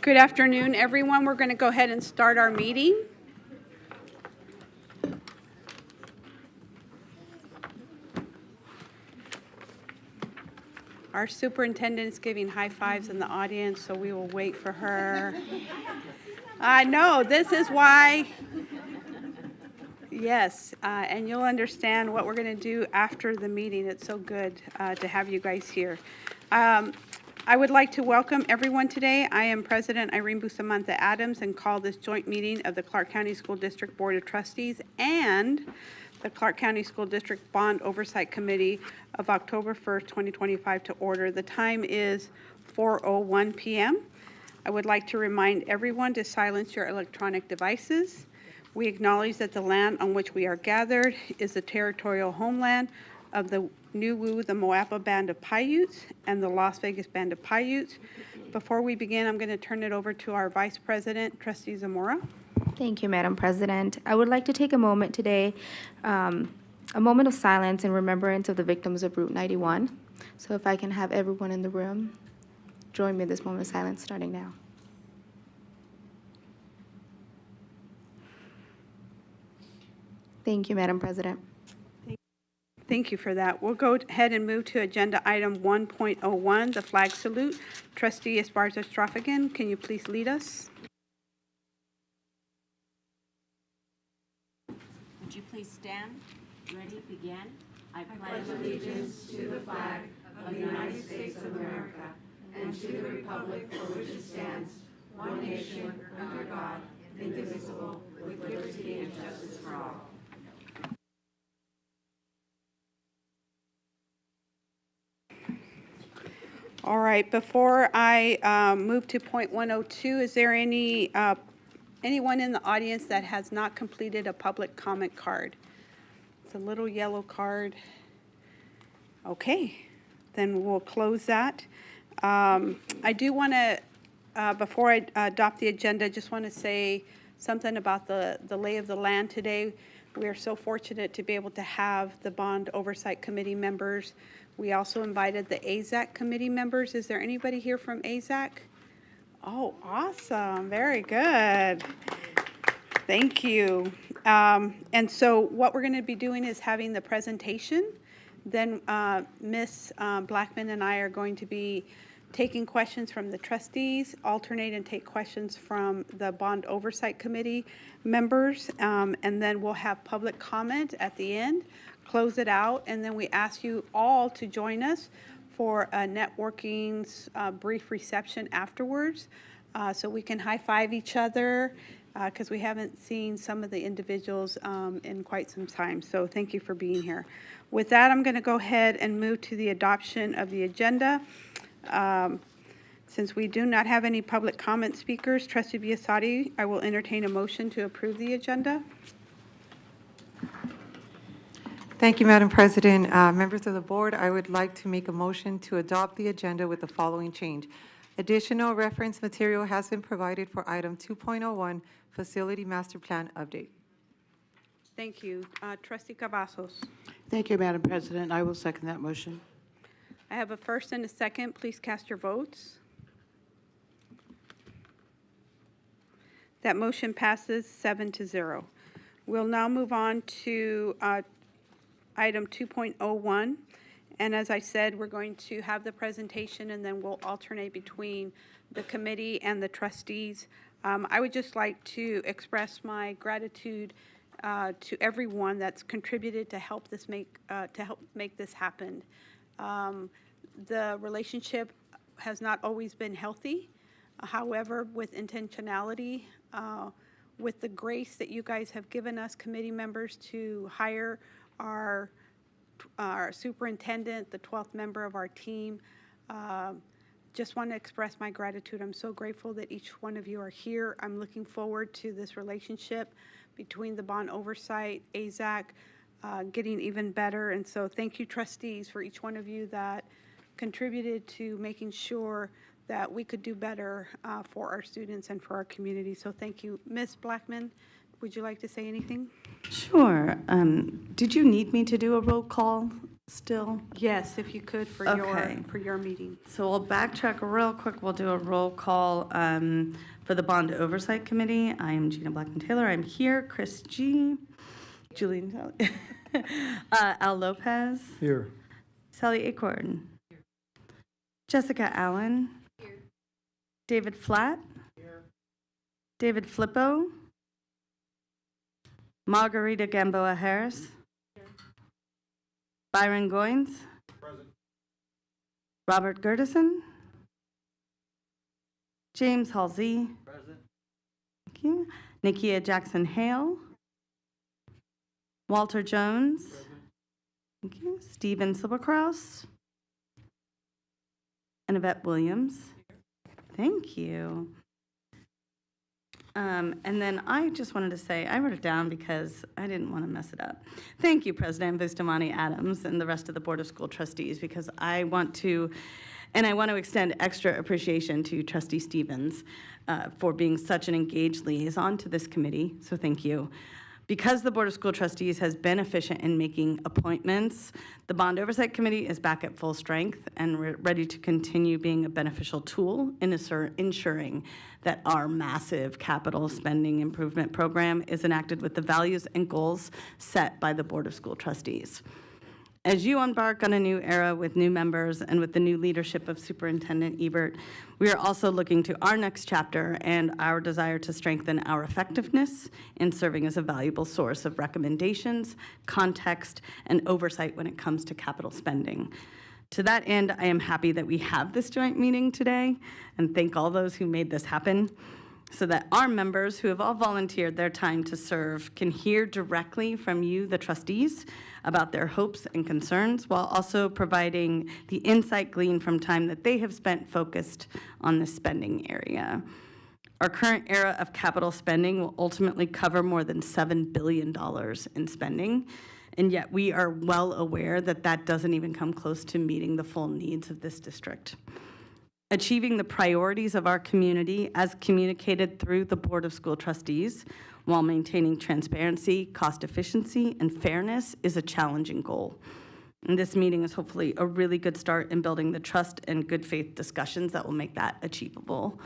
Good afternoon, everyone. We're going to go ahead and start our meeting. Our superintendent is giving high fives in the audience, so we will wait for her. I know, this is why. Yes, and you'll understand what we're going to do after the meeting. It's so good to have you guys here. I would like to welcome everyone today. I am President Irene Bustamante Adams and call this joint meeting of the Clark County School District Board of Trustees and the Clark County School District Bond Oversight Committee of October 1st, 2025 to order. The time is 4:01 p.m. I would like to remind everyone to silence your electronic devices. We acknowledge that the land on which we are gathered is the territorial homeland of the Nuwu, the Moapa Band of Paiutes, and the Las Vegas Band of Paiutes. Before we begin, I'm going to turn it over to our Vice President, Trustee Zamora. Thank you, Madam President. I would like to take a moment today, a moment of silence in remembrance of the victims of Route 91. So if I can have everyone in the room join me in this moment of silence starting now. Thank you, Madam President. Thank you for that. We'll go ahead and move to agenda item 1.01, the flag salute. Trustee Esparza-Stroffigan, can you please lead us? Would you please stand? Ready, begin. I pledge allegiance to the flag of the United States of America and to the republic for which it stands, one nation, under God, indivisible, with liberty and justice for all. All right, before I move to point 102, is there anyone in the audience that has not completed a public comment card? It's a little yellow card. Okay, then we'll close that. I do want to, before I adopt the agenda, just want to say something about the lay of the land today. We are so fortunate to be able to have the Bond Oversight Committee members. We also invited the AZAC committee members. Is there anybody here from AZAC? Oh, awesome. Very good. Thank you. And so what we're going to be doing is having the presentation. Then Ms. Blackman and I are going to be taking questions from the trustees, alternate and take questions from the Bond Oversight Committee members, and then we'll have public comment at the end, close it out, and then we ask you all to join us for a networking brief reception afterwards, so we can high-five each other, because we haven't seen some of the individuals in quite some time. So thank you for being here. With that, I'm going to go ahead and move to the adoption of the agenda. Since we do not have any public comment speakers, Trustee Biasotti, I will entertain a motion to approve the agenda. Thank you, Madam President. Members of the board, I would like to make a motion to adopt the agenda with the following change. Additional reference material has been provided for item 2.01, Facility Master Plan Update. Thank you. Trustee Cavazos. Thank you, Madam President. I will second that motion. I have a first and a second. Please cast your votes. That motion passes 7-0. We'll now move on to item 2.01. And as I said, we're going to have the presentation and then we'll alternate between the committee and the trustees. I would just like to express my gratitude to everyone that's contributed to help make this happen. The relationship has not always been healthy. However, with intentionality, with the grace that you guys have given us committee members to hire our superintendent, the 12th member of our team, just want to express my gratitude. I'm so grateful that each one of you are here. I'm looking forward to this relationship between the Bond Oversight, AZAC, getting even better. And so thank you, trustees, for each one of you that contributed to making sure that we could do better for our students and for our community. So thank you. Ms. Blackman, would you like to say anything? Sure. Did you need me to do a roll call still? Yes, if you could for Okay. your meeting. So we'll backtrack real quick. We'll do a roll call for the Bond Oversight Committee. I am Gina Blackman-Taylor. I'm here. Chris G. Julian Sally. Al Lopez. Here. Sally Acorn. Jessica Allen. David Flatt. David Flippo. Margarita Gamboa Harris. Byron Goins. Robert Gertison. James Halsey. Present. Thank you. Nikia Jackson Hale. Walter Jones. Thank you. Stephen Silberkraus. And Yvette Williams. Thank you. And then I just wanted to say, I wrote it down because I didn't want to mess it up. Thank you, President Bustamante Adams and the rest of the Board of School Trustees, because I want to extend extra appreciation to Trustee Stevens for being such an engaged liaison to this committee, so thank you. Because the Board of School Trustees has been efficient in making appointments, the Bond Oversight Committee is back at full strength and ready to continue being a beneficial tool in ensuring that our massive capital spending improvement program is enacted with the values and goals set by the Board of School Trustees. As you embark on a new era with new members and with the new leadership of Superintendent Ebert, we are also looking to our next chapter and our desire to strengthen our effectiveness in serving as a valuable source of recommendations, context, and oversight when it comes to capital spending. To that end, I am happy that we have this joint meeting today and thank all those who made this happen, so that our members who have all volunteered their time to serve can hear directly from you, the trustees, about their hopes and concerns, while also providing the insight gleaned from time that they have spent focused on the spending area. Our current era of capital spending will ultimately cover more than $7 billion in spending, and yet we are well aware that that doesn't even come close to meeting the full needs of this district. Achieving the priorities of our community as communicated through the Board of School Trustees while maintaining transparency, cost efficiency, and fairness is a challenging goal. And this meeting is hopefully a really good start in building the trust and good faith discussions that will make that achievable.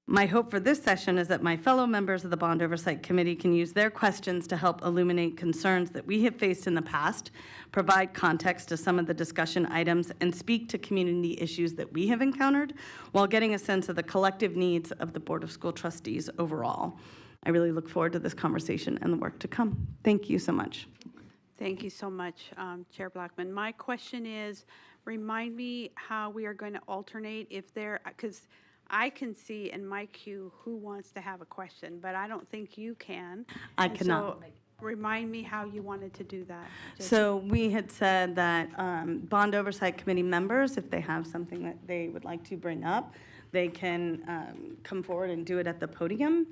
My hope for this session is that my fellow members of the Bond Oversight Committee can use their questions to help illuminate concerns that we have faced in the past, provide context to some of the discussion items, and speak to community issues that we have encountered while getting a sense of the collective needs of the Board of School Trustees overall. I really look forward to this conversation and the work to come. Thank you so much. Thank you so much, Chair Blackman. My question is, remind me how we are going to alternate if there, because I can see in my queue who wants to have a question, but I don't think you can. I And cannot. so remind me how you wanted to do that. So we had said that Bond Oversight Committee members, if they have something that they would like to bring up, they can come forward and do it at the podium.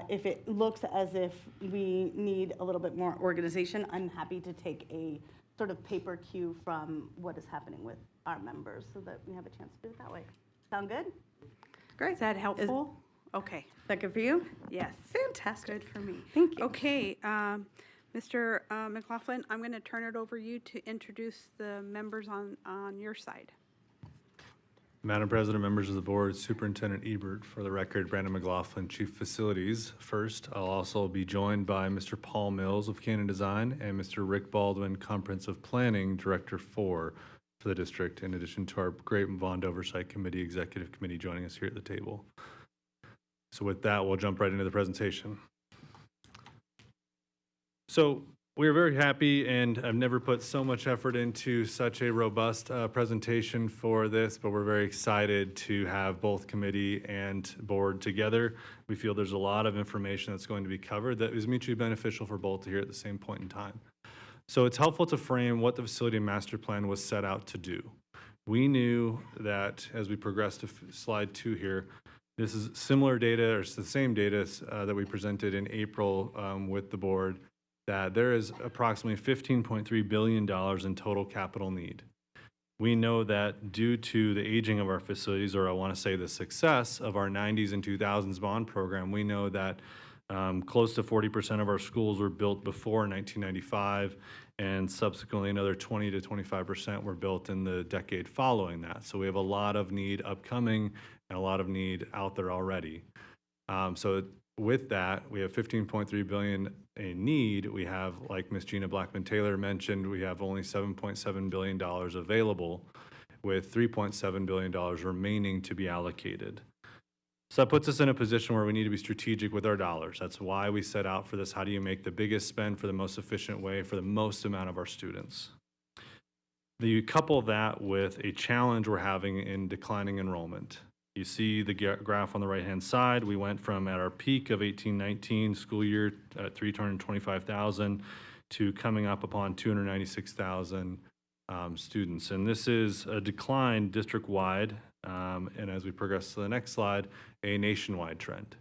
If it looks as if we need a little bit more organization, I'm happy to take a sort of paper cue from what is happening with our members so that we have a chance to do it that way. Sound good? Great. Is that helpful? Okay, Is that good for you? yes. Fantastic. Good for me. Thank you. Okay, Mr. McLaughlin, I'm going to turn it over you to introduce the members on your side. Madam President, members of the board, Superintendent Ebert, for the record, Brandon McLaughlin, Chief Facilities. First, I'll also be joined by Mr. Paul Mills of Cannon Design and Mr. Rick Baldwin, Comprehensive Planning Director 4 for the district, in addition to our great Bond Oversight Committee, Executive Committee joining us here at the table. So with that, we'll jump right into the presentation. So we are very happy, and I've never put so much effort into such a robust presentation for this, but we're very excited to have both committee and board together. We feel there's a lot of information that's going to be covered that is mutually beneficial for both to hear at the same point in time. So it's helpful to frame what the facility master plan was set out to do. We knew that as we progress to slide 2 here, this is similar data, or it's the same data that we presented in April with the board, that there is approximately $15.3 billion in total capital need. We know that due to the aging of our facilities, or I want to say the success of our 90s and 2000s bond program, we know that Close to 40% of our schools were built before 1995, and subsequently another 20 to 25% were built in the decade following that. So we have a lot of need upcoming and a lot of need out there already. So with that, we have 15.3 billion in need. We have, like Ms. Gina Blackman-Taylor mentioned, we have only $7.7 billion available, with $3.7 billion remaining to be allocated. So that puts us in a position where we need to be strategic with our dollars. That's why we set out for this. How do you make the biggest spend for the most efficient way for the most amount of our students? You couple that with a challenge we're having in declining enrollment. You see the graph on the right-hand side. We went from, at our peak of 18-19 school year at 325,000 to coming up upon 296,000 students. And this is a decline district-wide, and as we progress to the next slide, a nationwide trend.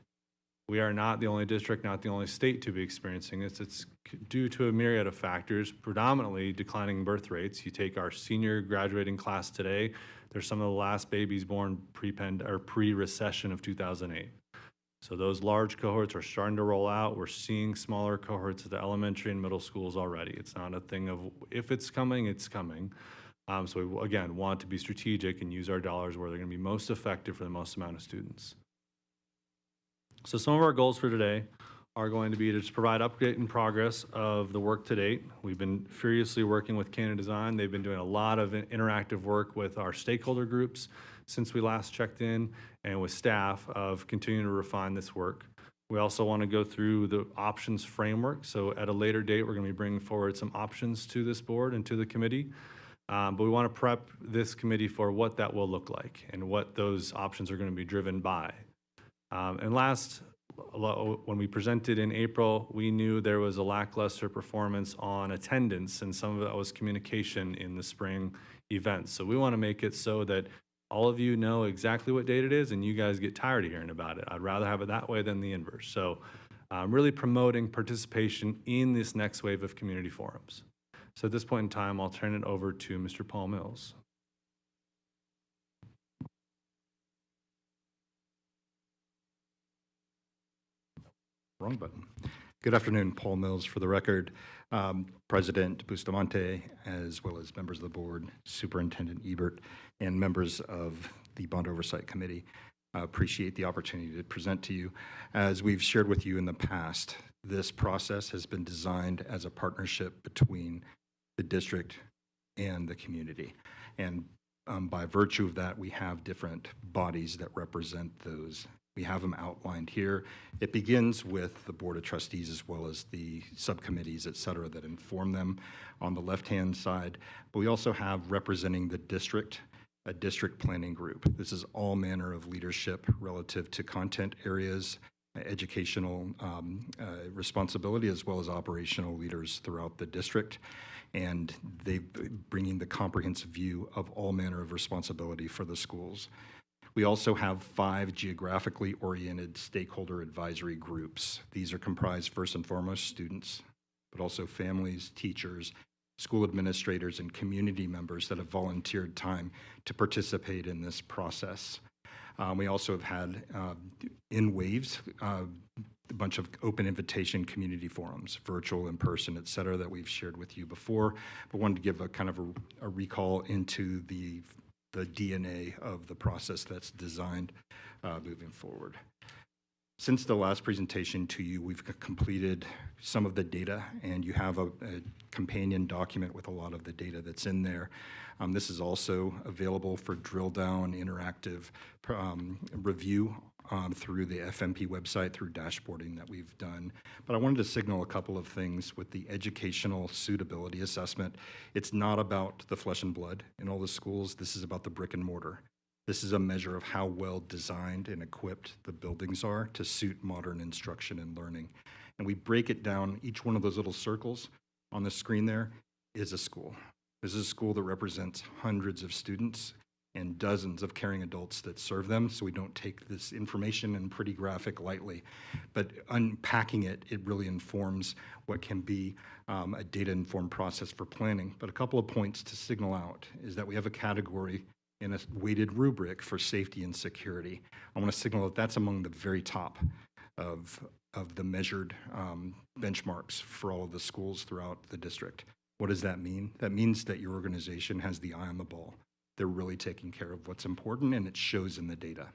We are not the only district, not the only state to be experiencing this. It's due to a myriad of factors, predominantly declining birth rates. You take our senior graduating class today, they're some of the last babies born pre-recession of 2008. So those large cohorts are starting to roll out. We're seeing smaller cohorts at the elementary and middle schools already. It's not a thing of if it's coming, it's coming. So we, again, want to be strategic and use our dollars where they're going to be most effective for the most amount of students. So some of our goals for today are going to be to just provide update and progress of the work to date. We've been furiously working with Canada Design. They've been doing a lot of interactive work with our stakeholder groups since we last checked in, and with staff of continuing to refine this work. We also want to go through the options framework. So at a later date, we're going to be bringing forward some options to this board and to the committee. But we want to prep this committee for what that will look like and what those options are going to be driven by. And last, when we presented in April, we knew there was a lackluster performance on attendance, and some of that was communication in the spring events. So we want to make it so that all of you know exactly what date it is and you guys get tired of hearing about it. I'd rather have it that way than the inverse. So really promoting participation in this next wave of community forums. So at this point in time, I'll turn it over to Mr. Paul Mills. Wrong button. Good afternoon, Paul Mills for the record. President Bustamante, as well as members of the board, Superintendent Ebert, and members of the Bond Oversight Committee. Appreciate the opportunity to present to you. As we've shared with you in the past, this process has been designed as a partnership between the district and the community. And by virtue of that, we have different bodies that represent those. We have them outlined here. It begins with the Board of Trustees as well as the subcommittees, et cetera, that inform them on the left-hand side. But we also have representing the district, a district planning group. This is all manner of leadership relative to content areas, educational responsibility, as well as operational leaders throughout the district. And they bringing the comprehensive view of all manner of responsibility for the schools. We also have 5 geographically oriented stakeholder advisory groups. These are comprised first and foremost students, but also families, teachers, school administrators, and community members that have volunteered time to participate in this process. We also have had in waves a bunch of open invitation community forums, virtual, in person, et cetera, that we've shared with you before, but wanted to give a kind of a recall into the DNA of the process that's designed moving forward. Since the last presentation to you, we've completed some of the data, and you have a companion document with a lot of the data that's in there. This is also available for drill down interactive review through the FMP website, through dashboarding that we've done. But I wanted to signal a couple of things with the educational suitability assessment. It's not about the flesh and blood in all the schools. This is about the brick and mortar. This is a measure of how well designed and equipped the buildings are to suit modern instruction and learning. And we break it down, each one of those little circles on the screen there is a school. This is a school that represents hundreds of students and dozens of caring adults that serve them, so we don't take this information and pretty graphic lightly. But unpacking it, it really informs what can be a data-informed process for planning. But a couple of points to signal out is that we have a category in a weighted rubric for safety and security. I want to signal that that's among the very top of of the measured benchmarks for all of the schools throughout the district. What does that mean? That means that your organization has the eye on the ball. They're really taking care of what's important, and it shows in the data.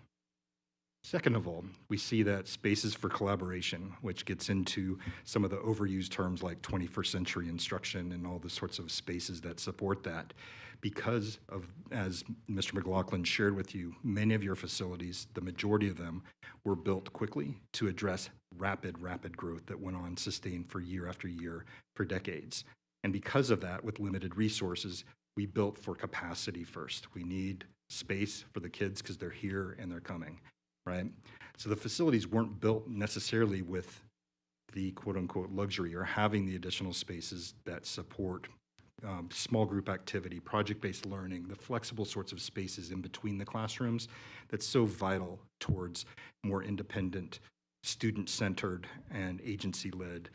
Second of all, we see that spaces for collaboration, which gets into some of the overused terms like 21st century instruction and all the sorts of spaces that support that. Because of, as Mr. McLaughlin shared with you, many of your facilities, the majority of them, were built quickly to address rapid growth that went on sustained for year after year for decades. And because of that, with limited resources, we built for capacity first. We need space for the kids because they're here and they're coming. Right? So the facilities weren't built necessarily with the quote unquote luxury or having the additional spaces that support small group activity, project-based learning, the flexible sorts of spaces in between the classrooms that's so vital towards more independent, student-centered and agency-led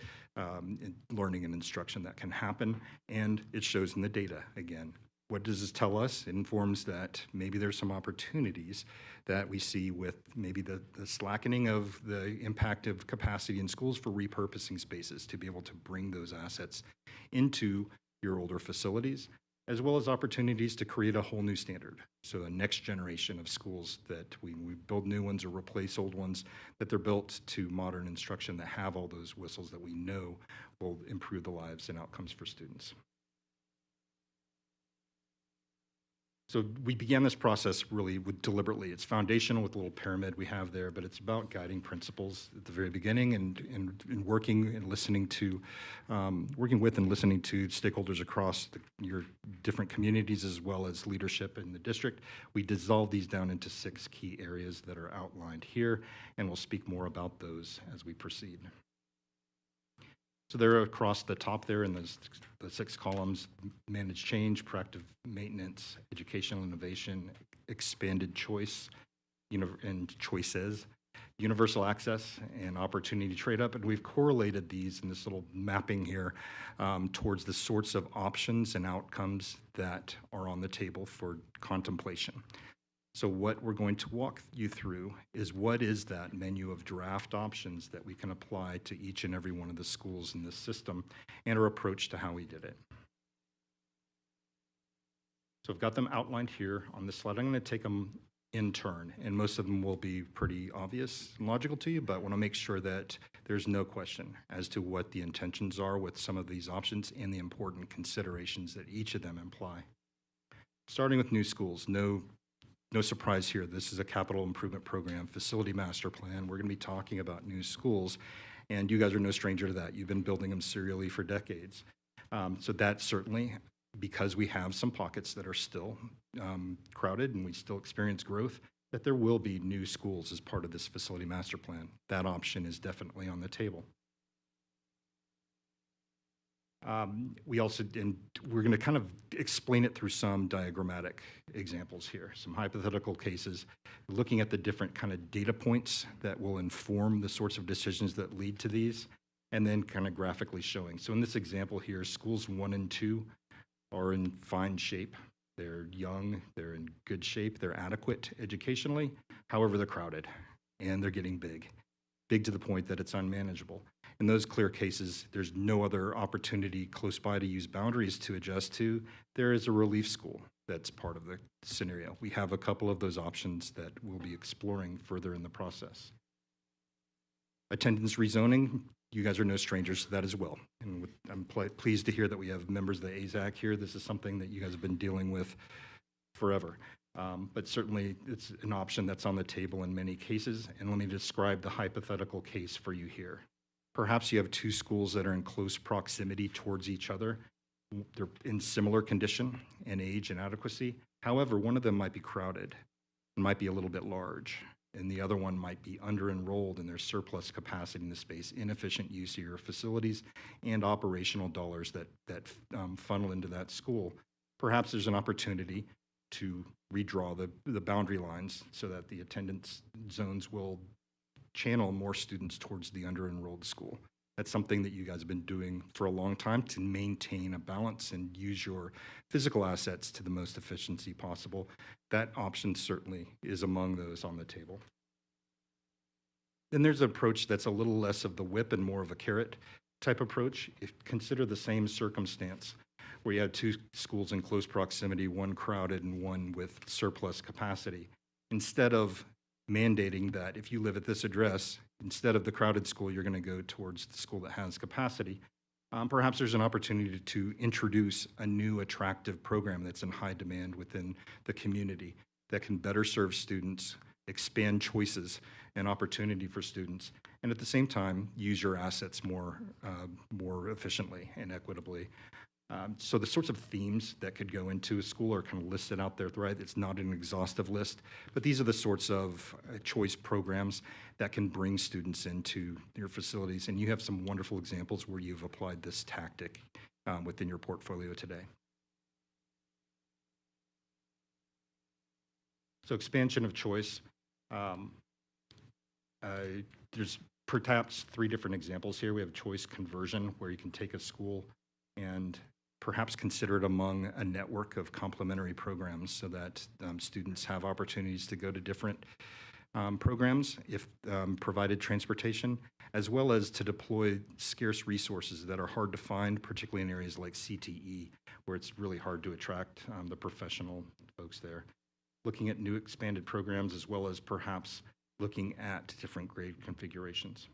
learning and instruction that can happen. And it shows in the data again. What does this tell us? It informs that maybe there's some opportunities that we see with maybe the slackening of the impact of capacity in schools for repurposing spaces to be able to bring those assets into your older facilities, as well as opportunities to create a whole new standard. So a next generation of schools that we build new ones or replace old ones, that they're built to modern instruction that have all those whistles that we know will improve the lives and outcomes for students. So we began this process really deliberately. It's foundational with the little pyramid we have there, but it's about guiding principles at the very beginning and working and listening to, working with and listening to stakeholders across your different communities as well as leadership in the district. We dissolve these down into 6 key areas that are outlined here, and we'll speak more about those as we proceed. So they're across the top there in the 6 columns: managed change, proactive maintenance, educational innovation, expanded choice, and choices, universal access, and opportunity trade up. And we've correlated these in this little mapping here towards the sorts of options and outcomes that are on the table for contemplation. So what we're going to walk you through is what is that menu of draft options that we can apply to each and every one of the schools in this system and our approach to how we did it. So I've got them outlined here on this slide. I'm going to take them in turn, and most of them will be pretty obvious and logical to you, but I want to make sure that there's no question as to what the intentions are with some of these options and the important considerations that each of them imply. Starting with new schools, no surprise here. This is a capital improvement program, facility master plan. We're going to be talking about new schools, and you guys are no stranger to that. You've been building them serially for decades. So that certainly, because we have some pockets that are still crowded and we still experience growth, that there will be new schools as part of this facility master plan. That option is definitely on the table. We also, and we're going to kind of explain it through some diagrammatic examples here, some hypothetical cases, looking at the different kind of data points that will inform the sorts of decisions that lead to these, and then kind of graphically showing. So in this example here, schools 1 and 2 are in fine shape. They're young, they're in good shape, they're adequate educationally. However, they're crowded and they're getting big to the point that it's unmanageable. In those clear cases, there's no other opportunity close by to use boundaries to adjust to. There is a relief school that's part of the scenario. We have a couple of those options that we'll be exploring further in the process. Attendance rezoning, you guys are no strangers to that as well. And I'm pleased to hear that we have members of the AZAC here. This is something that you guys have been dealing with forever. But certainly it's an option that's on the table in many cases. And let me describe the hypothetical case for you here. Perhaps you have 2 schools that are in close proximity towards each other. They're in similar condition and age and adequacy. However, one of them might be crowded and might be a little bit large, and the other one might be under-enrolled and there's surplus capacity in the space, inefficient use of your facilities, and operational dollars that funnel into that school. Perhaps there's an opportunity to redraw the boundary lines so that the attendance zones will channel more students towards the under-enrolled school. That's something that you guys have been doing for a long time to maintain a balance and use your physical assets to the most efficiency possible. That option certainly is among those on the table. Then there's an approach that's a little less of the whip and more of a carrot type approach. Consider the same circumstance where you had two schools in close proximity, one crowded and one with surplus capacity. Instead of mandating that if you live at this address, instead of the crowded school, you're going to go towards the school that has capacity, perhaps there's an opportunity to introduce a new attractive program that's in high demand within the community that can better serve students, expand choices and opportunity for students, and at the same time, use your assets more efficiently and equitably. So the sorts of themes that could go into a school are kind of listed out there, right? It's not an exhaustive list, but these are the sorts of choice programs that can bring students into your facilities. And you have some wonderful examples where you've applied this tactic within your portfolio today. So expansion of choice. There's perhaps 3 different examples here. We have choice conversion, where you can take a school and perhaps consider it among a network of complementary programs so that students have opportunities to go to different programs if provided transportation, as well as to deploy scarce resources that are hard to find, particularly in areas like CTE, where it's really hard to attract the professional folks there. Looking at new expanded programs, as well as perhaps looking at different grade configurations.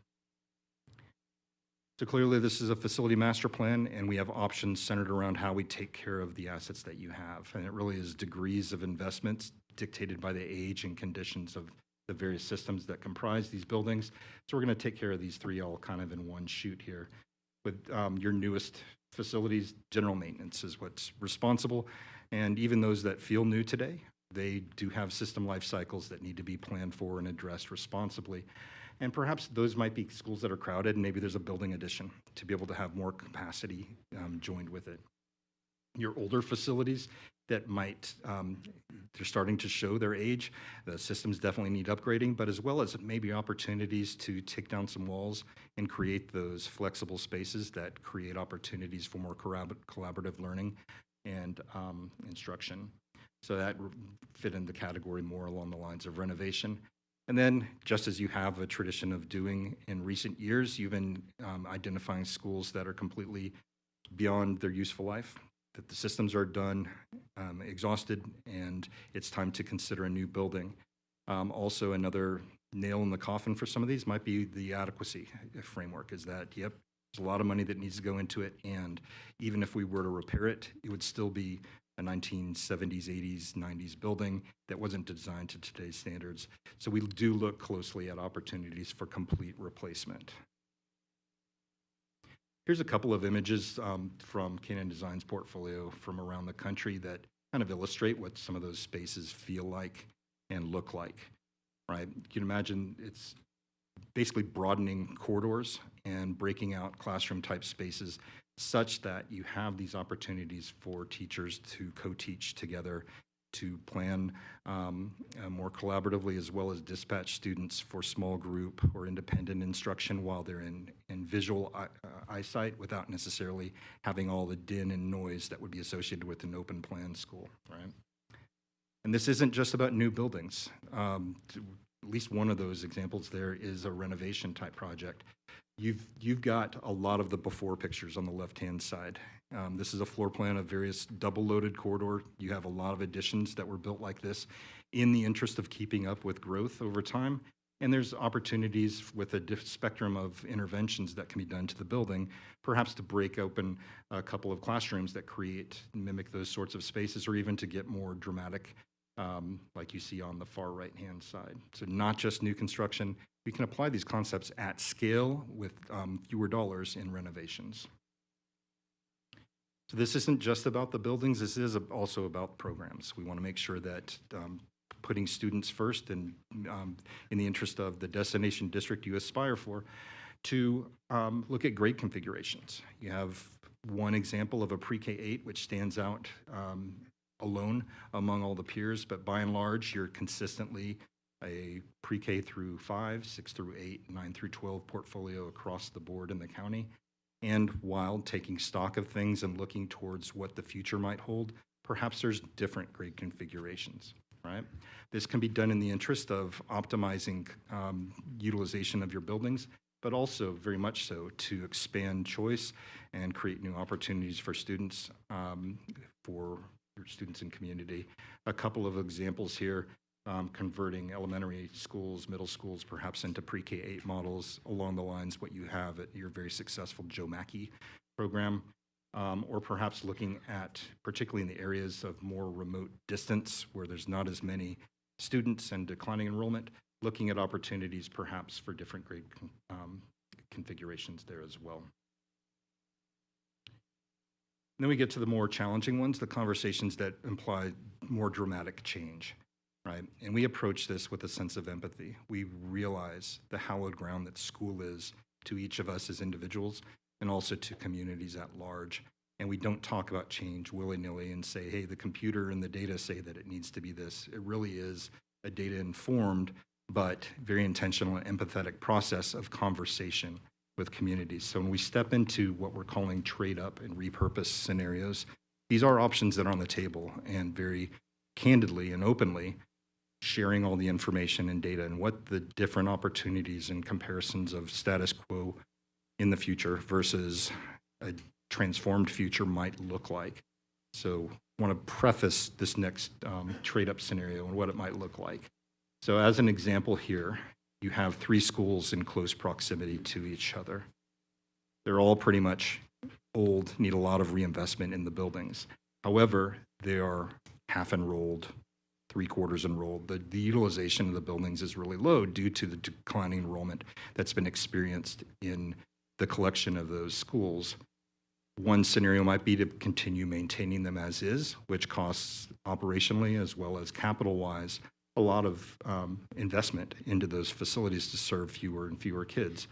So clearly this is a facility master plan, and we have options centered around how we take care of the assets that you have. And it really is degrees of investments dictated by the age and conditions of the various systems that comprise these buildings. So we're going to take care of these 3 all kind of in one shoot here. With your newest facilities, general maintenance is what's responsible. And even those that feel new today, they do have system life cycles that need to be planned for and addressed responsibly. And perhaps those might be schools that are crowded, and maybe there's a building addition to be able to have more capacity joined with it. Your older facilities that might, they're starting to show their age, the systems definitely need upgrading, but as well as maybe opportunities to take down some walls and create those flexible spaces that create opportunities for more collaborative learning and instruction. So that fit in the category more along the lines of renovation. And then, just as you have a tradition of doing in recent years, you've been identifying schools that are completely beyond their useful life, that the systems are done, exhausted, and it's time to consider a new building. Also, another nail in the coffin for some of these might be the adequacy framework, is that, yep, there's a lot of money that needs to go into it, and even if we were to repair it, it would still be a 1970s, 80s, 90s building that wasn't designed to today's standards. So we do look closely at opportunities for complete replacement. Here's a couple of images from K9 Design's portfolio from around the country that kind of illustrate what some of those spaces feel like and look like, right? You can imagine it's basically broadening corridors and breaking out classroom type spaces such that you have these opportunities for teachers to co-teach together, to plan more collaboratively, as well as dispatch students for small group or independent instruction while they're in visual eyesight without necessarily having all the din and noise that would be associated with an open plan school, right? And this isn't just about new buildings. At least one of those examples there is a renovation type project. You've got a lot of the before pictures on the left-hand side. This is a floor plan of various double-loaded corridor. You have a lot of additions that were built like this in the interest of keeping up with growth over time. And there's opportunities with a spectrum of interventions that can be done to the building, perhaps to break open a couple of classrooms that mimic those sorts of spaces, or even to get more dramatic, like you see on the far right-hand side. So not just new construction, we can apply these concepts at scale with fewer dollars in renovations. So this isn't just about the buildings, this is also about programs. We want to make sure that putting students first and in the interest of the destination district you aspire for, to look at grade configurations. You have one example of a pre-K-8 which stands out alone among all the peers, but by and large, you're consistently a pre-K through 5, 6 through 8, 9 through 12 portfolio across the board in the county. And while taking stock of things and looking towards what the future might hold, perhaps there's different grade configurations. right? This can be done in the interest of optimizing utilization of your buildings, but also very much so to expand choice and create new opportunities for students, for your students and community. A couple of examples here, converting elementary schools, middle schools, perhaps into pre-K-8 models along the lines what you have at your very successful Joe Mackey program, or perhaps looking at, particularly in the areas of more remote distance where there's not as many students and declining enrollment, looking at opportunities perhaps for different grade configurations there as well. And then we get to the more challenging ones, the conversations that imply more dramatic change, right? And we approach this with a sense of empathy. We realize the hallowed ground that school is to each of us as individuals and also to communities at large. And we don't talk about change willy-nilly and say, hey, the computer and the data say that it needs to be this. It really is a data-informed but very intentional and empathetic process of conversation with communities. So when we step into what we're calling trade-up and repurpose scenarios, these are options that are on the table, and very candidly and openly sharing all the information and data and what the different opportunities and comparisons of status quo in the future versus a transformed future might look like. So I want to preface this next trade-up scenario and what it might look like. So as an example here, you have 3 schools in close proximity to each other. They're all pretty much old, need a lot of reinvestment in the buildings. However, they are half enrolled, 3/4 enrolled. The utilization of the buildings is really low due to the declining enrollment that's been experienced in the collection of those schools. One scenario might be to continue maintaining them as is, which costs operationally as well as capital-wise a lot of investment into those facilities to serve fewer and fewer kids.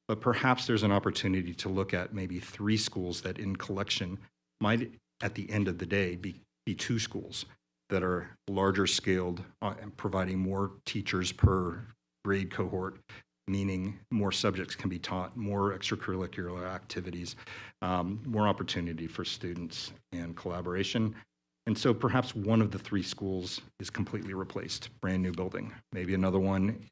But perhaps there's an opportunity to look at maybe 3 schools that in collection might, at the end of the day, be 2 schools that are larger scaled and providing more teachers per grade cohort, meaning more subjects can be taught, more extracurricular activities, more opportunity for students and collaboration. And so perhaps one of the 3 schools is completely replaced, brand new building. Maybe another one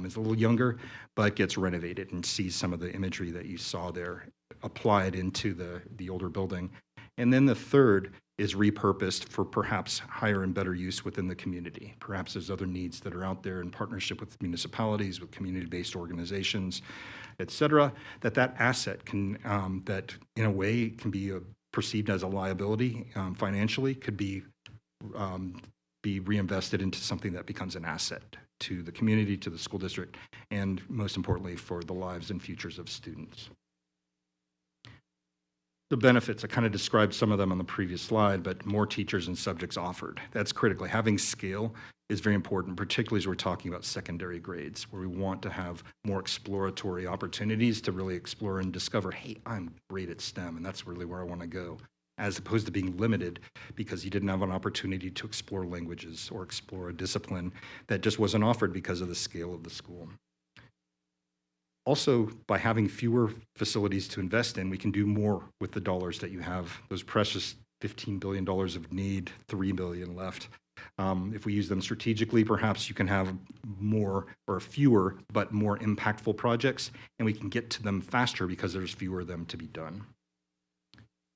is a little younger, but gets renovated and sees some of the imagery that you saw there applied into the older building. And then the third is repurposed for perhaps higher and better use within the community. Perhaps there's other needs that are out there in partnership with municipalities, with community-based organizations, et cetera, that asset can, that in a way can be perceived as a liability financially, could be reinvested into something that becomes an asset to the community, to the school district, and most importantly, for the lives and futures of students. The benefits, I kind of described some of them on the previous slide, but more teachers and subjects offered. That's critical. Having scale is very important, particularly as we're talking about secondary grades, where we want to have more exploratory opportunities to really explore and discover, hey, I'm great at STEM, and that's really where I want to go, as opposed to being limited because you didn't have an opportunity to explore languages or explore a discipline that just wasn't offered because of the scale of the school. Also, by having fewer facilities to invest in, we can do more with the dollars that you have. Those precious $15 billion of need, $3 billion left. If we use them strategically, perhaps you can have more or fewer, but more impactful projects, and we can get to them faster because there's fewer of them to be done.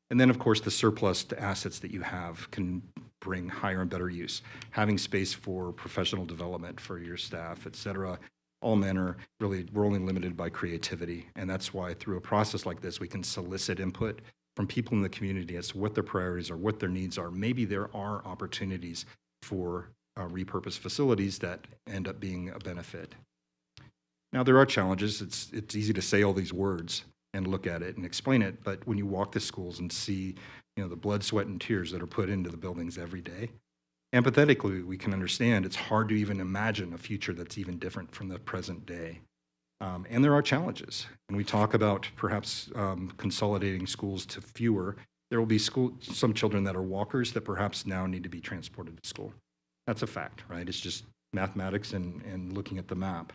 And then, of course, the surplus to assets that you have can bring higher and better use. Having space for professional development for your staff, et cetera. All men are really, we're only limited by creativity. And that's why through a process like this, we can solicit input from people in the community as to what their priorities are, what their needs are. Maybe there are opportunities for repurposed facilities that end up being a benefit. Now, there are challenges. It's easy to say all these words and look at it and explain it, but when you walk the schools and see, the blood, sweat, and tears that are put into the buildings every day, empathetically, we can understand it's hard to even imagine a future that's even different from the present day. And there are challenges. When we talk about perhaps consolidating schools to fewer, there will be some children that are walkers that perhaps now need to be transported to school. That's a fact, right? It's just mathematics and looking at the map,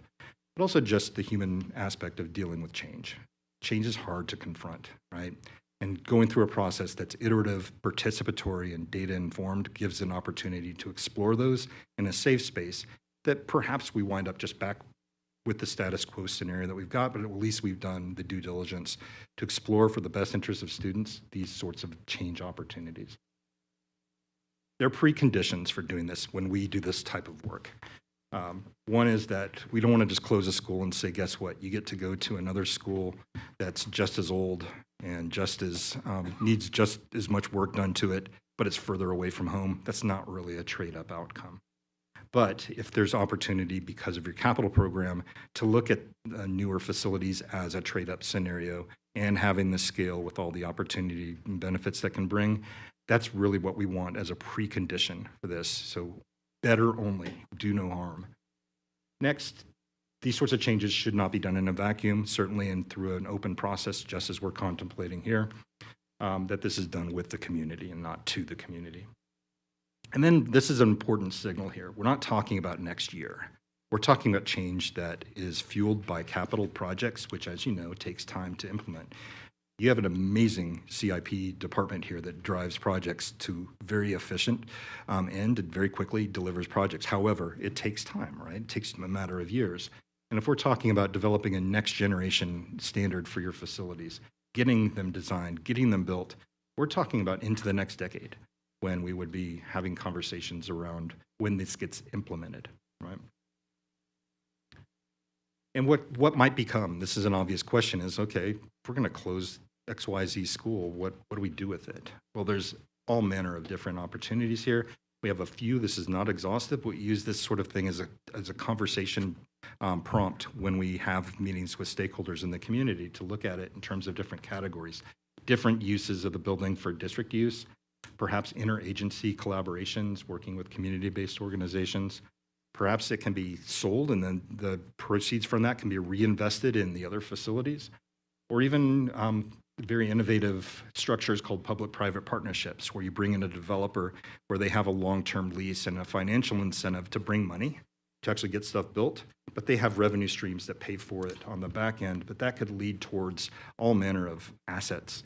but also just the human aspect of dealing with change. Change is hard to confront, right? And going through a process that's iterative, participatory, and data-informed gives an opportunity to explore those in a safe space that perhaps we wind up just back with the status quo scenario that we've got, but at least we've done the due diligence to explore for the best interest of students these sorts of change opportunities. There are preconditions for doing this when we do this type of work. One is that we don't want to just close a school and say, guess what, you get to go to another school that's just as old and just as needs just as much work done to it, but it's further away from home. That's not really a trade-up outcome. But if there's opportunity because of your capital program to look at newer facilities as a trade-up scenario and having the scale with all the opportunity and benefits that can bring, that's really what we want as a precondition for this. So better only, do no harm. Next, these sorts of changes should not be done in a vacuum, certainly and through an open process, just as we're contemplating here, that this is done with the community and not to the community. And then this is an important signal here. We're not talking about next year. We're talking about change that is fueled by capital projects, which, as you know, takes time to implement. You have an amazing CIP department here that drives projects to very efficient and very quickly delivers projects. However, it takes time, right? It takes a matter of years. And if we're talking about developing a next generation standard for your facilities, getting them designed, getting them built, we're talking about into the next decade when we would be having conversations around when this gets implemented, right? And what might become, this is an obvious question, is, okay, if we're going to close XYZ school, what do we do with it? Well, there's all manner of different opportunities here. We have a few. This is not exhaustive. We use this sort of thing as a conversation prompt when we have meetings with stakeholders in the community to look at it in terms of different categories, different uses of the building for district use, perhaps interagency collaborations, working with community-based organizations. Perhaps it can be sold and then the proceeds from that can be reinvested in the other facilities, or even very innovative structures called public-private partnerships, where you bring in a developer where they have a long-term lease and a financial incentive to bring money to actually get stuff built, but they have revenue streams that pay for it on the back end, but that could lead towards all manner of assets.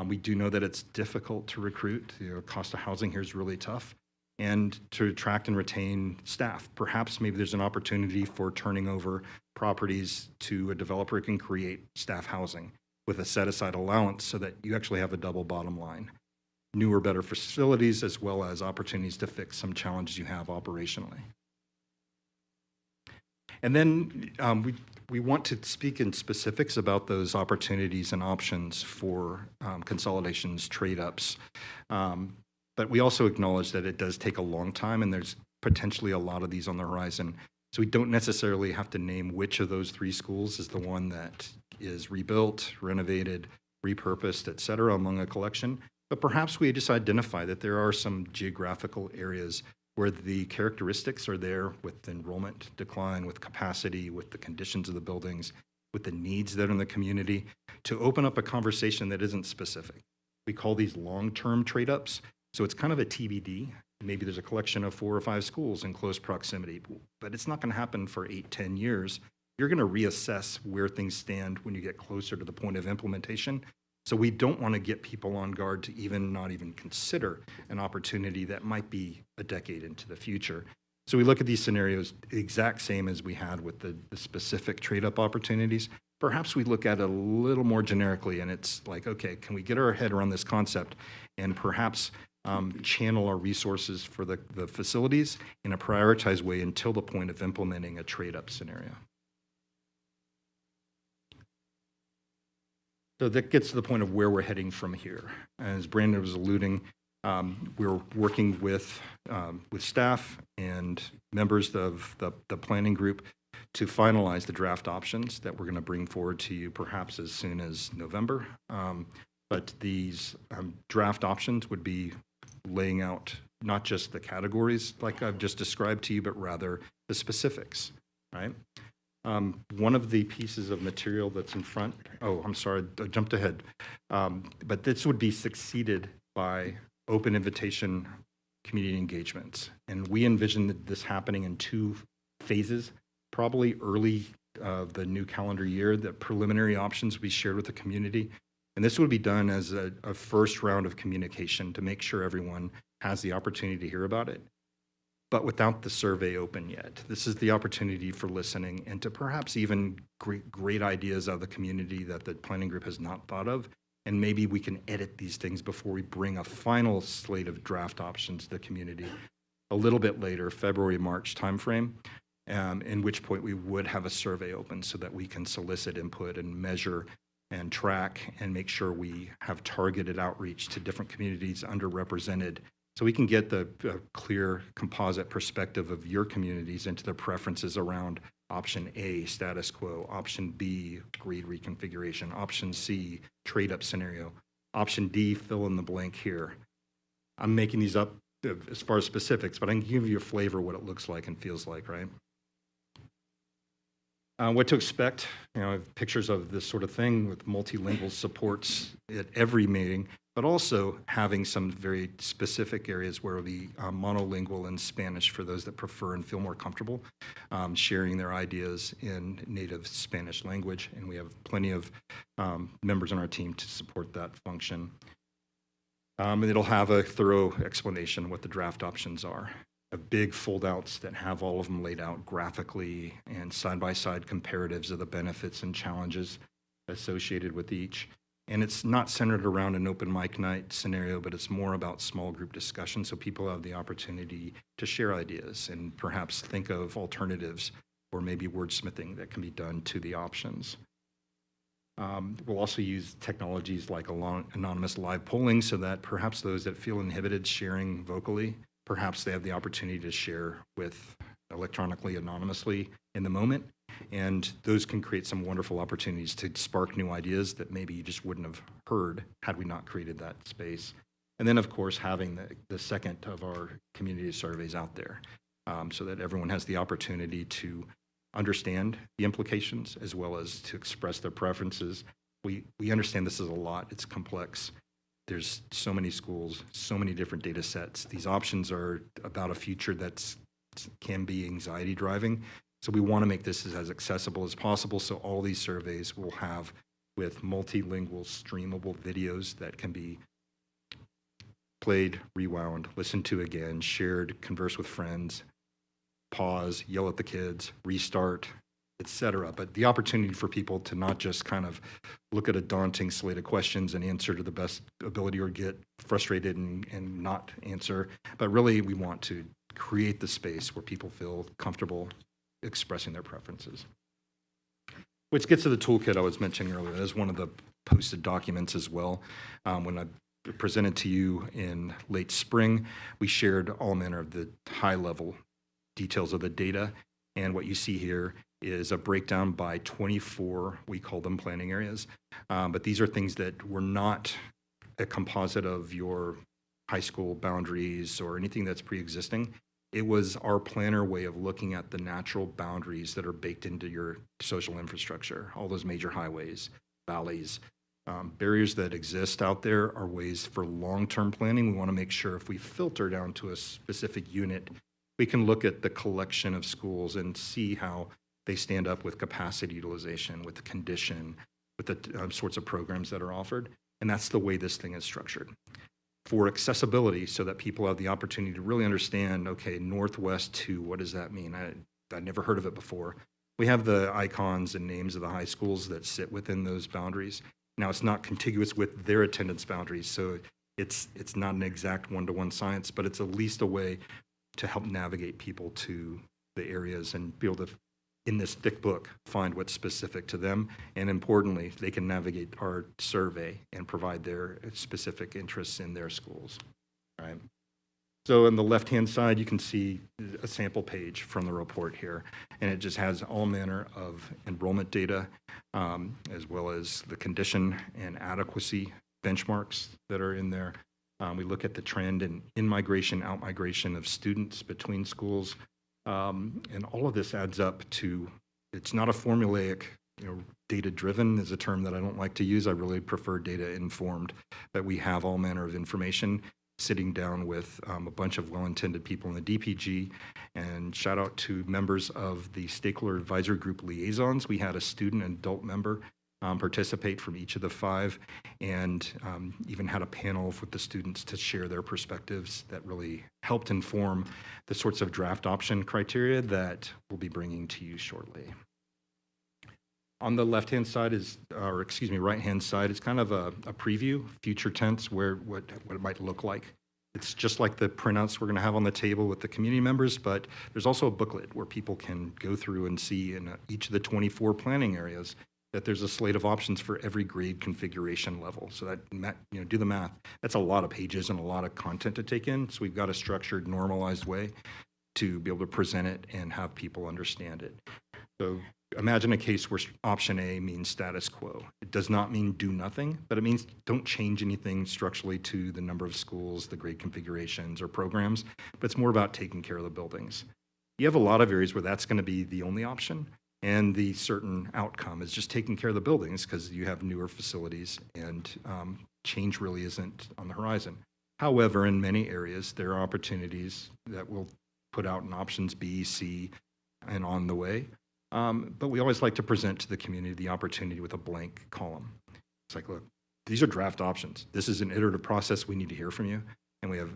We do know that it's difficult to recruit. The cost of housing here is really tough, and to attract and retain staff. Perhaps maybe there's an opportunity for turning over properties to a developer who can create staff housing with a set-aside allowance so that you actually have a double bottom line. Newer, better facilities, as well as opportunities to fix some challenges you have operationally. And then we want to speak in specifics about those opportunities and options for consolidations, trade-ups. But we also acknowledge that it does take a long time, and there's potentially a lot of these on the horizon. So we don't necessarily have to name which of those three schools is the one that is rebuilt, renovated, repurposed, et cetera, among a collection. But perhaps we just identify that there are some geographical areas where the characteristics are there with enrollment decline, with capacity, with the conditions of the buildings, with the needs that are in the community, to open up a conversation that isn't specific. We call these long-term trade-ups. So it's kind of a TBD. Maybe there's a collection of 4 or 5 schools in close proximity, but it's not going to happen for 8, 10 years. You're going to reassess where things stand when you get closer to the point of implementation. So we don't want to get people on guard to not even consider an opportunity that might be a decade into the future. So we look at these scenarios the exact same as we had with the specific trade-up opportunities. Perhaps we look at it a little more generically, and it's like, okay, can we get our head around this concept and perhaps channel our resources for the facilities in a prioritized way until the point of implementing a trade-up scenario. So that gets to the point of where we're heading from here. As Brandon was alluding, we're working with staff and members of the planning group to finalize the draft options that we're going to bring forward to you perhaps as soon as November. But these draft options would be laying out not just the categories like I've just described to you, but rather the specifics, right? One of the pieces of material that's in front, oh, I'm sorry, I jumped ahead. But this would be succeeded by open invitation community engagements. And we envision this happening in 2 phases, probably early the new calendar year. The preliminary options will be shared with the community. And this would be done as a first round of communication to make sure everyone has the opportunity to hear about it, but without the survey open yet. This is the opportunity for listening and to perhaps even great ideas out of the community that the planning group has not thought of. And maybe we can edit these things before we bring a final slate of draft options to the community a little bit later, February, March timeframe, in which point we would have a survey open so that we can solicit input and measure and track and make sure we have targeted outreach to different communities underrepresented, so we can get the clear composite perspective of your communities into their preferences around option A, status quo, option B, grade reconfiguration, option C, trade-up scenario, option D, fill in the blank here. I'm making these up as far as specifics, but I can give you a flavor of what it looks like and feels like, right? What to expect, I have pictures of this sort of thing with multilingual supports at every meeting, but also having some very specific areas where it'll be monolingual in Spanish for those that prefer and feel more comfortable sharing their ideas in native Spanish language. And we have plenty of members on our team to support that function. And it'll have a thorough explanation of what the draft options are. Big foldouts that have all of them laid out graphically and side-by-side comparatives of the benefits and challenges associated with each. And it's not centered around an open mic night scenario, but it's more about small group discussion, so people have the opportunity to share ideas and perhaps think of alternatives or maybe wordsmithing that can be done to the options. We'll also use technologies like anonymous live polling so that perhaps those that feel inhibited sharing vocally, perhaps they have the opportunity to share with electronically, anonymously in the moment. And those can create some wonderful opportunities to spark new ideas that maybe you just wouldn't have heard had we not created that space. And then, of course, having the second of our community surveys out there so that everyone has the opportunity to understand the implications as well as to express their preferences. We understand this is a lot. It's complex. There's so many schools, so many different data sets. These options are about a future that can be anxiety driving. So we want to make this as accessible as possible. So all these surveys will have with multilingual streamable videos that can be played, rewound, listened to again, shared, converse with friends, pause, yell at the kids, restart, etc. But the opportunity for people to not just kind of look at a daunting slate of questions and answer to the best ability or get frustrated and not answer, but really we want to create the space where people feel comfortable expressing their preferences. Which gets to the toolkit I was mentioning earlier. That is one of the posted documents as well. When I presented to you in late spring, we shared all manner of the high-level details of the data, and what you see here is a breakdown by 24, we call them planning areas, but these are things that were not a composite of your high school boundaries or anything that's pre-existing. It was our planner way of looking at the natural boundaries that are baked into your social infrastructure, all those major highways, valleys, barriers that exist out there are ways for long-term planning. We want to make sure if we filter down to a specific unit, we can look at the collection of schools and see how they stand up with capacity utilization, with the condition, with the sorts of programs that are offered. And that's the way this thing is structured. For accessibility, so that people have the opportunity to really understand, okay, Northwest 2, what does that mean? I never heard of it before. We have the icons and names of the high schools that sit within those boundaries. Now, it's not contiguous with their attendance boundaries, so it's not an exact one-to-one science, but it's at least a way to help navigate people to the areas and be able to, in this thick book, find what's specific to them. And importantly, they can navigate our survey and provide their specific interests in their schools. All right. So on the left-hand side, you can see a sample page from the report here, and it just has all manner of enrollment data, as well as the condition and adequacy benchmarks that are in there. We look at the trend in migration, out migration of students between schools, and all of this adds up to, it's not a formulaic, data-driven is a term that I don't like to use. I really prefer data-informed, that we have all manner of information sitting down with a bunch of well-intended people in the DPG, and shout out to members of the Stakeholder Advisory Group liaisons. We had a student and adult member participate from each of the 5, and even had a panel with the students to share their perspectives that really helped inform the sorts of draft option criteria that we'll be bringing to you shortly. On the left-hand side is, or excuse me, right-hand side is kind of a preview, future tense, what it might look like. It's just like the printouts we're going to have on the table with the community members, but there's also a booklet where people can go through and see in each of the 24 planning areas that there's a slate of options for every grade configuration level. So that, do the math. That's a lot of pages and a lot of content to take in. So we've got a structured, normalized way to be able to present it and have people understand it. So imagine a case where option A means status quo. It does not mean do nothing, but it means don't change anything structurally to the number of schools, the grade configurations, or programs, but it's more about taking care of the buildings. You have a lot of areas where that's going to be the only option, and the certain outcome is just taking care of the buildings because you have newer facilities and change really isn't on the horizon. However, in many areas, there are opportunities that will put out in options B, C, and on the way. But we always like to present to the community the opportunity with a blank column. It's like, look, these are draft options. This is an iterative process. We need to hear from you. And we have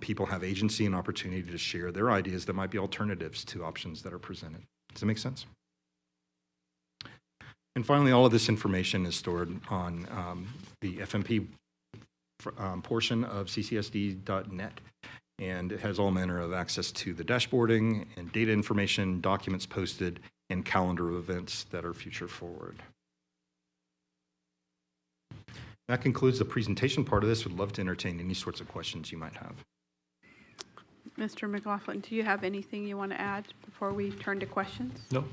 people have agency and opportunity to share their ideas that might be alternatives to options that are presented. Does that make sense? And finally, all of this information is stored on the FMP portion of ccsd.net. And it has all manner of access to the dashboarding and data information, documents posted, and calendar of events that are future forward. That concludes the presentation part of this. Would love to entertain any sorts of questions you might have. Mr. McLaughlin, do you have anything you want to add before we turn to questions? No.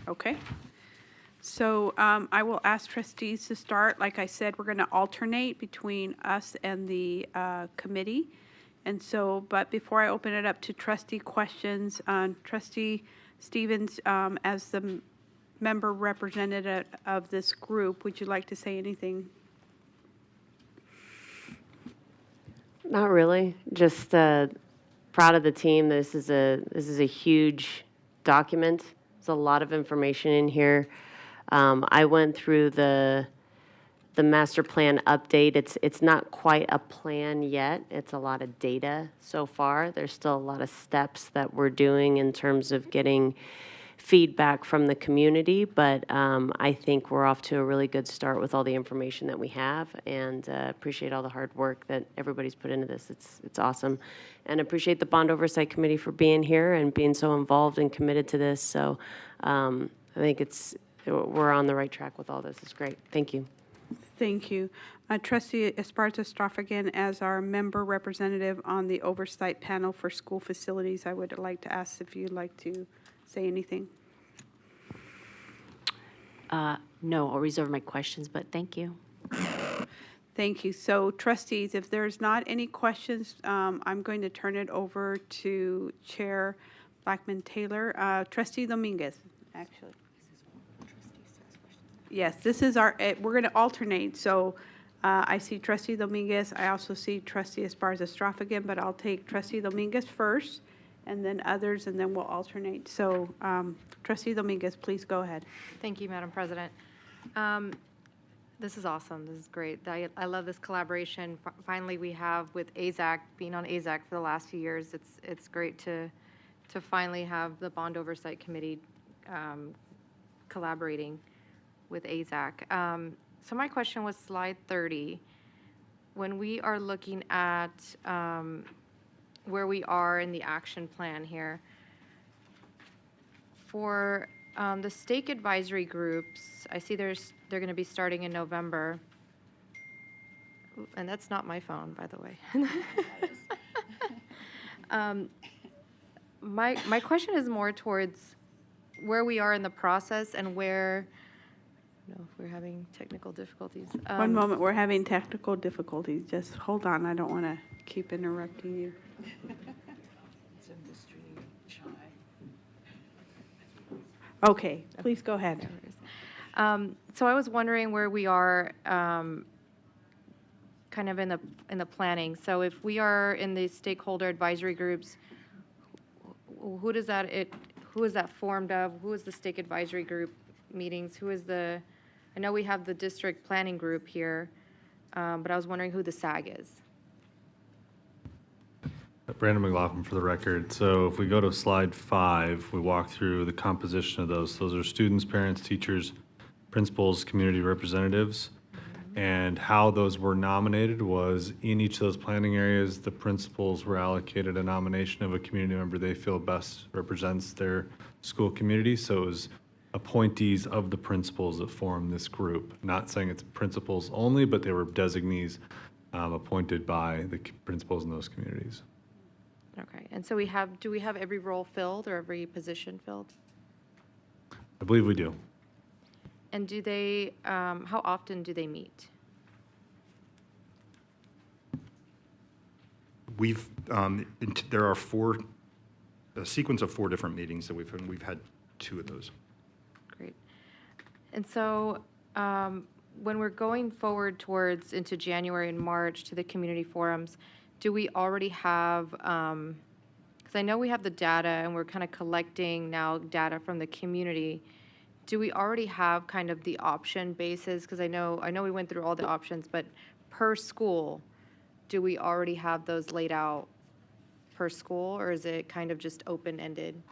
Okay. So I will ask trustees to start. Like I said, we're going to alternate between us and the committee. And so, but before I open it up to trustee questions, Trustee Stevens, as the member representative of this group, would you like to say anything? Not really. Just proud of the team. This is a huge document. There's a lot of information in here. I went through the master plan update. It's not quite a plan yet. It's a lot of data so far. There's still a lot of steps that we're doing in terms of getting feedback from the community, but I think we're off to a really good start with all the information that we have, and appreciate all the hard work that everybody's put into this. It's awesome, and appreciate the Bond Oversight Committee for being here and being so involved and committed to this. So I think we're on the right track with all this. It's great. Thank you. Thank you. Trustee Esparza-Stroffigan, as our member representative on the Oversight Panel for School Facilities, I would like to ask if you'd like to say anything. No, I'll reserve my questions, but thank you. Thank you. So trustees, if there's not any questions, I'm going to turn it over to Chair Blackman-Taylor. Trustee Dominguez, actually. Yes, this is our, we're going to alternate. So I see Trustee Dominguez. I also see Trustee Esparza-Stroffigan, but I'll take Trustee Dominguez first, and then others, and then we'll alternate. So Trustee Dominguez, please go ahead. Thank you, Madam President. This is awesome. This is great. I love this collaboration. Finally, we have with AZAC, being on AZAC for the last few years, it's great to finally have the Bond Oversight Committee collaborating with AZAC. So my question was slide 30. When we are looking at where we are in the action plan here, for the stake advisory groups, I see they're going to be starting in November. Ooh, and that's not my phone, by the way. My question is more towards where we are in the process and where, I don't know if we're having technical difficulties. One moment, we're having technical difficulties. Just hold on. I don't want to keep interrupting you. Okay, please go ahead. So I was wondering where we are kind of in the planning. So if we are in the stakeholder advisory groups, who is that formed of? Who is the stake advisory group meetings? Who is the I know we have the district planning group here, but I was wondering who the SAG is. Brandon McLaughlin for the record. So if we go to slide 5, we walk through the composition of those. Those are students, parents, teachers, principals, community representatives. And how those were nominated was in each of those planning areas, the principals were allocated a nomination of a community member they feel best represents their school community. So it was appointees of the principals that form this group. Not saying it's principals only, but they were designees appointed by the principals in those communities. Okay, and so do we have every role filled or every position filled? I believe we do. And do they, how often do they meet? There are a sequence of 4 different meetings that we've had 2 of those. Great. And so when we're going forward into January and March to the community forums, do we already have, because I know we have the data and we're kind of collecting now data from the community. Do we already have kind of the option basis? Because I know we went through all the options, but per school, do we already have those laid out per school, or is it kind of just open-ended?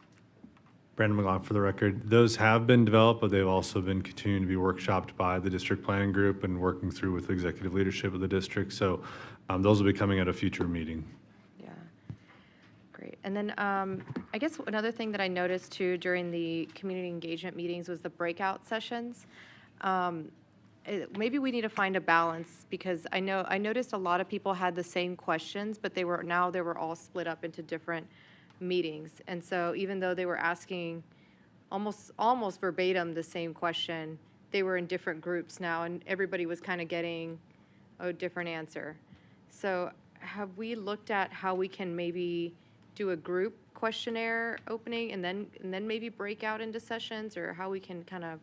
Brandon McLaughlin for the record. Those have been developed, but they've also been continuing to be workshopped by the district planning group and working through with the executive leadership of the district. So those will be coming at a future meeting. Yeah, great. And then I guess another thing that I noticed too during the community engagement meetings was the breakout sessions. Maybe we need to find a balance, because I noticed a lot of people had the same questions, but they were all split up into different meetings. And so even though they were asking almost verbatim the same question, they were in different groups now, and everybody was kind of getting a different answer. So have we looked at how we can maybe do a group questionnaire opening and then maybe break out into sessions, or how we can kind of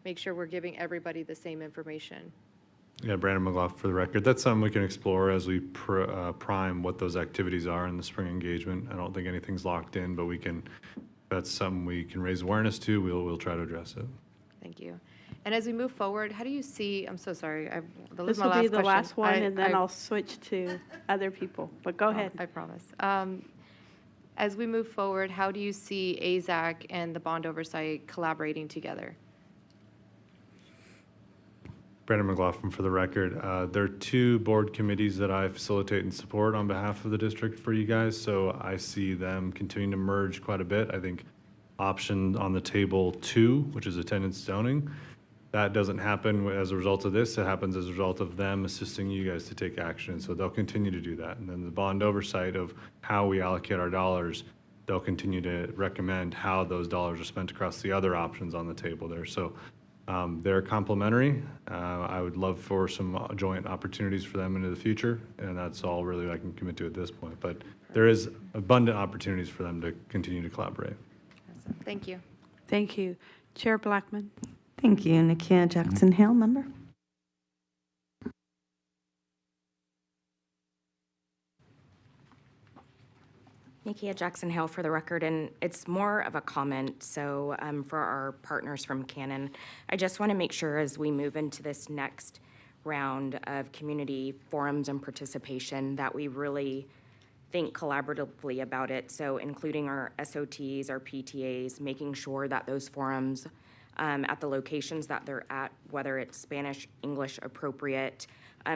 make sure we're giving everybody the same information? Yeah, Brandon McLaughlin for the record. That's something we can explore as we prime what those activities are in the spring engagement. I don't think anything's locked in, but that's something we can raise awareness to. We'll try to address it. Thank you. And as we move forward, how do you see, I'm so sorry, that was This my will be last the question. last one, and then I- I'll switch to other people, but go ahead. I promise. As we move forward, how do you see AZAC and the bond oversight collaborating together? Brandon McLaughlin for the record. There are 2 board committees that I facilitate and support on behalf of the district for you guys, so I see them continuing to merge quite a bit. I think option on the table 2, which is attendance zoning, that doesn't happen as a result of this. It happens as a result of them assisting you guys to take action, so they'll continue to do that. And then the bond oversight of how we allocate our dollars, they'll continue to recommend how those dollars are spent across the other options on the table there. So they're complementary. I would love for some joint opportunities for them into the future, and that's all really I can commit to at this point. But there is abundant opportunities for them to continue to collaborate. Awesome. Thank you. Thank you. Chair Blackman. Thank you. Nakia Jackson-Hale, member. Nakia Jackson-Hale for the record, and it's more of a comment. So for our partners from Canon, I just want to make sure as we move into this next round of community forums and participation that we really think collaboratively about it. So including our SOTs, our PTAs, making sure that those forums at the locations that they're at, whether it's Spanish, English appropriate,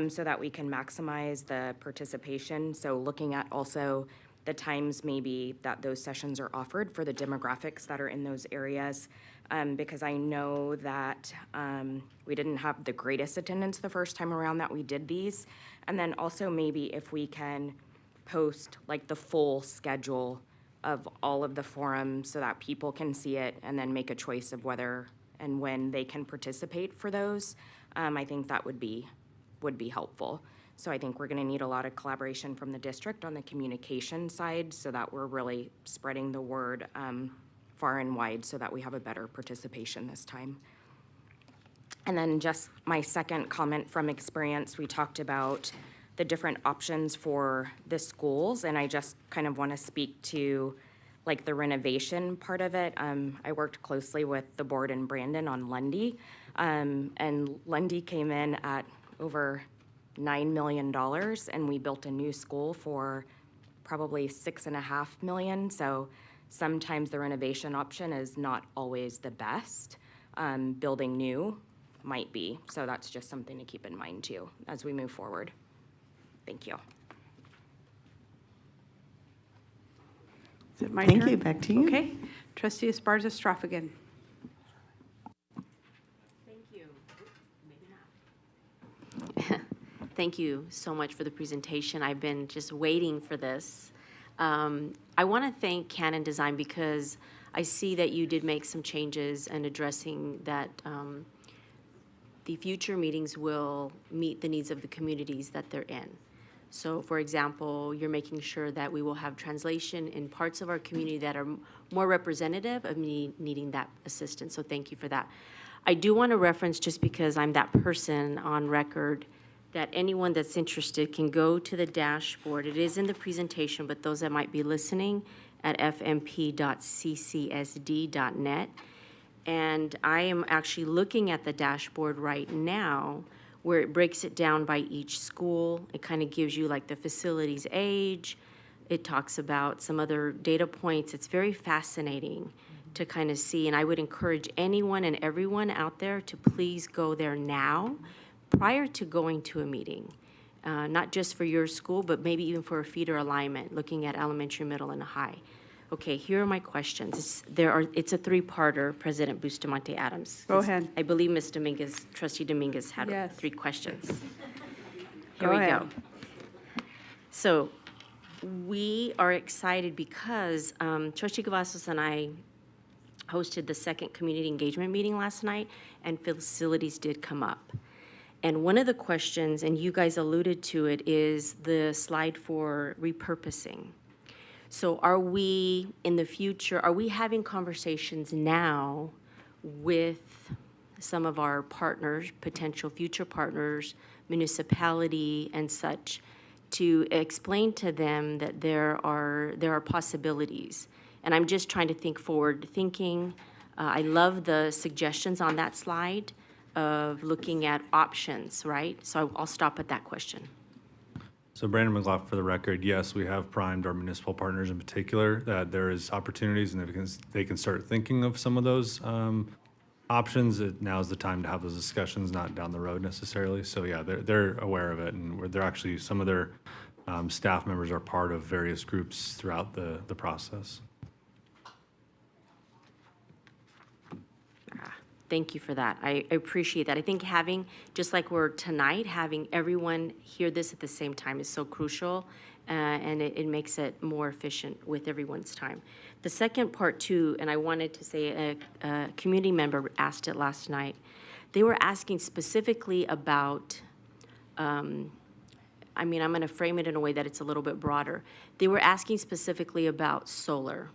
so that we can maximize the participation. So looking at also the times maybe that those sessions are offered for the demographics that are in those areas, because I know that we didn't have the greatest attendance the first time around that we did these. And then also maybe if we can post like the full schedule of all of the forums so that people can see it and then make a choice of whether and when they can participate for those, I think that would be helpful. So I think we're going to need a lot of collaboration from the district on the communication side so that we're really spreading the word far and wide so that we have a better participation this time. And then just my second comment from experience, we talked about the different options for the schools, and I just kind of want to speak to like the renovation part of it. I worked closely with the board in Brandon on Lundy, And Lundy came in at over $9 million, and we built a new school for probably $6.5 million. So sometimes the renovation option is not always the best. Building new might be. So that's just something to keep in mind too as we move forward. Thank you. Is it my Thank turn? you. Back to you. Okay. Trustee Esparza Straffigan. Thank you. Maybe not. Thank you so much for the presentation. I've been just waiting for this. I want to thank Canon Design because I see that you did make some changes and addressing that the future meetings will meet the needs of the communities that they're in. So, for example, you're making sure that we will have translation in parts of our community that are more representative of needing that assistance. So thank you for that. I do want to reference, just because I'm that person on record, that anyone that's interested can go to the dashboard. It is in the presentation, but those that might be listening, at fmp.ccsd.net. And I am actually looking at the dashboard right now, where it breaks it down by each school. It kind of gives you like the facility's age. It talks about some other data points. It's very fascinating to kind of see. And I would encourage anyone and everyone out there to please go there now, prior to going to a meeting. Not just for your school, but maybe even for a feeder alignment, looking at elementary, middle, and high. Okay, here are my questions. It's a three-parter, President Bustamante Adams. Go ahead. I believe Ms. Dominguez, Trustee Dominguez had Yes. 3 questions. Go Here we ahead. go. So we are excited because Trustee Cavazos and I hosted the second community engagement meeting last night, and facilities did come up. And one of the questions, and you guys alluded to it, is the slide for repurposing. So are we, in the future, are we having conversations now with some of our partners, potential future partners, municipality and such, to explain to them that there are possibilities? And I'm just trying to think forward thinking. I love the suggestions on that slide of looking at options, right? So I'll stop at that question. So Brandon McLaughlin, for the record, yes, we have primed our municipal partners in particular that there is opportunities and they can start thinking of some of those options. Now's the time to have those discussions, not down the road necessarily. So yeah, they're aware of it, and they're actually, some of their staff members are part of various groups throughout the process. Thank you for that. I appreciate that. I think having, just like we're tonight, having everyone hear this at the same time is so crucial, and it makes it more efficient with everyone's time. The second part too, and I wanted to say, a community member asked it last night. They were asking specifically about, I'm going to frame it in a way that it's a little bit broader. They were asking specifically about solar,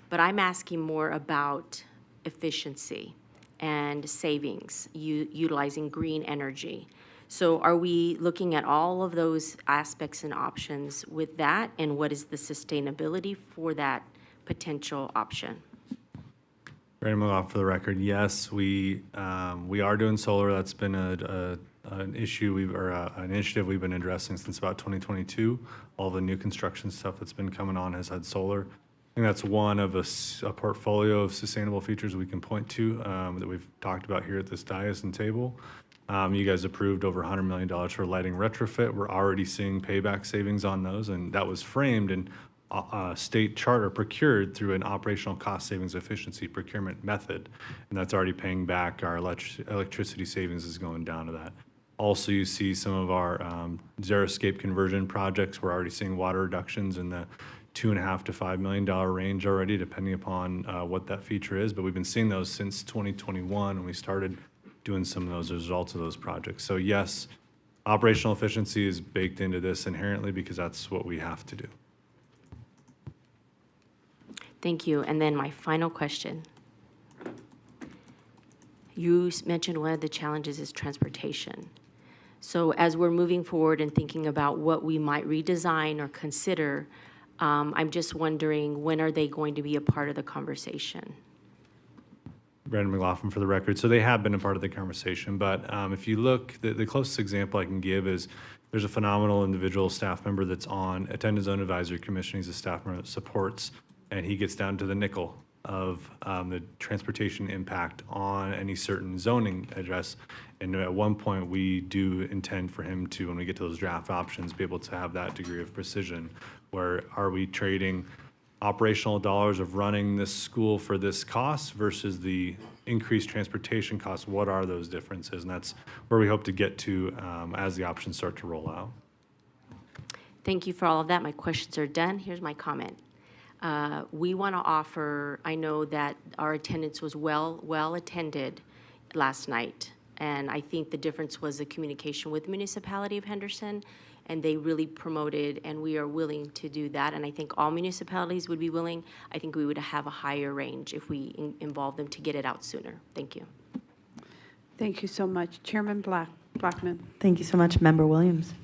but I'm asking more about efficiency and savings, utilizing green energy. So are we looking at all of those aspects and options with that, and what is the sustainability for that potential option? Brandon McLaughlin, for the record, yes, we are doing solar. That's been an issue an initiative we've been addressing since about 2022. All the new construction stuff that's been coming on has had solar. I think that's one of a portfolio of sustainable features we can point to that we've talked about here at this dais and table. You guys approved over $100 million for lighting retrofit. We're already seeing payback savings on those, and that was framed in a state charter procured through an operational cost savings efficiency procurement method, and that's already paying back. Our electricity savings is going down to that. Also, you see some of our xeriscape conversion projects. We're already seeing water reductions in the $2.5 to $5 million range already, depending upon what that feature is. But we've been seeing those since 2021 when we started doing some of those results of those projects. So yes, operational efficiency is baked into this inherently because that's what we have to do. Thank you. And then my final question. You mentioned one of the challenges is transportation. So as we're moving forward and thinking about what we might redesign or consider, I'm just wondering, when are they going to be a part of the conversation? Brandon McLaughlin for the record. So they have been a part of the conversation. But if you look, the closest example I can give is there's a phenomenal individual staff member that's on Attendance Zone Advisory Commission. He's a staff member that supports, and he gets down to the nickel of the transportation impact on any certain zoning address. And at one point, we do intend for him to, when we get to those draft options, be able to have that degree of precision. Where are we trading operational dollars of running this school for this cost versus the increased transportation costs? What are those differences? And that's where we hope to get to as the options start to roll out. Thank you for all of that. My questions are done. Here's my comment. We want to offer, I know that our attendance was well attended last night. And I think the difference was the communication with the municipality of Henderson, and they really promoted, and we are willing to do that. And I think all municipalities would be willing. I think we would have a higher range if we involve them to get it out sooner. Thank you. Thank you so much. Chairman Blackman. Thank you so much, Member Williams.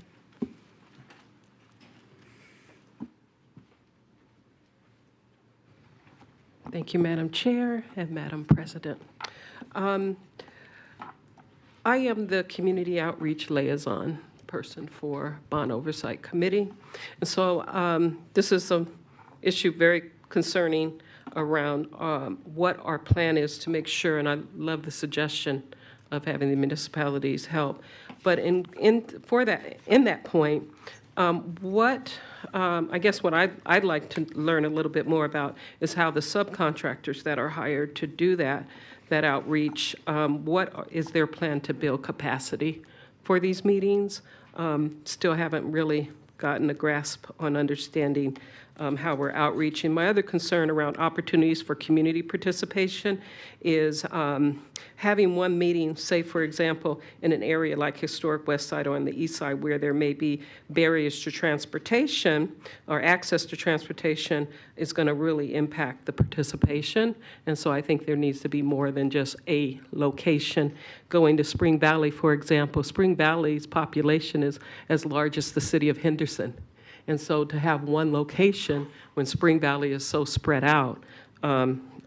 Thank you, Madam Chair and Madam President. I am the Community Outreach Liaison person for Bond Oversight Committee. And so this is an issue very concerning around what our plan is to make sure, and I love the suggestion of having the municipalities help. But in that point, I guess what I'd like to learn a little bit more about is how the subcontractors that are hired to do that outreach, what is their plan to build capacity for these meetings? Still haven't really gotten a grasp on understanding how we're outreaching. My other concern around opportunities for community participation is having one meeting, say, for example, in an area like Historic West Side or on the East Side where there may be barriers to transportation or access to transportation is going to really impact the participation. And so I think there needs to be more than just a location. Going to Spring Valley, for example, Spring Valley's population is as large as the city of Henderson. And so to have one location when Spring Valley is so spread out,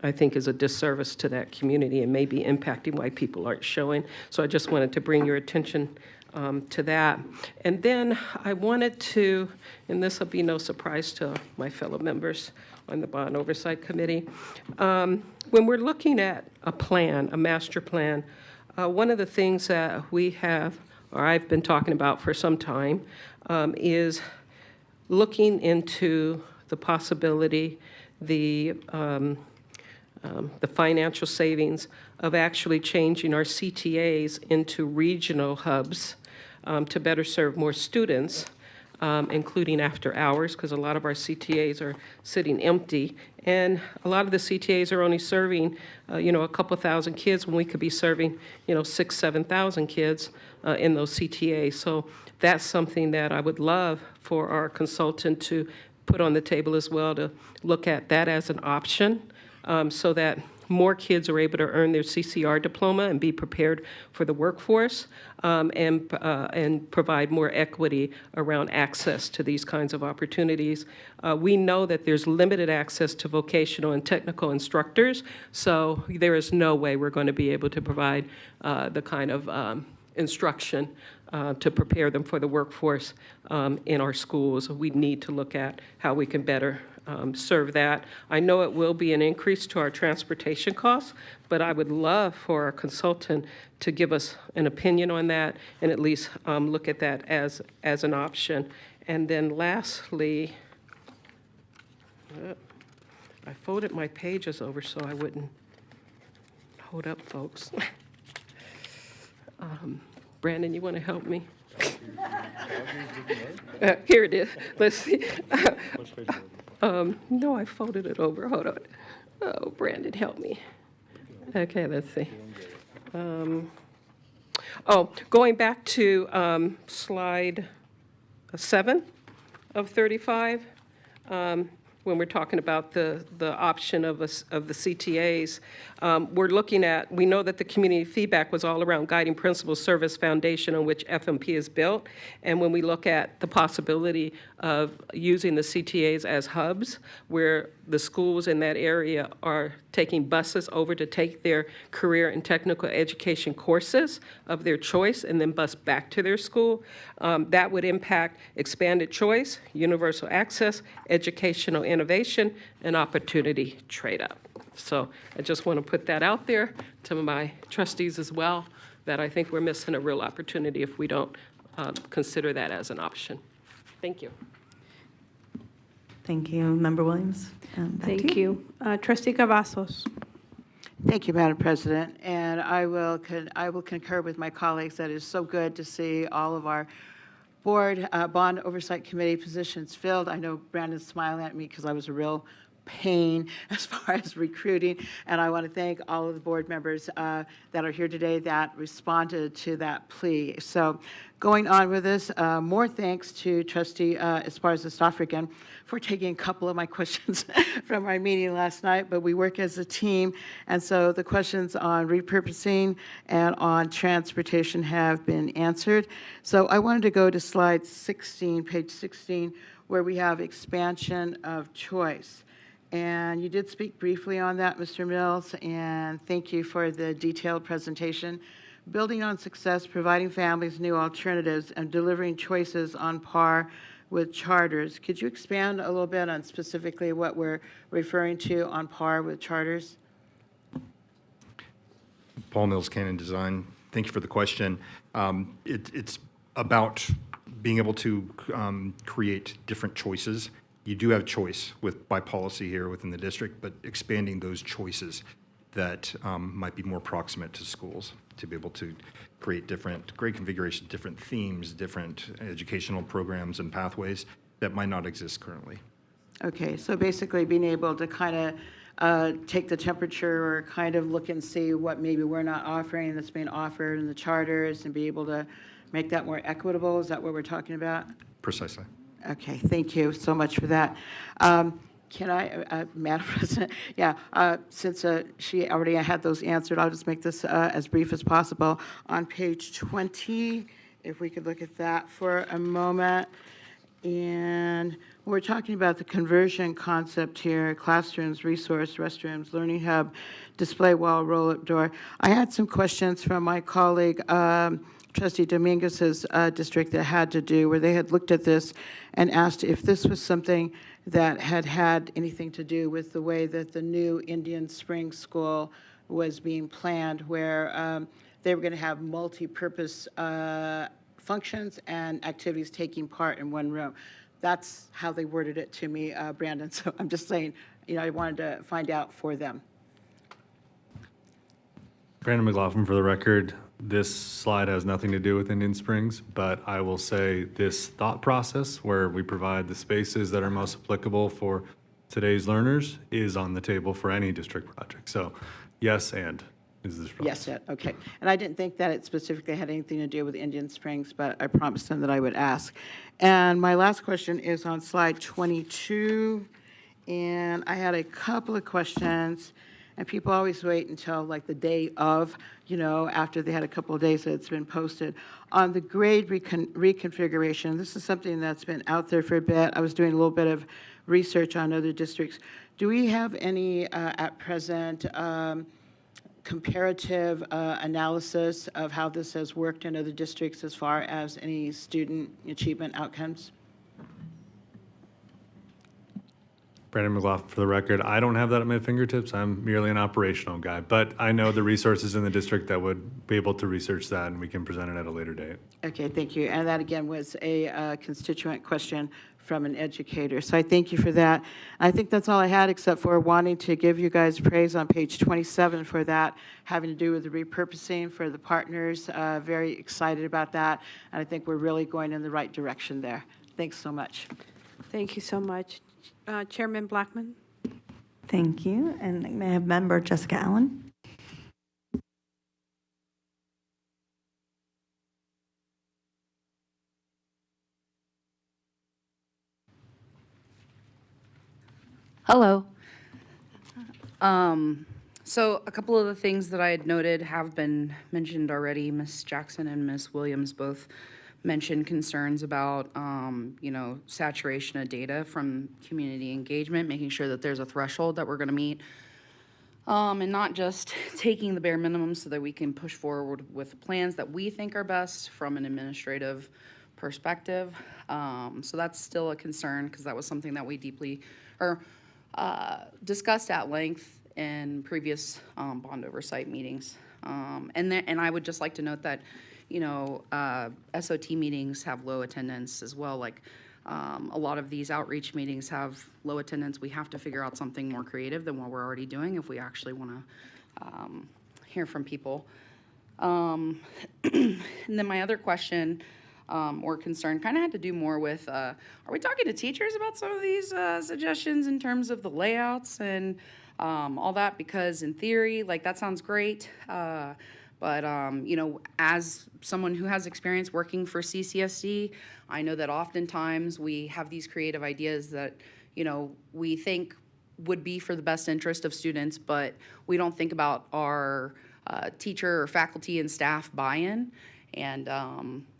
I think is a disservice to that community and may be impacting why people aren't showing. So I just wanted to bring your attention to that. And then I wanted to, and this will be no surprise to my fellow members on the Bond Oversight Committee, when we're looking at a plan, a master plan, one of the things that we have, or I've been talking about for some time, is looking into the possibility, the financial savings of actually changing our CTAs into regional hubs to better serve more students, including after hours, because a lot of our CTAs are sitting empty. And a lot of the CTAs are only serving, a couple thousand kids when we could be serving, 6,000, 7,000 kids in those CTAs. So that's something that I would love for our consultant to put on the table as well, to look at that as an option so that more kids are able to earn their CCR diploma and be prepared for the workforce and provide more equity around access to these kinds of opportunities. We know that there's limited access to vocational and technical instructors, so there is no way we're going to be able to provide the kind of instruction to prepare them for the workforce in our schools. We need to look at how we can better serve that. I know it will be an increase to our transportation costs, but I would love for our consultant to give us an opinion on that and at least look at that as an option. And then lastly, I folded my pages over so I wouldn't hold up, folks. Brandon, you want to help me? Here it is. Let's see. No, I folded it over. Hold on. Oh, Brandon, help me. Okay, let's see. Going back to slide 7 of 35, when we're talking about the option of the CTAs, we're looking at, we know that the community feedback was all around guiding principles, service foundation on which FMP is built. And when we look at the possibility of using the CTAs as hubs, where the schools in that area are taking buses over to take their career and technical education courses of their choice and then bus back to their school. That would impact expanded choice, universal access, educational innovation, and opportunity trade-up. So I just want to put that out there to my trustees as well, that I think we're missing a real opportunity if we don't consider that as an option. Thank you. Thank you. Member Williams? Back to Thank you. Trustee Cavazos. Thank you, Madam President. And I will concur with my colleagues that it is so good to see all of our bond oversight committee positions filled. I know Brandon's smiling at me because I was a real pain as far as recruiting, and I want to thank all of the board members that are here today that responded to that plea. So going on with this, more thanks to Trustee Esparza-Stofrican for taking a couple of my questions from our meeting last night, but we work as a team, and so the questions on repurposing and on transportation have been answered. So I wanted to go to slide 16, page 16, where we have expansion of choice. And you did speak briefly on that, Mr. Mills, and thank you for the detailed presentation. Building on success, providing families new alternatives, and delivering choices on par with charters. Could you expand a little bit on specifically what we're referring to on par with charters? Paul Mills, Canon Design. Thank you for the question. It's about being able to create different choices. You do have choice by policy here within the district, but expanding those choices that might be more proximate to schools to be able to create different grade configuration, different themes, different educational programs and pathways that might not exist currently. Okay, so basically being able to kind of take the temperature or kind of look and see what maybe we're not offering that's being offered in the charters and be able to make that more equitable. Is that what we're talking about? Precisely. Okay, thank you so much for that. Can I, Madam President, since she already had those answered, I'll just make this as brief as possible. On page 20, if we could look at that for a moment. And we're talking about the conversion concept here, classrooms, resource, restrooms, learning hub, display wall, roll-up door. I had some questions from my colleague, Trustee Dominguez's district that had to do, where they had looked at this and asked if this was something that had anything to do with the way that the new Indian Springs School was being planned, where they were going to have multi-purpose functions and activities taking part in one room. That's how they worded it to me, Brandon. So I'm just saying, I wanted to find out for them. Brandon McLaughlin for the record. This slide has nothing to do with Indian Springs, but I will say this thought process where we provide the spaces that are most applicable for today's learners is on the table for any district project. So yes, and is this process. Yes, okay. And I didn't think that it specifically had anything to do with Indian Springs, but I promised them that I would ask. And my last question is on slide 22, and I had a couple of questions. And people always wait until like the day of, after they had a couple of days that it's been posted. On the grade reconfiguration, this is something that's been out there for a bit. I was doing a little bit of research on other districts. Do we have any, at present, comparative analysis of how this has worked in other districts as far as any student achievement outcomes? Brandon McLaughlin for the record. I don't have that at my fingertips. I'm merely an operational guy, but I know the resources in the district that would be able to research that, and we can present it at a later date. Okay, thank you. And that, again, was a constituent question from an educator. So I thank you for that. I think that's all I had, except for wanting to give you guys praise on page 27 for that, having to do with the repurposing for the partners. Very excited about that, and I think we're really going in the right direction there. Thanks so much. Thank you so much. Chairman Blackman. Thank you. And may I have member Jessica Allen? Hello. So a couple of the things that I had noted have been mentioned already. Ms. Jackson and Ms. Williams both mentioned concerns about, saturation of data from community engagement, making sure that there's a threshold that we're going to meet, and not just taking the bare minimum so that we can push forward with plans that we think are best from an administrative perspective. So that's still a concern because that was something that we deeply discussed at length in previous bond oversight meetings. And I would just like to note that, SOT meetings have low attendance as well. Like a lot of these outreach meetings have low attendance. We have to figure out something more creative than what we're already doing if we actually want to hear from people. And then my other question or concern kind of had to do more with, are we talking to teachers about some of these suggestions in terms of the layouts and all that? Because in theory, like that sounds great. But, as someone who has experience working for CCSD, I know that oftentimes we have these creative ideas that, we think would be for the best interest of students, but we don't think about our teacher or faculty and staff buy-in. And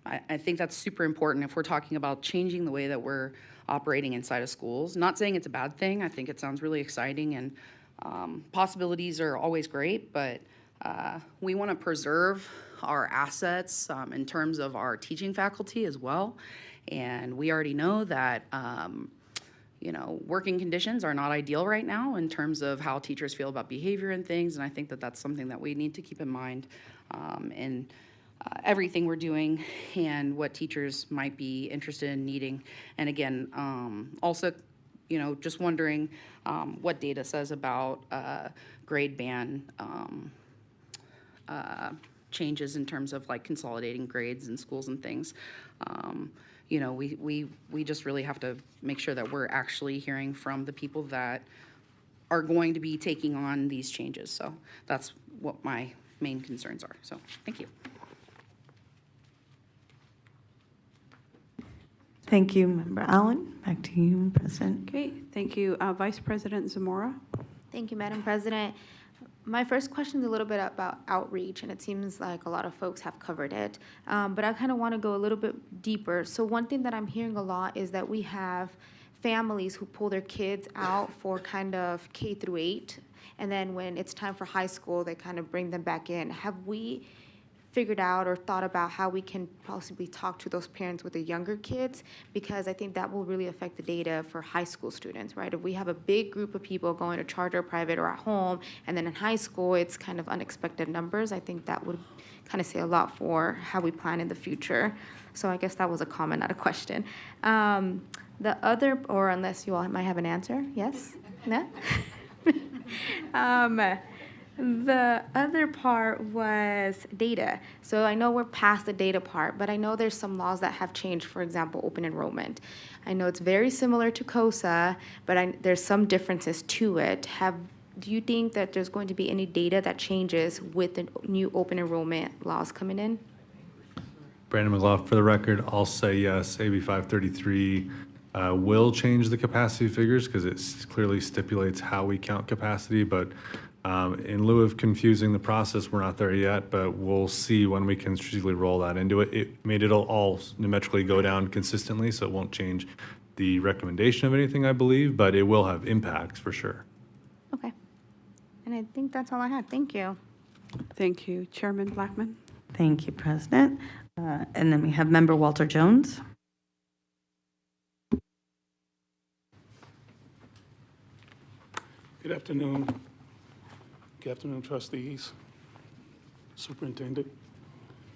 I think that's super important if we're talking about changing the way that we're operating inside of schools. Not saying it's a bad thing. I think it sounds really exciting, and possibilities are always great, but we want to preserve our assets in terms of our teaching faculty as well. And we already know that, working conditions are not ideal right now in terms of how teachers feel about behavior and things. And I think that that's something that we need to keep in mind in everything we're doing and what teachers might be interested in needing. And again, also, just wondering what data says about grade band changes in terms of like consolidating grades in schools and things. We just really have to make sure that we're actually hearing from the people that are going to be taking on these changes. So that's what my main concerns are. So thank you. Thank you, Member Allen. Back to you, President. Okay, thank you. Vice President Zamora? Thank you, Madam President. My first question is a little bit about outreach, and it seems like a lot of folks have covered it. But I kind of want to go a little bit deeper. So one thing that I'm hearing a lot is that we have families who pull their kids out for kind of K through 8, and then when it's time for high school, they kind of bring them back in. Have we figured out or thought about how we can possibly talk to those parents with the younger kids? Because I think that will really affect the data for high school students, right? If we have a big group of people going to charter, private, or at home, and then in high school it's kind of unexpected numbers, I think that would kind of say a lot for how we plan in the future. So I guess that was a comment, not a question. The other, or unless you all might have an answer, yes? No? The other part was data. So I know we're past the data part, but I know there's some laws that have changed, for example, open enrollment. I know it's very similar to COSA, but there's some differences to it. Do you think that there's going to be any data that changes with the new open enrollment laws coming in? Brandon McLaughlin, for the record, I'll say yes. AB 533 will change the capacity figures because it clearly stipulates how we count capacity, but in lieu of confusing the process, we're not there yet, but we'll see when we can strategically roll that into it. It'll all numerically go down consistently, so it won't change the recommendation of anything, I believe, but it will have impacts for sure. Okay. And I think that's all I had. Thank you. Thank you. Chairman Blackman? Thank you, President. And then we have Member Walter Jones. Good afternoon. Good afternoon, trustees, superintendent.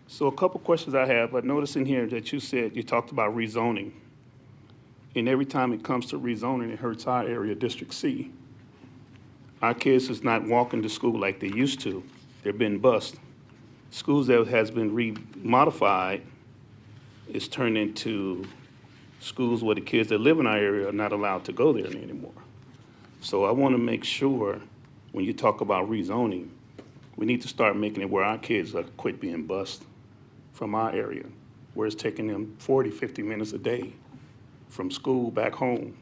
So a couple questions I have. I noticed in here that you talked about rezoning. And every time it comes to rezoning, it hurts our area, District C. Our kids is not walking to school like they used to. They're being bused. Schools that has been remodified is turned into schools where the kids that live in our area are not allowed to go there anymore. So I want to make sure when you talk about rezoning, we need to start making it where our kids are quit being bused from our area, where it's taking them 40, 50 minutes a day from school back home.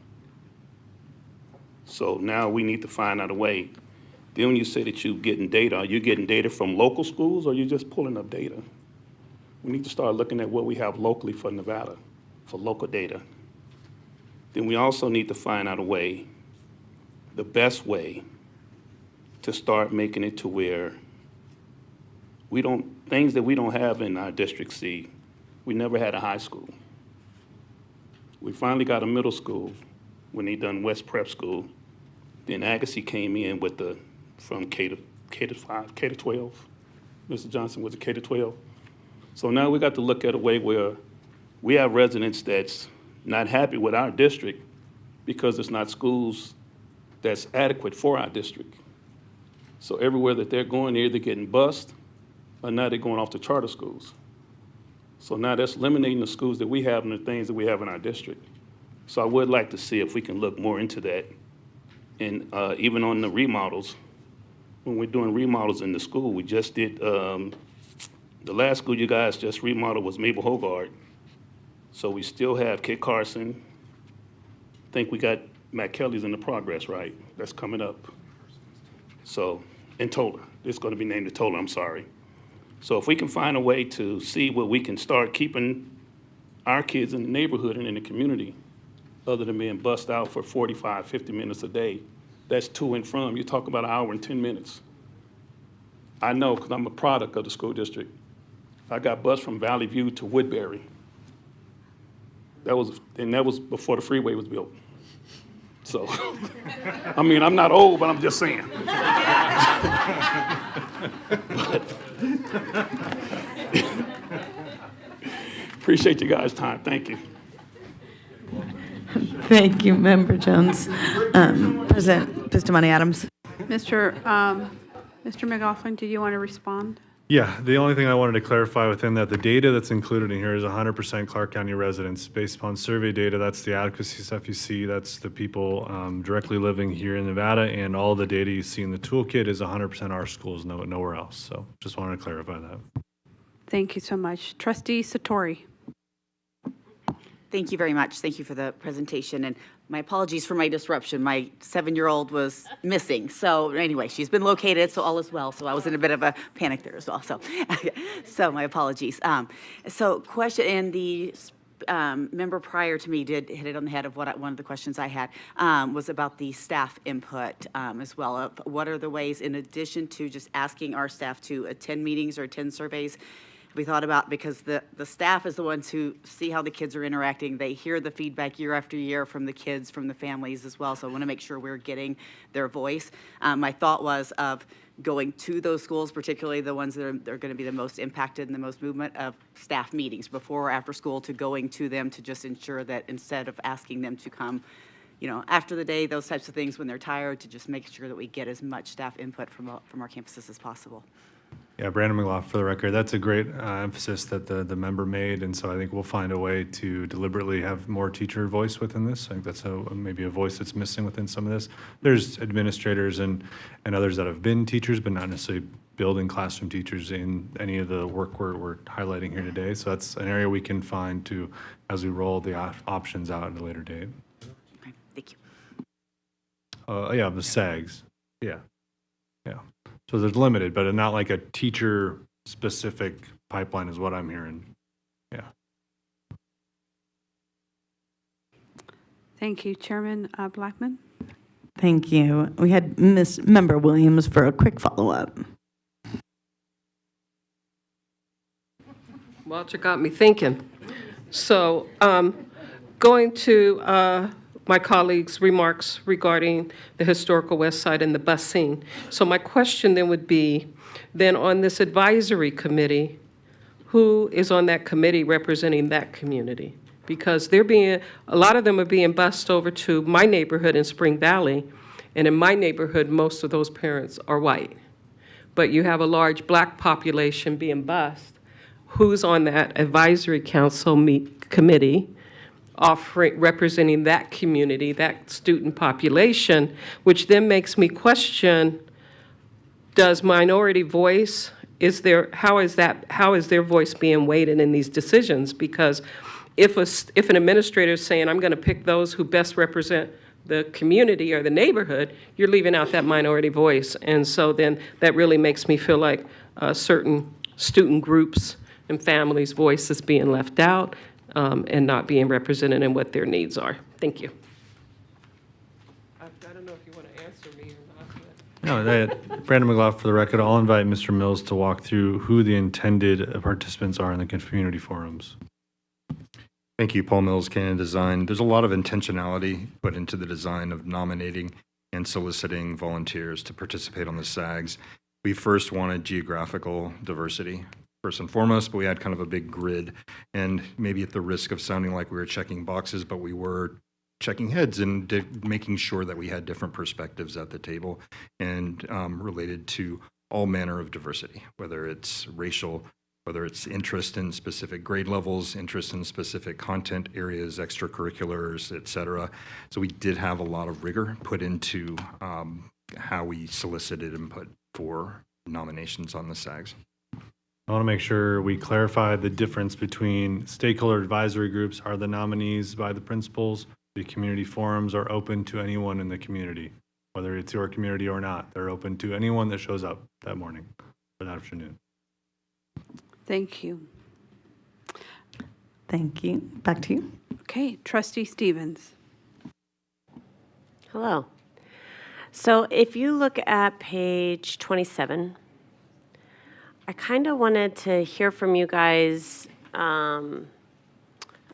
So now we need to find out a way. Then when you say that you're getting data, are you getting data from local schools or are you just pulling up data? We need to start looking at what we have locally for Nevada, for local data. Then we also need to find out a way, the best way, to start making it to where things that we don't have in our district see. We never had a high school. We finally got a middle school when they done West Prep School. Then Agassiz came in with from K to 5, K to 12. Mr. Johnson was a K to 12. So now we got to look at a way where we have residents that's not happy with our district because it's not schools that's adequate for our district. So everywhere that they're going, they're either getting bused or now they're going off to charter schools. So now that's eliminating the schools that we have and the things that we have in our district. So I would like to see if we can look more into that. And even on the remodels, when we're doing remodels in the school, we just did, the last school you guys just remodeled was Mabel Hogard. So we still have Kit Carson. I think we got Matt Kelly's in the progress, right? That's coming up. So, and Toller, it's gonna be named the Toller, I'm sorry. So if we can find a way to see where we can start keeping our kids in the neighborhood and in the community, other than being bussed out for 45, 50 minutes a day, that's to and from. You talk about an hour and 10 minutes. I know, because I'm a product of the school district. I got bused from Valley View to Woodbury. That was before the freeway was built. So, I mean, I'm not old, but I'm just saying. Appreciate you guys' time. Thank you. Thank you, Member Jones. President Bustamante Adams. Mr. McLaughlin, do you want to respond? Yeah, the only thing I wanted to clarify within that, the data that's included in here is 100% Clark County residents. Based upon survey data, that's the adequacy stuff you see, that's the people directly living here in Nevada, and all the data you see in the toolkit is 100% our schools, nowhere else. So just wanted to clarify that. Thank you so much. Trustee Satori. Thank you very much. Thank you for the presentation. And my apologies for my disruption. My 7-year-old was missing. So anyway, she's been located, so all is well. So I was in a bit of a panic there as well. So my apologies. So question, and the member prior to me did hit it on the head of one of the questions I had, was about the staff input as well. Of what are the ways, in addition to just asking our staff to attend meetings or attend surveys, we thought about, because the staff is the ones who see how the kids are interacting. They hear the feedback year after year from the kids, from the families as well. So I want to make sure we're getting their voice. My thought was of going to those schools, particularly the ones that are going to be the most impacted and the most movement, of staff meetings before or after school, to going to them to just ensure that instead of asking them to come, you know, after the day, those types of things when they're tired, to just make sure that we get as much staff input from our campuses as possible. Yeah, Brandon McLaughlin, for the record, that's a great emphasis that the member made, and so I think we'll find a way to deliberately have more teacher voice within this. I think that's maybe a voice that's missing within some of this. There's administrators and others that have been teachers, but not necessarily building classroom teachers in any of the work we're highlighting here today. So that's an area we can find to, as we roll the options out at a later date. Okay, thank you. Yeah, the SAGs. Yeah. So there's limited, but not like a teacher-specific pipeline is what I'm hearing. Yeah. Thank you. Chairman Blackman? Thank you. We had Member Williams for a quick follow-up. Walter got me thinking. So going to my colleagues' remarks regarding the historical West Side and the busing. So my question then would be, then on this advisory committee, who is on that committee representing that community? Because a lot of them are being bused over to my neighborhood in Spring Valley, and in my neighborhood, most of those parents are white. But you have a large black population being bused. Who's on that advisory council committee? Representing that community, that student population, which then makes me question, does minority voice, how is their voice being weighted in these decisions? Because if an administrator is saying, I'm going to pick those who best represent the community or the neighborhood, you're leaving out that minority voice. And so then that really makes me feel like certain student groups and families' voices being left out and not being represented in what their needs are. Thank you. I don't know if you want to answer me or not. No, Brandon McLaughlin, for the record, I'll invite Mr. Mills to walk through who the intended participants are in the community forums. Thank you, Paul Mills, Cannon Design. There's a lot of intentionality put into the design of nominating and soliciting volunteers to participate on the SAGs. We first wanted geographical diversity, first and foremost, but we had kind of a big grid, and maybe at the risk of sounding like we were checking boxes, but we were checking heads and making sure that we had different perspectives at the table and related to all manner of diversity, whether it's racial, whether it's interest in specific grade levels, interest in specific content areas, extracurriculars, et cetera. So we did have a lot of rigor put into how we solicited input for nominations on the SAGs. I want to make sure we clarify the difference between stakeholder advisory groups are the nominees by the principals. The community forums are open to anyone in the community, whether it's your community or not. They're open to anyone that shows up that morning or that afternoon. Thank you. Thank you. Back to you. Okay, Trustee Stevens. Hello. So if you look at page 27, I kind of wanted to hear from you guys,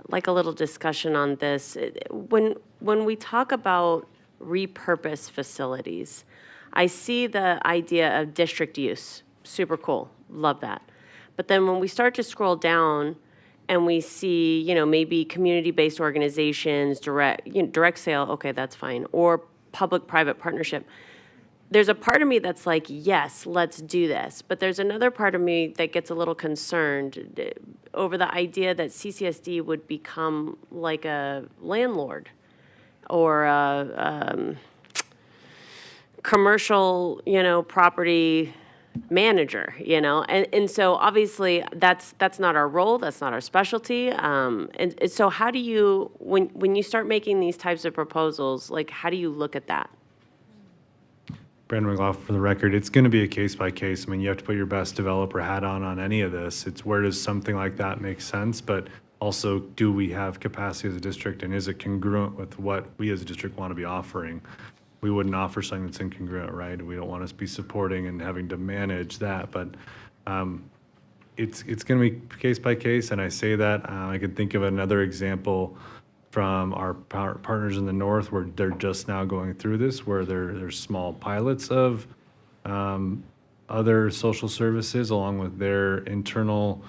like a little discussion on this. When we talk about repurpose facilities, I see the idea of district use. Super cool. Love that. But then when we start to scroll down and we see, maybe community-based organizations, direct sale, okay, that's fine, or public-private partnership, there's a part of me that's like, yes, let's do this. But there's another part of me that gets a little concerned over the idea that CCSD would become like a landlord or a commercial, property manager, and so obviously that's not our role, that's not our specialty, and so how do you, when you start making these types of proposals, like how do you look at that? Brandon McLaughlin, for the record, it's going to be a case by case. I mean, you have to put your best developer hat on any of this. It's where does something like that make sense, but also do we have capacity as a district, and is it congruent with what we as a district want to be offering? We wouldn't offer something that's incongruent, right? We don't want to be supporting and having to manage that, but it's going to be case by case, and I say that. I could think of another example from our partners in the north where they're just now going through this, where there's small pilots of other social services along with their internal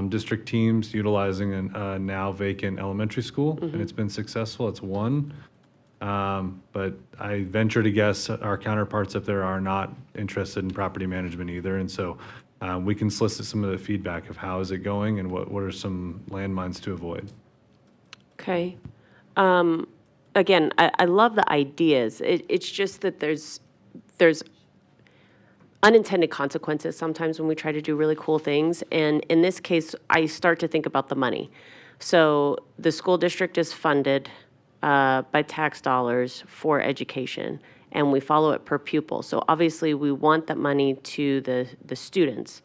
district teams utilizing a now vacant elementary school, and it's been successful. It's one. But I venture to guess our counterparts up there are not interested in property management either. And so we can solicit some of the feedback of how is it going and what are some landmines to avoid. Okay. Again, I love the ideas. It's just that there's unintended consequences sometimes when we try to do really cool things. And in this case, I start to think about the money. So the school district is funded by tax dollars for education, and we follow it per pupil. So obviously, we want that money to the students.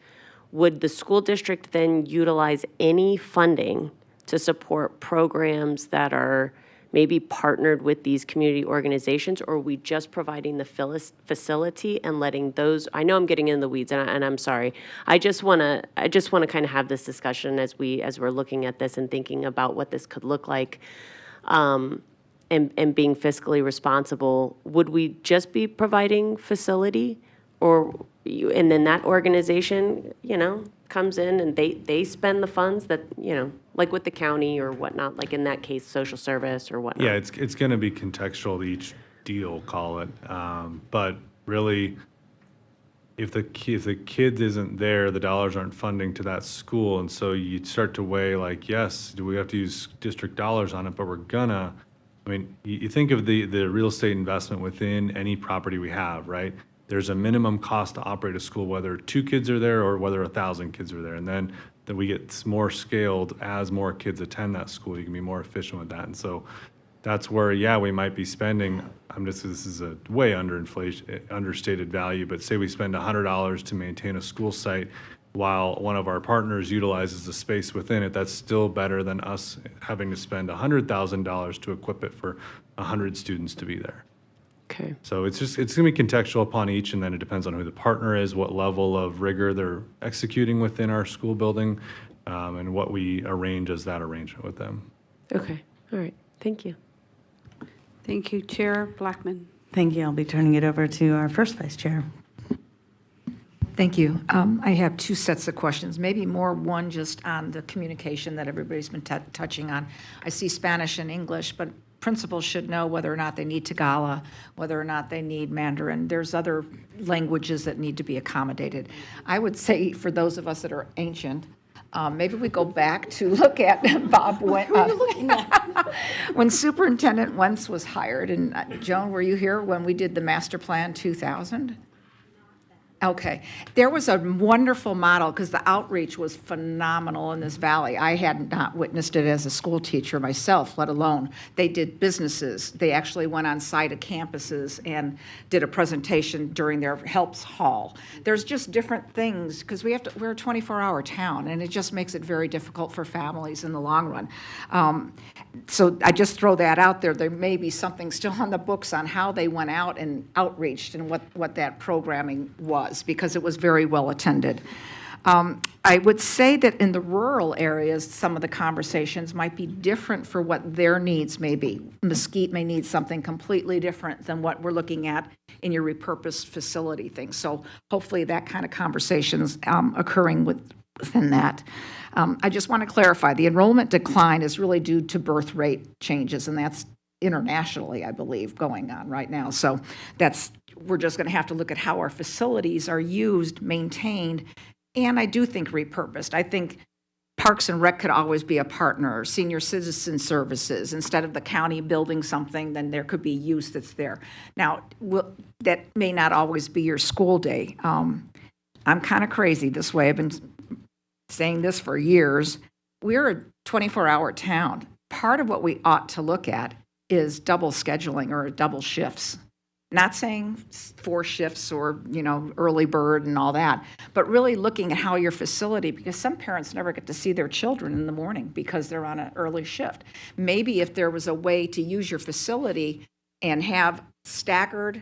Would the school district then utilize any funding to support programs that are maybe partnered with these community organizations, or are we just providing the facility and letting those? I know I'm getting in the weeds, and I'm sorry. I just want to kind of have this discussion as we're looking at this and thinking about what this could look like. And being fiscally responsible, would we just be providing facility, and then that organization, comes in and they spend the funds that, like with the county or whatnot, like in that case, social service or whatnot? Yeah, it's going to be contextual to each deal, call it. But really, if the kid isn't there, the dollars aren't funding to that school, and so you start to weigh like, yes, do we have to use district dollars on it? But we're gonna. I mean, you think of the real estate investment within any property we have, right? There's a minimum cost to operate a school, whether 2 kids are there or whether 1,000 kids are there. And then we get more scaled as more kids attend that school. You can be more efficient with that. And so that's where, yeah, we might be spending, this is a way understated value, but say we spend $100 to maintain a school site, while one of our partners utilizes the space within it, that's still better than us having to spend $100,000 to equip it for 100 students to be there. Okay. So it's going to be contextual upon each, and then it depends on who the partner is, what level of rigor they're executing within our school building, and what we arrange as that arrangement with them. Okay. All right. Thank you. Thank you, Chair Blackman. Thank you. I'll be turning it over to our first vice chair. Thank you. I have two sets of questions, maybe more one just on the communication that everybody's been touching on. I see Spanish and English, but principals should know whether or not they need Tagalog, whether or not they need Mandarin. There's other languages that need to be accommodated. I would say for those of us that are ancient, maybe we go back to look at Bob. When Superintendent Wentz was hired, and Joan, were you here when we did the Master Plan 2000? Okay. There was a wonderful model because the outreach was phenomenal in this valley. I had not witnessed it as a school teacher myself, let alone. They did businesses. They actually went on site at campuses and did a presentation during their helps hall. There's just different things because we're a 24-hour town, and it just makes it very difficult for families in the long run. So I just throw that out there. There may be something still on the books on how they went out and outreached and what that programming was, because it was very well attended. I would say that in the rural areas, some of the conversations might be different for what their needs may be. Mesquite may need something completely different than what we're looking at in your repurposed facility thing. So hopefully that kind of conversation's occurring within that. I just want to clarify, the enrollment decline is really due to birth rate changes, and that's internationally, I believe, going on right now. So we're just going to have to look at how our facilities are used, maintained, and I do think repurposed. I think Parks and Rec could always be a partner, senior citizen services. Instead of the county building something, then there could be use that's there. Now, that may not always be your school day. I'm kind of crazy this way. I've been saying this for years. We're a 24-hour town. Part of what we ought to look at is double scheduling or double shifts. Not saying 4 shifts or, early bird and all that, but really looking at how your facility, because some parents never get to see their children in the morning because they're on an early shift. Maybe if there was a way to use your facility and have staggered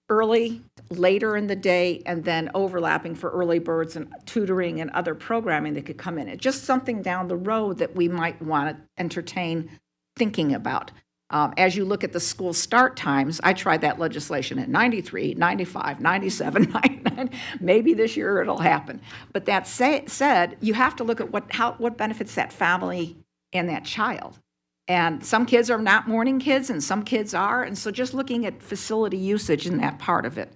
early, later in the day, and then overlapping for early birds and tutoring and other programming that could come in. It's just something down the road that we might want to entertain thinking about. As you look at the school start times, I tried that legislation in 93, 95, 97, 99. Maybe this year it'll happen. But that said, you have to look at what benefits that family and that child. And some kids are not morning kids, and some kids are. And so just looking at facility usage in that part of it.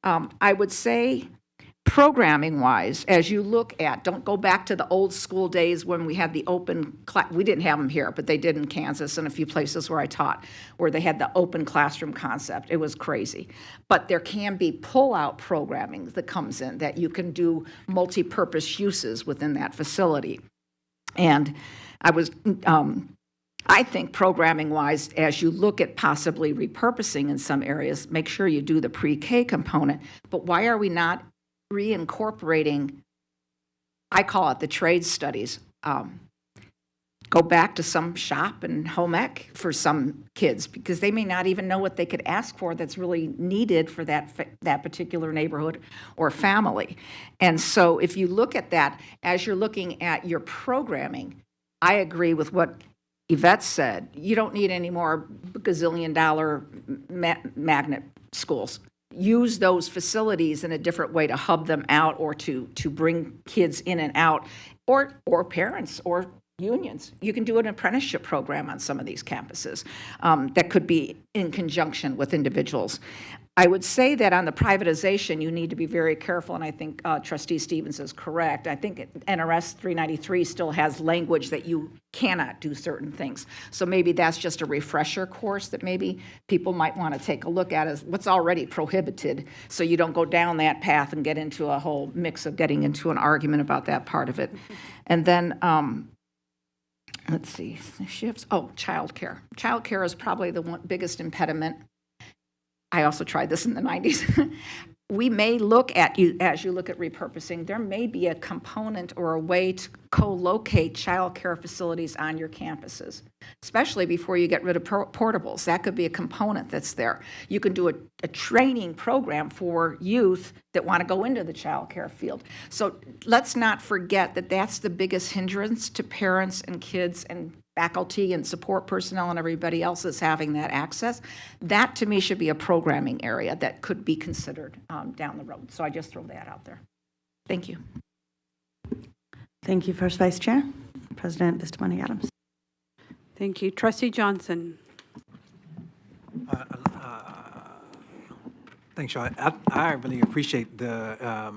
I would say programming-wise, as you look at, don't go back to the old school days when we had the open class. We didn't have them here, but they did in Kansas and a few places where I taught, where they had the open classroom concept. It was crazy. But there can be pull-out programming that comes in that you can do multi-purpose uses within that facility. And I think programming-wise, as you look at possibly repurposing in some areas, make sure you do the pre-K component. But why are we not reincorporating, I call it the trade studies, go back to some shop and home ec for some kids, because they may not even know what they could ask for that's really needed for that particular neighborhood or family. And so if you look at that, as you're looking at your programming, I agree with what Yvette said. You don't need any more gazillion-dollar magnet schools. Use those facilities in a different way to hub them out or to bring kids in and out, or parents or unions. You can do an apprenticeship program on some of these campuses that could be in conjunction with individuals. I would say that on the privatization, you need to be very careful, and I think Trustee Stevens is correct. I think NRS 393 still has language that you cannot do certain things. So maybe that's just a refresher course that maybe people might want to take a look at as what's already prohibited, so you don't go down that path and get into a whole mix of getting into an argument about that part of it. And then, let's see, shifts. Oh, childcare. Childcare is probably the biggest impediment. I also tried this in the 90s. we may look at you, as you look at repurposing, there may be a component or a way to co-locate childcare facilities on your campuses, especially before you get rid of portables. That could be a component that's there. You can do a training program for youth that want to go into the childcare field. So let's not forget that that's the biggest hindrance to parents and kids and faculty and support personnel and everybody else that's having that access. That, to me, should be a programming area that could be considered down the road. So I just throw that out there. Thank you. Thank you, First Vice Chair. President Bustamante Adams. Thank you. Trustee Johnson. Thanks, Sean. I really appreciate the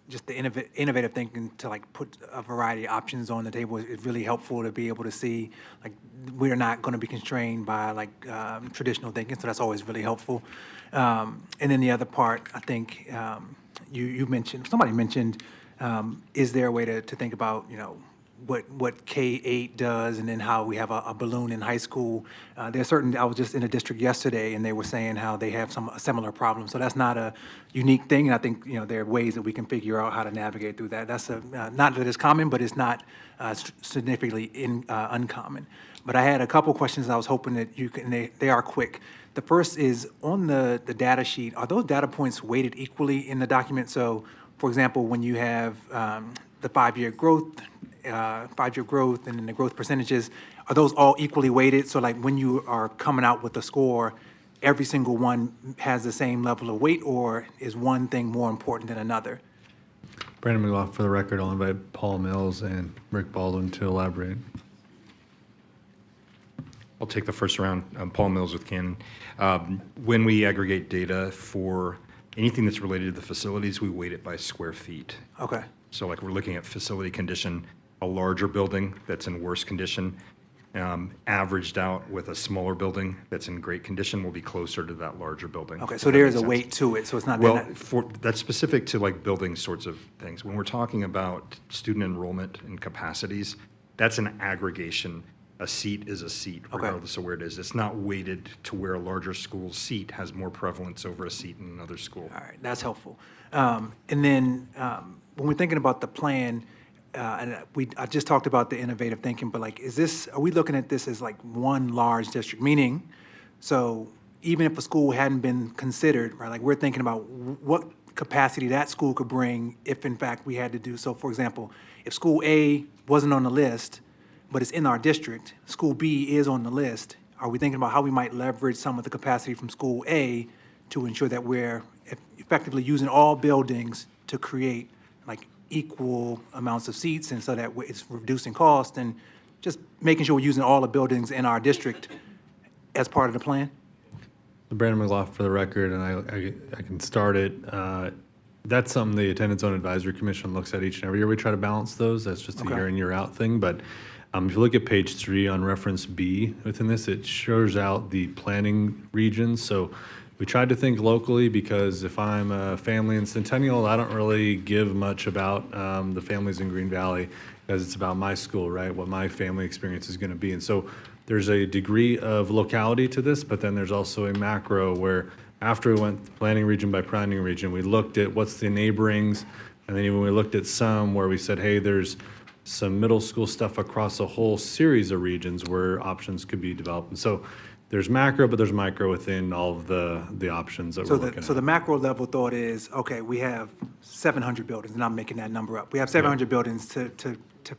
just the innovative thinking to like put a variety of options on the table. It's really helpful to be able to see like we're not going to be constrained by like traditional thinking, so that's always really helpful. And then the other part, I think you mentioned, somebody mentioned, is there a way to think about, you know, what K-8 does, and then how we have a balloon in high school. There's certain, I was just in a district yesterday, and they were saying how they have a similar problem. So that's not a unique thing, and I think, you know, there are ways that we can figure out how to navigate through that. That's not that it's common, but it's not significantly uncommon. But I had a couple questions I was hoping that you can, they are quick. The first is, on the data sheet, are those data points weighted equally in the document? So, for example, when you have the five-year growth, and then the growth percentages, are those all equally weighted? So like when you are coming out with a score, every single one has the same level of weight, or is one thing more important than another? Brandon McLaughlin, for the record, I'll invite Paul Mills and Rick Baldwin to elaborate. I'll take the first round. Paul Mills with Canon. When we aggregate data for anything that's related to the facilities, we weight it by square feet. Okay. So like we're looking at facility condition, a larger building that's in worse condition, averaged out with a smaller building that's in great condition will be closer to that larger building. Okay, if so that there makes is a sense. weight to it, so it's not. Well, that's specific to like building sorts of things. When we're talking about student enrollment and capacities, that's an aggregation. A seat is a seat, regardless of where it is. It's not weighted to where a larger school's seat has more prevalence over a seat in another school. All right, that's helpful. And then when we're thinking about the plan, and I just talked about the innovative thinking, but like, are we looking at this as like one large district? Meaning, so even if a school hadn't been considered, right, like we're thinking about what capacity that school could bring if in fact we had to do so. For example, if school A wasn't on the list, but it's in our district, school B is on the list, are we thinking about how we might leverage some of the capacity from school A to ensure that we're effectively using all buildings to create like equal amounts of seats, and so that it's reducing cost and just making sure we're using all the buildings in our district as part of the plan? Brandon McLaughlin, for the record, and I can start it. That's something the Attendance Zone Advisory Commission looks at each and every year. We try to balance those. That's just a year in, year out thing. But if you look at page 3 on reference B within this, it shows out the planning regions. So we tried to think locally, because if I'm a family in Centennial, I don't really give much about the families in Green Valley, because it's about my school, right? What my family experience is going to be. And so there's a degree of locality to this, but then there's also a macro where after we went planning region by planning region, we looked at what's the neighborings, and then even we looked at some where we said, hey, there's some middle school stuff across a whole series of regions where options could be developed. And so there's macro, but there's micro within all of the options that we're looking at. So the macro level thought is, okay, we have 700 buildings, and I'm making that number up. We have 700 buildings to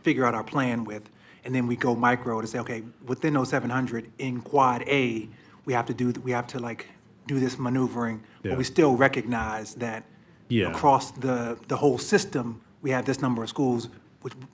figure out our plan with, and then we go micro to say, okay, within those 700 in quad A, we have to like do this maneuvering, but we still recognize that across the whole system, we have this number of schools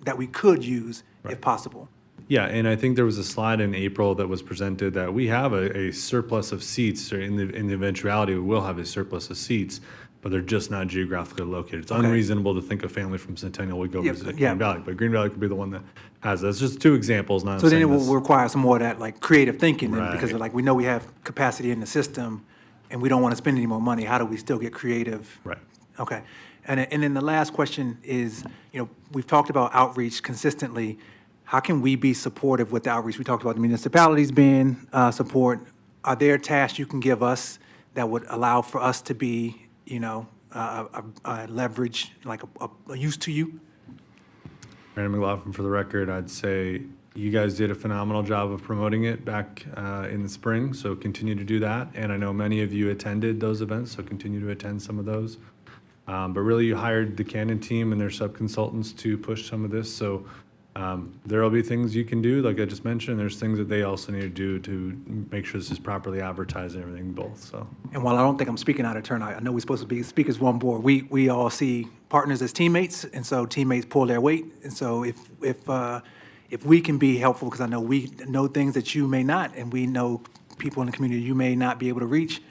that we could use if possible. Yeah, and I think there was a slide in April that was presented that we have a surplus of seats, or in the eventuality we will have a surplus of seats, but they're just not geographically located. It's unreasonable to think a family from Centennial would go visit Green Valley, but Green Valley could be the one that has that. It's just 2 examples, not So then it saying will require some more of that like creative thinking, then, because Right. like we know we have capacity in the system, and we don't want to spend any more money. How do we still get creative? Right. Okay. And then the last question is, you know, we've talked about outreach consistently. How can we be supportive with the outreach? We talked about the municipalities being support. Are there tasks you can give us that would allow for us to be, you know, a leverage, like a use to you? Brandon McLaughlin, for the record, I'd say you guys did a phenomenal job of promoting it back in the spring, so continue to do that. And I know many of you attended those events, so continue to attend some of those. But really, you hired the Canon team and their sub-consultants to push some of this, so there will be things you can do, like I just mentioned. There's things that they also need to do to make sure this is properly advertised and everything both, so. And while I don't think I'm speaking out of turn, I know we're supposed to be speakers one board. We all see partners as teammates, and so teammates pull their weight. And so if we can be helpful, because I know we know things that you may not, and we know people in the community you may not be able to reach,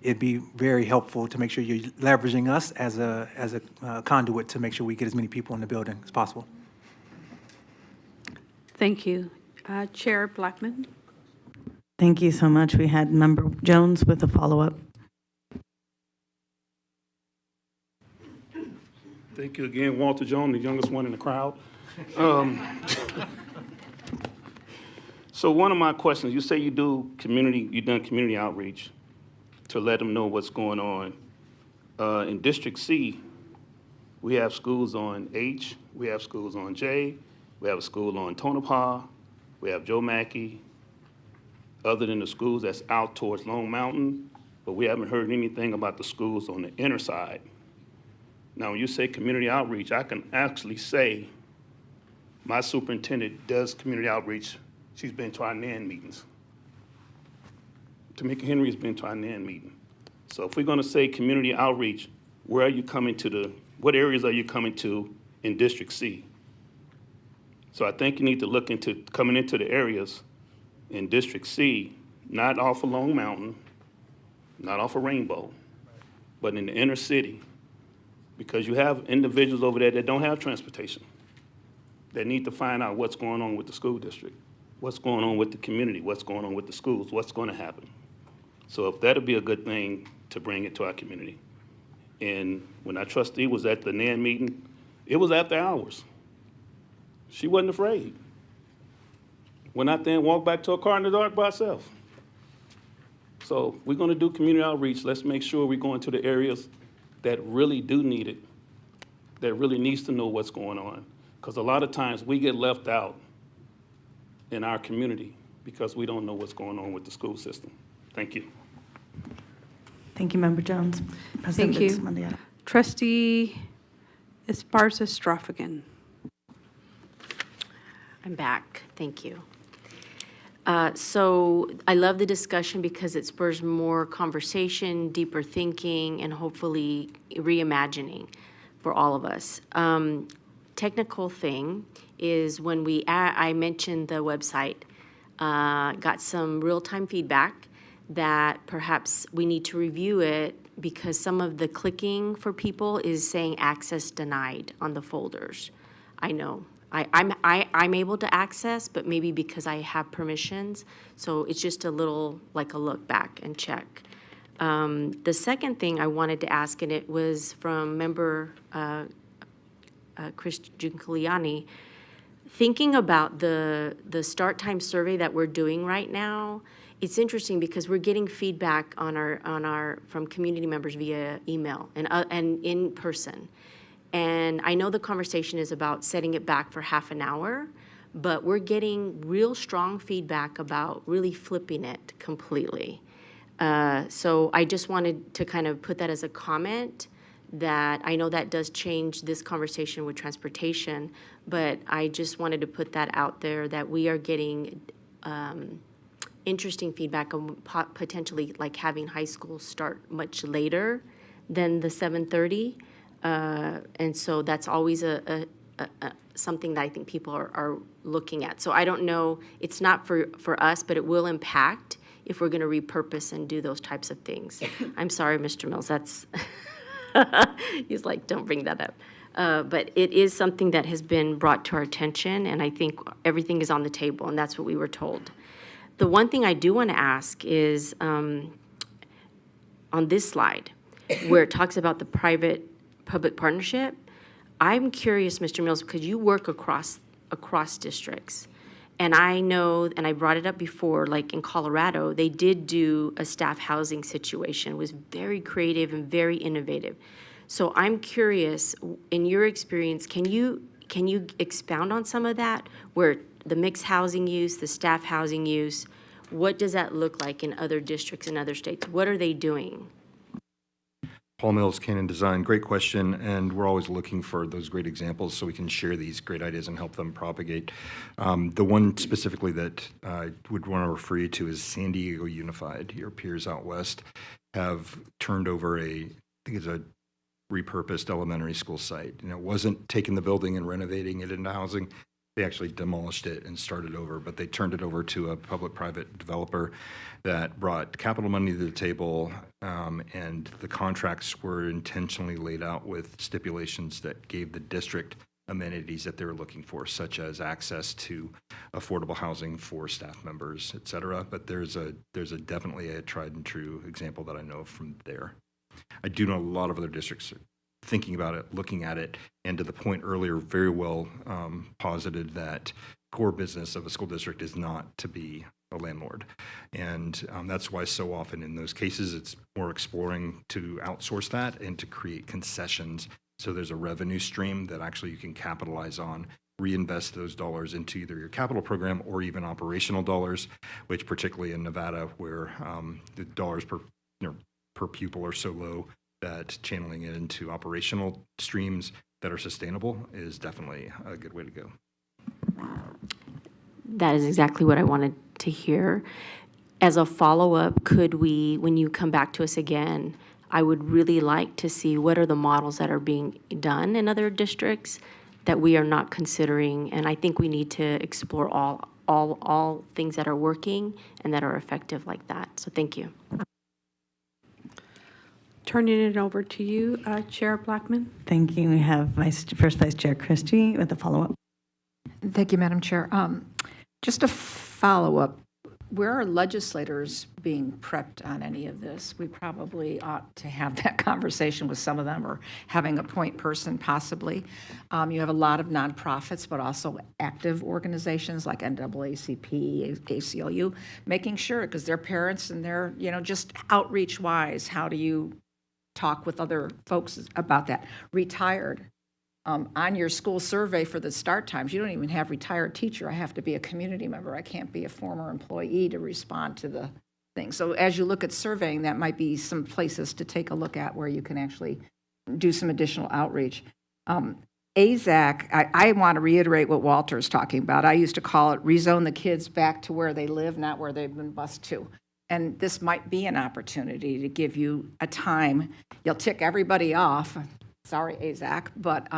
it'd be very helpful to make sure you're leveraging us as a conduit to make sure we get as many people in the building as possible. Thank you. Chair Blackman? Thank you so much. We had Member Jones with a follow-up. Thank you again, Walter Jones, the youngest one in the crowd. So one of my questions, you say you've done community outreach to let them know what's going on. In District C, we have schools on H, we have schools on J, we have a school on Tonopah, we have Joe Mackey, other than the schools that's out towards Long Mountain, but we haven't heard anything about the schools on the inner side. Now, when you say community outreach, I can actually say my superintendent does community outreach. She's been to our NAN meetings. Tamika Henry has been to our NAN meeting. So if we're gonna say community outreach, where are you coming to what areas are you coming to in District C? So I think you need to look into coming into the areas in District C, not off of Long Mountain, not off of Rainbow, but in the inner city, because you have individuals over there that don't have transportation. They need to find out what's going on with the school district, what's going on with the community, what's going on with the schools, what's going to happen. So if that'd be a good thing to bring it to our community. And when our trustee was at the NAN meeting, it was after hours. She wasn't afraid. Went out there and walked back to her car in the dark by herself. So we're going to do community outreach. Let's make sure we're going to the areas that really do need it, that really needs to know what's going on. Because a lot of times we get left out in our community because we don't know what's going on with the school system. Thank you. Thank you, Member Jones. Thank you. Trustee Esparza-Strofigan. I'm back. Thank you. So I love the discussion because it spurs more conversation, deeper thinking, and hopefully reimagining for all of us. Technical thing is when I mentioned the website, got some real-time feedback that perhaps we need to review it because some of the clicking for people is saying access denied on the folders. I know. I'm able to access, but maybe because I have permissions. So it's just a little, like a look back and check. The second thing I wanted to ask, and it was from member Chris Giuliani, thinking about the start time survey that we're doing right now. It's interesting because we're getting feedback on our from community members via email and in person. And I know the conversation is about setting it back for half an hour, but we're getting real strong feedback about really flipping it completely. So I just wanted to kind of put that as a comment that I know that does change this conversation with transportation, but I just wanted to put that out there that we are getting interesting feedback on potentially like having high school start much later than the 7:30. And so that's always something that I think people are looking at. So I don't know, it's not for us, but it will impact if we're going to repurpose and do those types of things. I'm sorry, Mr. Mills, that's, he's like, don't bring that up. But it is something that has been brought to our attention, and I think everything is on the table, and that's what we were told. The one thing I do want to ask is on this slide, where it talks about the private-public partnership, I'm curious, Mr. Mills, because you work across districts. And I know, and I brought it up before, like in Colorado, they did do a staff housing situation. It was very creative and very innovative. So I'm curious, in your experience, can you expound on some of that, where the mixed housing use, the staff housing use, what does that look like in other districts in other states? What are they doing? Paul Mills, Cannon Design, great question, and we're always looking for those great examples so we can share these great ideas and help them propagate. The one specifically that I would want to refer you to is San Diego Unified. Your peers out west have turned over I think it's a repurposed elementary school site. And it wasn't taking the building and renovating it into housing. They actually demolished it and started over, but they turned it over to a public-private developer that brought capital money to the table, and the contracts were intentionally laid out with stipulations that gave the district amenities that they were looking for, such as access to affordable housing for staff members, et cetera. But there's definitely a tried and true example that I know from there. I do know a lot of other districts thinking about it, looking at it, and to the point earlier, very well posited that core business of a school district is not to be a landlord. And that's why so often in those cases, it's more exploring to outsource that and to create concessions so there's a revenue stream that actually you can capitalize on, reinvest those dollars into either your capital program or even operational dollars, which particularly in Nevada, where the dollars per pupil are so low, that channeling it into operational streams that are sustainable is definitely a good way to go. That is exactly what I wanted to hear. As a follow-up, could we, when you come back to us again, I would really like to see what are the models that are being done in other districts that we are not considering, and I think we need to explore all things that are working and that are effective like that. So thank you. Turning it over to you, Chair Blackman. Thank you. We have First Vice Chair Christie with a follow-up. Thank you, Madam Chair. Just a follow-up. Where are legislators being prepped on any of this? We probably ought to have that conversation with some of them, or having a point person possibly. You have a lot of nonprofits, but also active organizations like NAACP, ACLU, making sure, because they're parents and they're, just outreach-wise, how do you talk with other folks about that? Retired. On your school survey for the start times, you don't even have retired teacher. I have to be a community member. I can't be a former employee to respond to the thing. So as you look at surveying, that might be some places to take a look at where you can actually do some additional outreach. AZAC, I want to reiterate what Walter's talking about. I used to call it rezone the kids back to where they live, not where they've been bused to. And this might be an opportunity to give you a time. You'll tick everybody off. Sorry, AZAC, but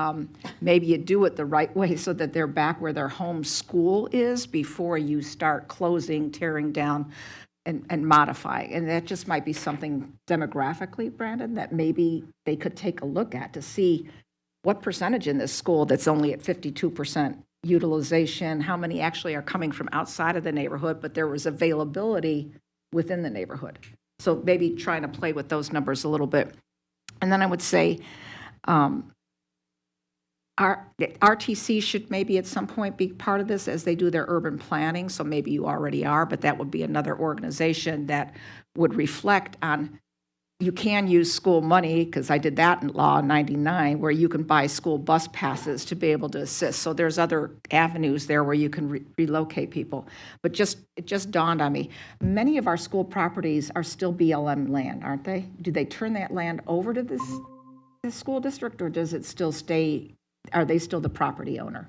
maybe you do it the right way so that they're back where their home school is before you start closing, tearing down, and modifying. And that just might be something demographically, Brandon, that maybe they could take a look at to see what percentage in this school that's only at 52% utilization, how many actually are coming from outside of the neighborhood, but there was availability within the neighborhood. So maybe trying to play with those numbers a little bit. And then I would say, RTC should maybe at some point be part of this as they do their urban planning. So maybe you already are, but that would be another organization that would reflect on, you can use school money, because I did that in law in 99, where you can buy school bus passes to be able to assist. So there's other avenues there where you can relocate people. But it just dawned on me, many of our school properties are still BLM land, aren't they? Do they turn that land over to this school district, or does it still stay, are they still the property owner?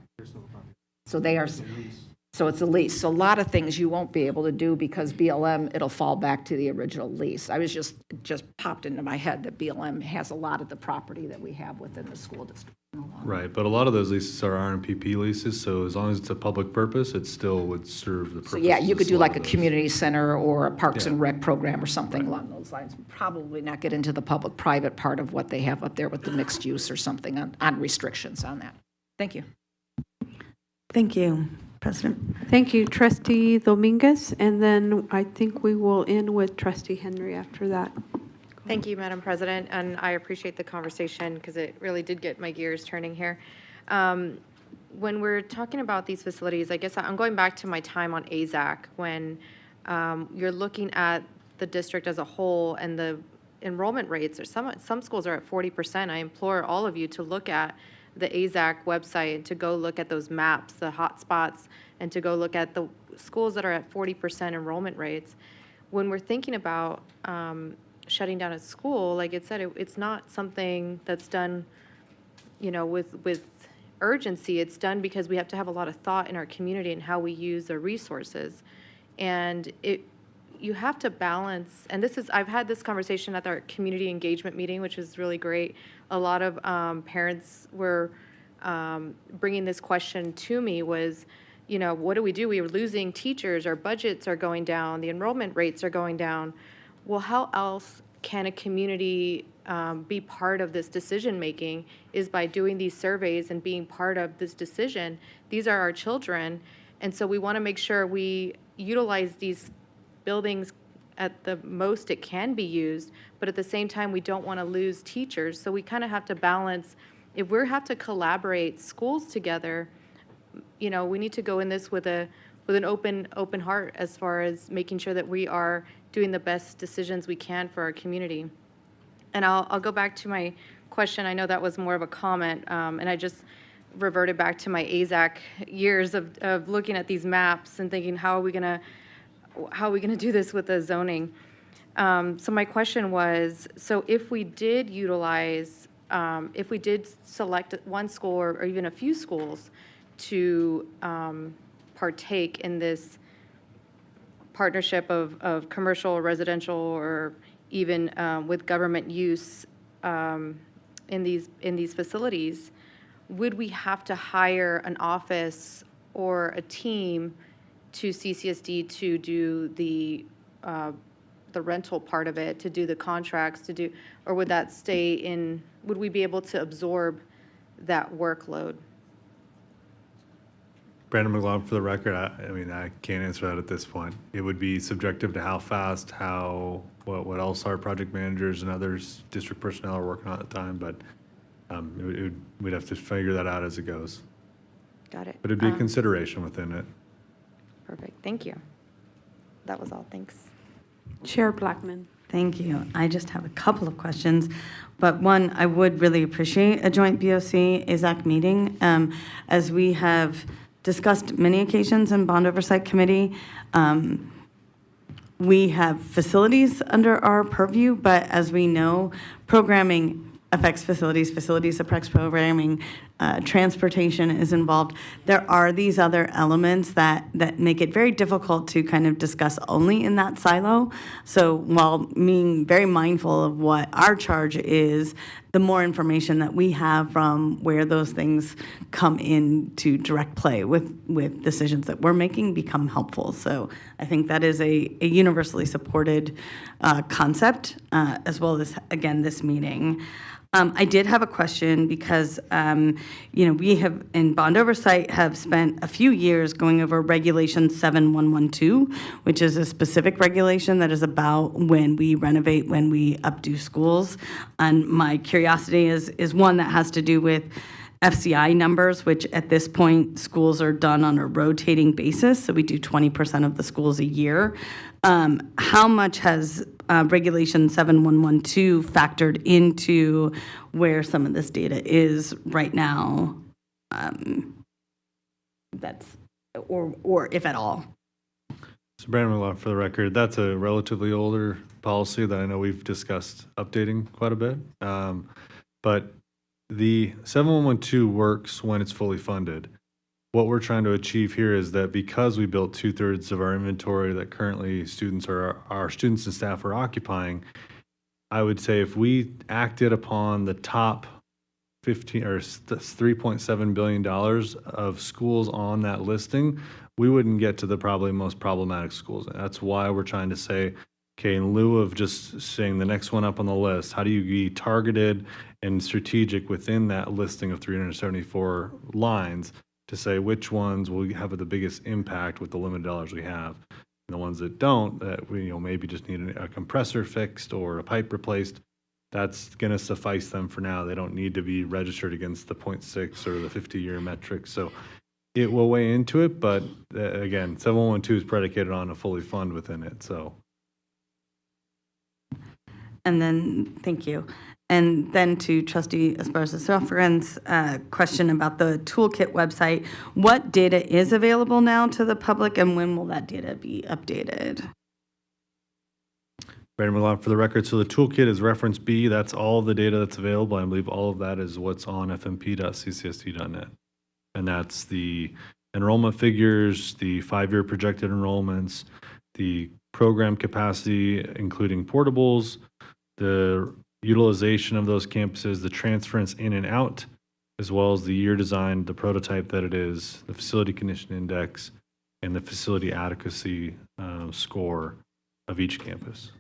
So they are, so it's a lease. So a lot of things you won't be able to do because BLM, it'll fall back to the original lease. I was just popped into my head that BLM has a lot of the property that we have within the school district. Right, but a lot of those leases are RMPP leases, so as long as it's a public purpose, it still would serve the purpose. So yeah, you could do like a community center or a Parks and Rec program or something along those lines. Probably not get into the public-private part of what they have up there with the mixed use or something on restrictions on that. Thank you. Thank you, President. Thank you, Trustee Dominguez, and then I think we will end with Trustee Henry after that. Thank you, Madam President, and I appreciate the conversation because it really did get my gears turning here. When we're talking about these facilities, I guess I'm going back to my time on AZAC when you're looking at the district as a whole and the enrollment rates, or some schools are at 40%. I implore all of you to look at the AZAC website, and to go look at those maps, the hotspots, and to go look at the schools that are at 40% enrollment rates. When we're thinking about shutting down a school, like it said, it's not something that's done, with urgency. It's done because we have to have a lot of thought in our community and how we use the resources. And you have to balance, and I've had this conversation at our community engagement meeting, which is really great. A lot of parents were bringing this question to me was, what do? We are losing teachers, our budgets are going down, the enrollment rates are going down. Well, how else can a community be part of this decision-making is by doing these surveys and being part of this decision. These are our children, and so we want to make sure we utilize these buildings at the most it can be used, but at the same time, we don't want to lose teachers. So we kind of have to balance. If we have to collaborate schools together, we need to go in this with an open heart as far as making sure that we are doing the best decisions we can for our community. And I'll go back to my question. I know that was more of a comment, and I just reverted back to my AZAC years of looking at these maps and thinking, how are we gonna do this with the zoning? So my question was, so if we did utilize, if we did select one school or even a few schools to partake in this partnership of commercial, residential, or even with government use in these facilities, would we have to hire an office or a team to CCSD to do the rental part of it, to do the contracts, or would that stay in? Would we be able to absorb that workload? Brandon McLaughlin, for the record, I can't answer that at this point. It would be subjective to how fast, what else our project managers and others, district personnel are working on at the time, but we'd have to figure that out as it goes. Got it. But it'd be a consideration within it. Perfect. Thank you. That was all. Thanks. Chair Blackman. Thank you. I just have a couple of questions, but one, I would really appreciate a joint BOC AZAC meeting. As we have discussed many occasions in Bond Oversight Committee, we have facilities under our purview, but as we know, programming affects facilities, facilities affects programming, transportation is involved. There are these other elements that make it very difficult to kind of discuss only in that silo. So while being very mindful of what our charge is, the more information that we have from where those things come into direct play with decisions that we're making become helpful. So I think that is a universally supported concept, as well as, again, this meeting. I did have a question because, we have, in Bond Oversight, have spent a few years going over Regulation 7112, which is a specific regulation that is about when we renovate, when we updo schools. And my curiosity is one that has to do with FCI numbers, which at this point, schools are done on a rotating basis. So we do 20% of the schools a year. How much has Regulation 7112 factored into where some of this data is right now? Or if at all. So Brandon McLaughlin, for the record, that's a relatively older policy that I know we've discussed updating quite a bit. But the 7112 works when it's fully funded. What we're trying to achieve here is that because we built 2/3 of our inventory that currently our students and staff are occupying, I would say if we acted upon the top 15 or $3.7 billion of schools on that listing, we wouldn't get to the probably most problematic schools. And that's why we're trying to say, okay, in lieu of just saying the next one up on the list, how do you be targeted and strategic within that listing of 374 lines to say which ones will have the biggest impact with the limited dollars we have, and the ones that don't, that we maybe just need a compressor fixed or a pipe replaced. That's going to suffice them for now. They don't need to be registered against the 0.6 or the 50-year metric. So it will weigh into it, but again, 7112 is predicated on a fully fund within it. So And then, thank you. And then to Trustee Esparza-Sofran's question about the toolkit website, what data is available now to the public and when will that data be updated? Brandon McLaughlin for the record. So the toolkit is reference B. That's all the data that's available. I believe all of that is what's on fmp.ccsd.net. And that's the enrollment figures, the 5-year projected enrollments, the program capacity, including portables, the utilization of those campuses, the transference in and out, as well as the year design, the prototype that it is, the facility condition index, and the facility adequacy score of each campus.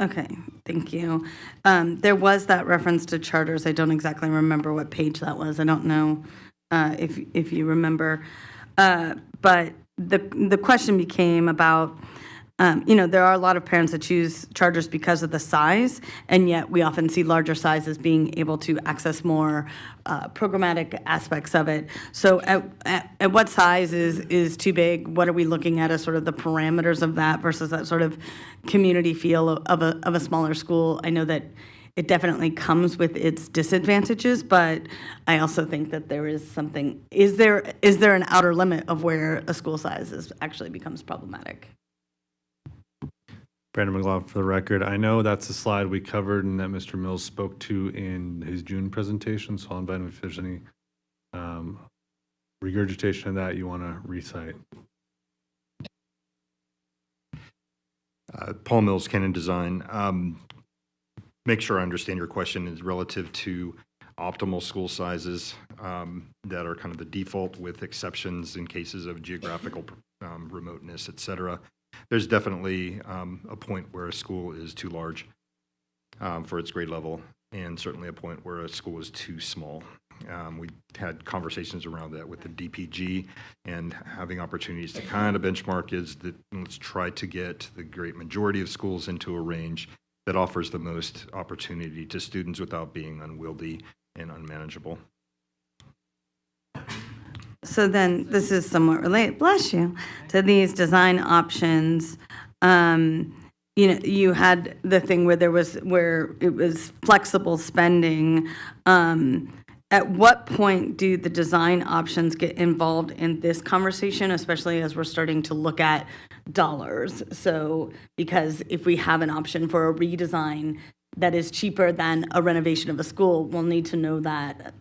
Okay, thank you. There was that reference to charters. I don't exactly remember what page that was. I don't know if you remember. But the question became about, there are a lot of parents that choose charters because of the size, and yet we often see larger sizes being able to access more programmatic aspects of it. So at what size is too big? What are we looking at as sort of the parameters of that versus that sort of community feel of a smaller school? I know that it definitely comes with its disadvantages, but I also think that there is something, is there an outer limit of where a school size actually becomes problematic? Brandon McLaughlin for the record. I know that's a slide we covered and that Mr. Mills spoke to in his June presentation, so I'll invite him if there's any regurgitation of that you want to recite. Paul Mills, Canon Design. Make sure I understand your question is relative to optimal school sizes that are kind of the default with exceptions in cases of geographical remoteness, et cetera. There's definitely a point where a school is too large for its grade level, and certainly a point where a school is too small. We had conversations around that with the DPG and having opportunities to kind of benchmark is that let's try to get the great majority of schools into a range that offers the most opportunity to students without being unwieldy and unmanageable. So then this is somewhat related, bless you, to these design options. You had the thing where it was flexible spending. At what point do the design options get involved in this conversation, especially as we're starting to look at dollars? So, because if we have an option for a redesign that is cheaper than a renovation of a school, we'll need to know that,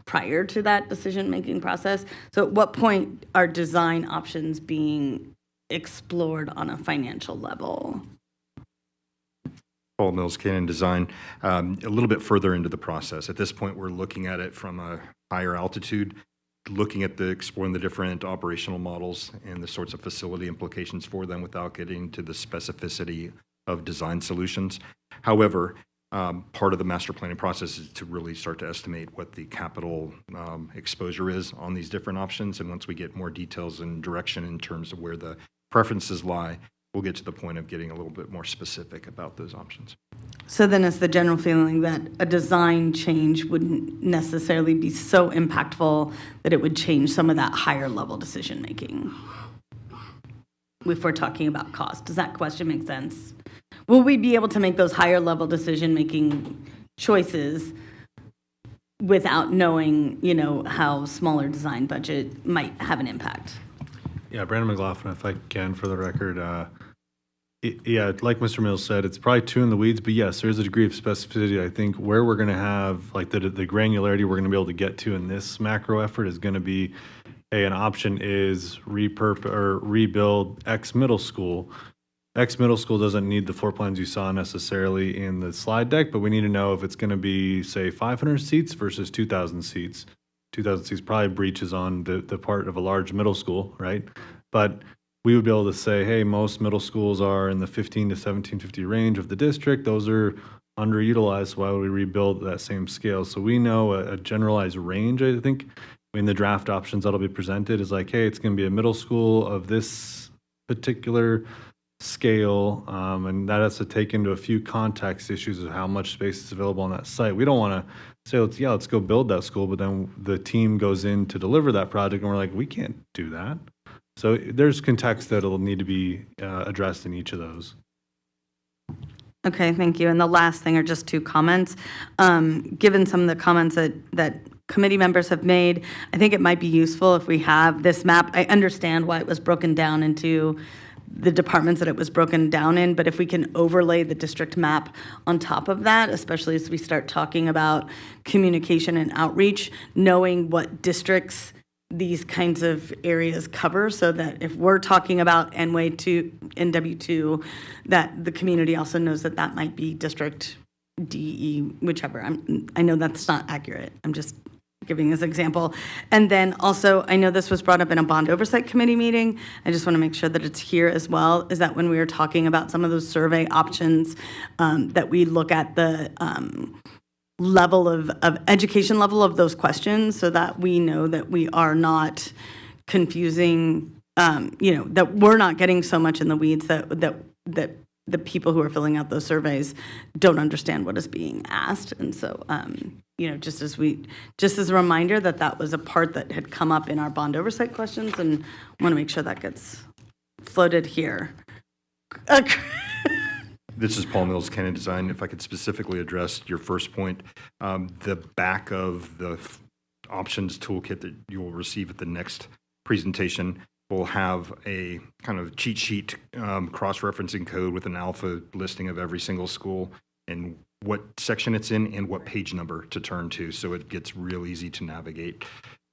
prior to that decision-making process. So at what point are design options being explored on a financial level? Paul Mills, Canon Design, a little bit further into the process. At this point, we're looking at it from a higher altitude, looking at exploring the different operational models and the sorts of facility implications for them without getting to the specificity of design solutions. However, part of the master planning process is to really start to estimate what the capital exposure is on these different options. And once we get more details and direction in terms of where the preferences lie, we'll get to the point of getting a little bit more specific about those options. So then it's the general feeling that a design change wouldn't necessarily be so impactful that it would change some of that higher level decision making, if we're talking about cost. Does that question make sense? Will we be able to make those higher level decision making choices without knowing, how smaller design budget might have an impact? Yeah, Brandon McLaughlin, if I can, for the record. Like Mr. Mills said, it's probably too in the weeds, but yes, there is a degree of specificity. I think where we're going to have, like the granularity we're going to be able to get to in this macro effort is going to be, hey, an option is rebuild X middle school. X middle school doesn't need the floor plans you saw necessarily in the slide deck, but we need to know if it's going to be, say, 500 seats versus 2,000 seats. 2,000 seats probably breaches on the part of a large middle school, right? But we would be able to say, hey, most middle schools are in the 15 to 1750 range of the district. Those are underutilized. Why would we rebuild that same scale? So we know a generalized range, I think, in the draft options that'll be presented is like, hey, it's going to be a middle school of this particular scale, and that has to take into a few context issues of how much space is available on that site. We don't want to say, let's go build that school, but then the team goes in to deliver that project and we're like, we can't do that. So there's context that'll need to be addressed in each of those. Okay, thank you. And the last thing are just 2 comments. Given some of the comments that committee members have made, I think it might be useful if we have this map. I understand why it was broken down into the departments that it was broken down in, but if we can overlay the district map on top of that, especially as we start talking about communication and outreach, knowing what districts these kinds of areas cover, so that if we're talking about NW2, that the community also knows that that might be District DE, whichever. I know that's not accurate. I'm just giving this example. And then also, I know this was brought up in a Bond Oversight Committee meeting. I just want to make sure that it's here as well, is that when we were talking about some of those survey options, that we look at the level of education level of those questions, so that we know that we are not confusing, that we're not getting so much in the weeds that the people who are filling out those surveys don't understand what is being asked. And so, just as a reminder that was a part that had come up in our bond oversight questions, and want to make sure that gets floated here. This is Paul Mills, Canon Design. If I could specifically address your first point, the back of the options toolkit that you will receive at the next presentation will have a kind of cheat sheet cross-referencing code with an alpha listing of every single school and what section it's in and what page number to turn to, so it gets real easy to navigate.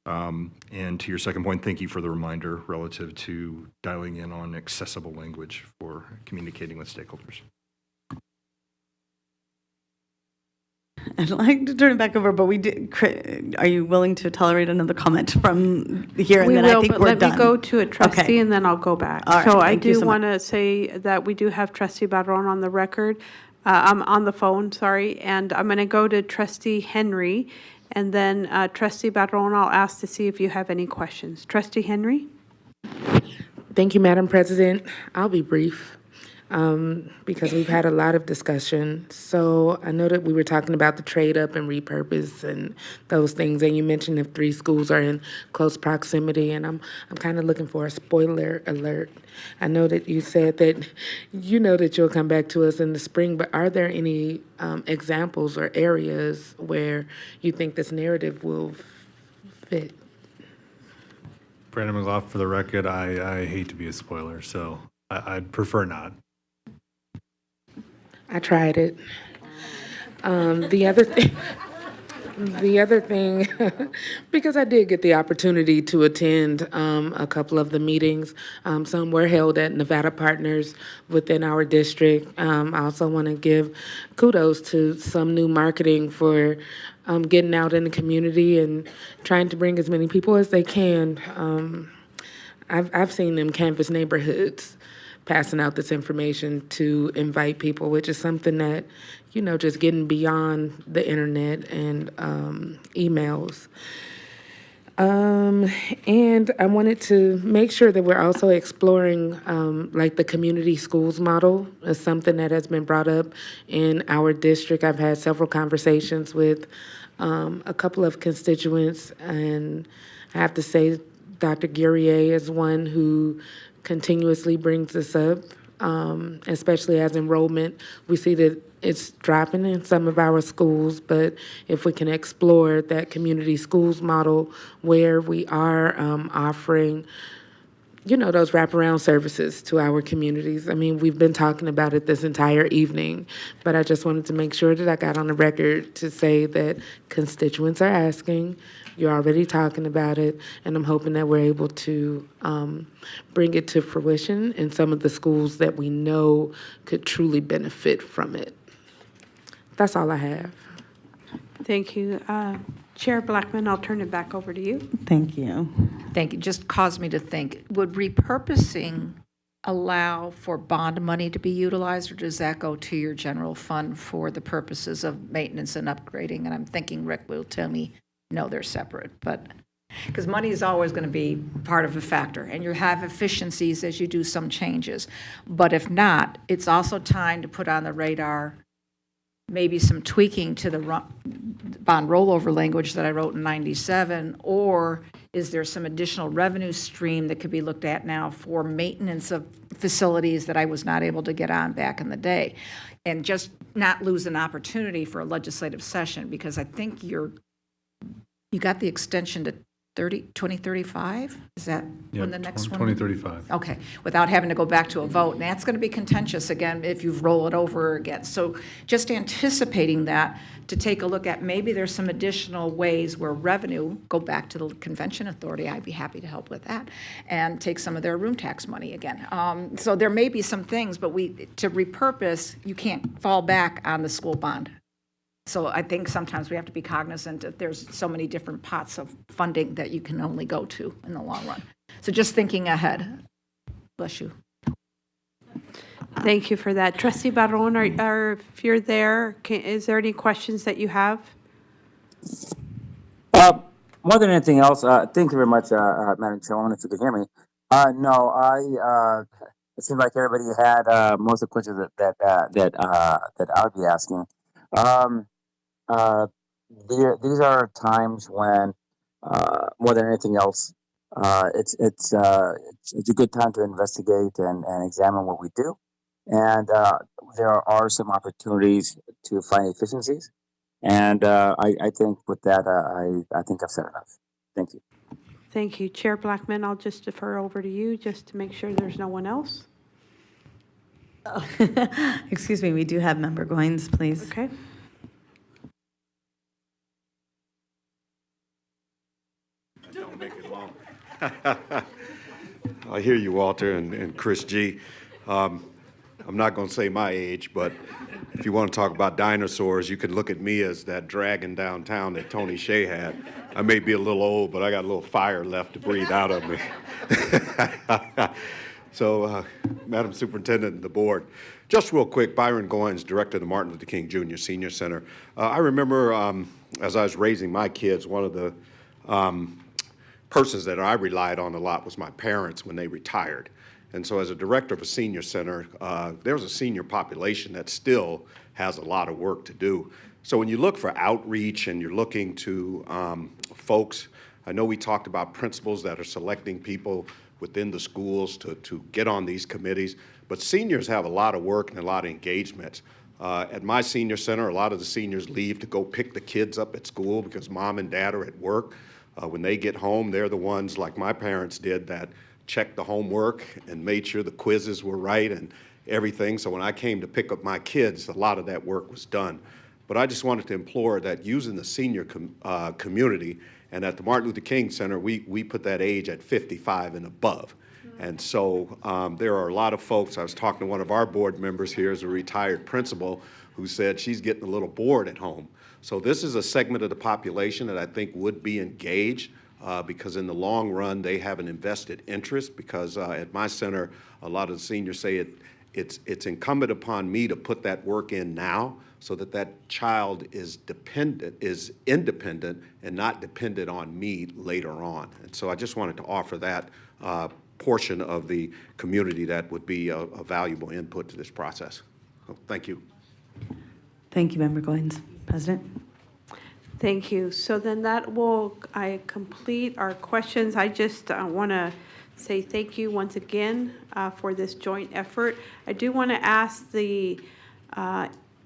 And to your second point, thank you for the reminder relative to dialing in on accessible language for communicating with stakeholders. I'd like to turn it back over, but are you willing to tolerate another comment from here? And We then will, I think but we're let done. me go to a trustee Okay. and then I'll go back. All right, So I thank you do so want to say that we do have trustee Barron on the record, I'm on the phone, sorry, and I'm going to go to trustee Henry, and then trustee Barron, I'll ask to see if you have any questions. Trustee Henry? Thank you, Madam President. I'll be brief because we've had a lot of discussion. So I know that we were talking about the trade up and repurpose and those things, and you mentioned if 3 schools are in close proximity, and I'm kind of looking for a spoiler alert. I know that you said that you know that you'll come back to us in the spring, but are there any examples or areas where you think this narrative will fit? Brandon McLaughlin, for the record, I hate to be a spoiler, so I'd prefer not. I tried it. The other thing, because I did get the opportunity to attend a couple of the meetings. Some were held at Nevada Partners within our district. I also want to give kudos to some new marketing for getting out in the community and trying to bring as many people as they can. I've seen them canvass neighborhoods, passing out this information to invite people, which is something that, just getting beyond the internet and emails. And I wanted to make sure that we're also exploring like the community schools model is something that has been brought up in our district. I've had several conversations with a couple of constituents, and I have to say Dr. Guerrier is one who continuously brings this up, especially as enrollment. We see that it's dropping in some of our schools, but if we can explore that community schools model where we are offering, those wraparound services to our communities. I mean, we've been talking about it this entire evening, but I just wanted to make sure that I got on the record to say that constituents are asking. You're already talking about it, and I'm hoping that we're able to bring it to fruition in some of the schools that we know could truly benefit from it. That's all I have. Thank you. Chair Blackman, I'll turn it back over to you. Thank you. Thank you. Just caused me to think, would repurposing allow for bond money to be utilized, or does that go to your general fund for the purposes of maintenance and upgrading? And I'm thinking Rick will tell me, no, they're separate, but because money is always going to be part of a factor, and you have efficiencies as you do some changes. But if not, it's also time to put on the radar maybe some tweaking to the bond rollover language that I wrote in 97, or is there some additional revenue stream that could be looked at now for maintenance of facilities that I was not able to get on back in the day? and just not lose an opportunity for a legislative session, because I think you got the extension to 2035? Is that when the next one? 2035. Okay, without having to go back to a vote. And that's going to be contentious again if you roll it over again. So just anticipating that, to take a look at maybe there's some additional ways where revenue, go back to the convention authority, I'd be happy to help with that, and take some of their room tax money again. So there may be some things, but to repurpose, you can't fall back on the school bond. So I think sometimes we have to be cognizant that there's so many different pots of funding that you can only go to in the long run. So just thinking ahead. Bless you. Thank you for that. Trustee Barron, if you're there, is there any questions that you have? More than anything else, thank you very much, Madam Chairwoman, if you could hear me. No, it seemed like everybody had most of the questions that I would be asking. These are times when, more than anything else, it's a good time to investigate and examine what we do. And there are some opportunities to find efficiencies. And I think with that, I think I've said enough. Thank you. Thank you. Chair Blackman, I'll just defer over to you just to make sure there's no one else. Excuse me, we do have Member Goins, please. Okay. Don't make it long. I hear you, Walter and Chris G. I'm not going to say my age, but if you want to talk about dinosaurs, you can look at me as that dragon downtown that Tony Shea had. I may be a little old, but I got a little fire left to breathe out of me. So, Madam Superintendent and the board, just real quick, Byron Goins, Director of the Martin Luther King Jr. Senior Center. I remember as I was raising my kids, one of the persons that I relied on a lot was my parents when they retired. And so as a director of a senior center, there's a senior population that still has a lot of work to do. So when you look for outreach and you're looking to folks, I know we talked about principals that are selecting people within the schools to get on these committees, but seniors have a lot of work and a lot of engagements. At my senior center, a lot of the seniors leave to go pick the kids up at school because mom and dad are at work. When they get home, they're the ones, like my parents did, that checked the homework and made sure the quizzes were right and everything. So when I came to pick up my kids, a lot of that work was done. But I just wanted to implore that using the senior community, and at the Martin Luther King Center, we put that age at 55 and above. And so there are a lot of folks. I was talking to one of our board members here, as a retired principal, who said she's getting a little bored at home. So this is a segment of the population that I think would be engaged because in the long run, they have an invested interest because at my center, a lot of the seniors say it's incumbent upon me to put that work in now so that that child is independent and not dependent on me later on. And so I just wanted to offer that portion of the community that would be a valuable input to this process. So, thank you. Thank you, Member Goins. President? Thank you. So then that will complete our questions. I just want to say thank you once again for this joint effort. I do want to ask the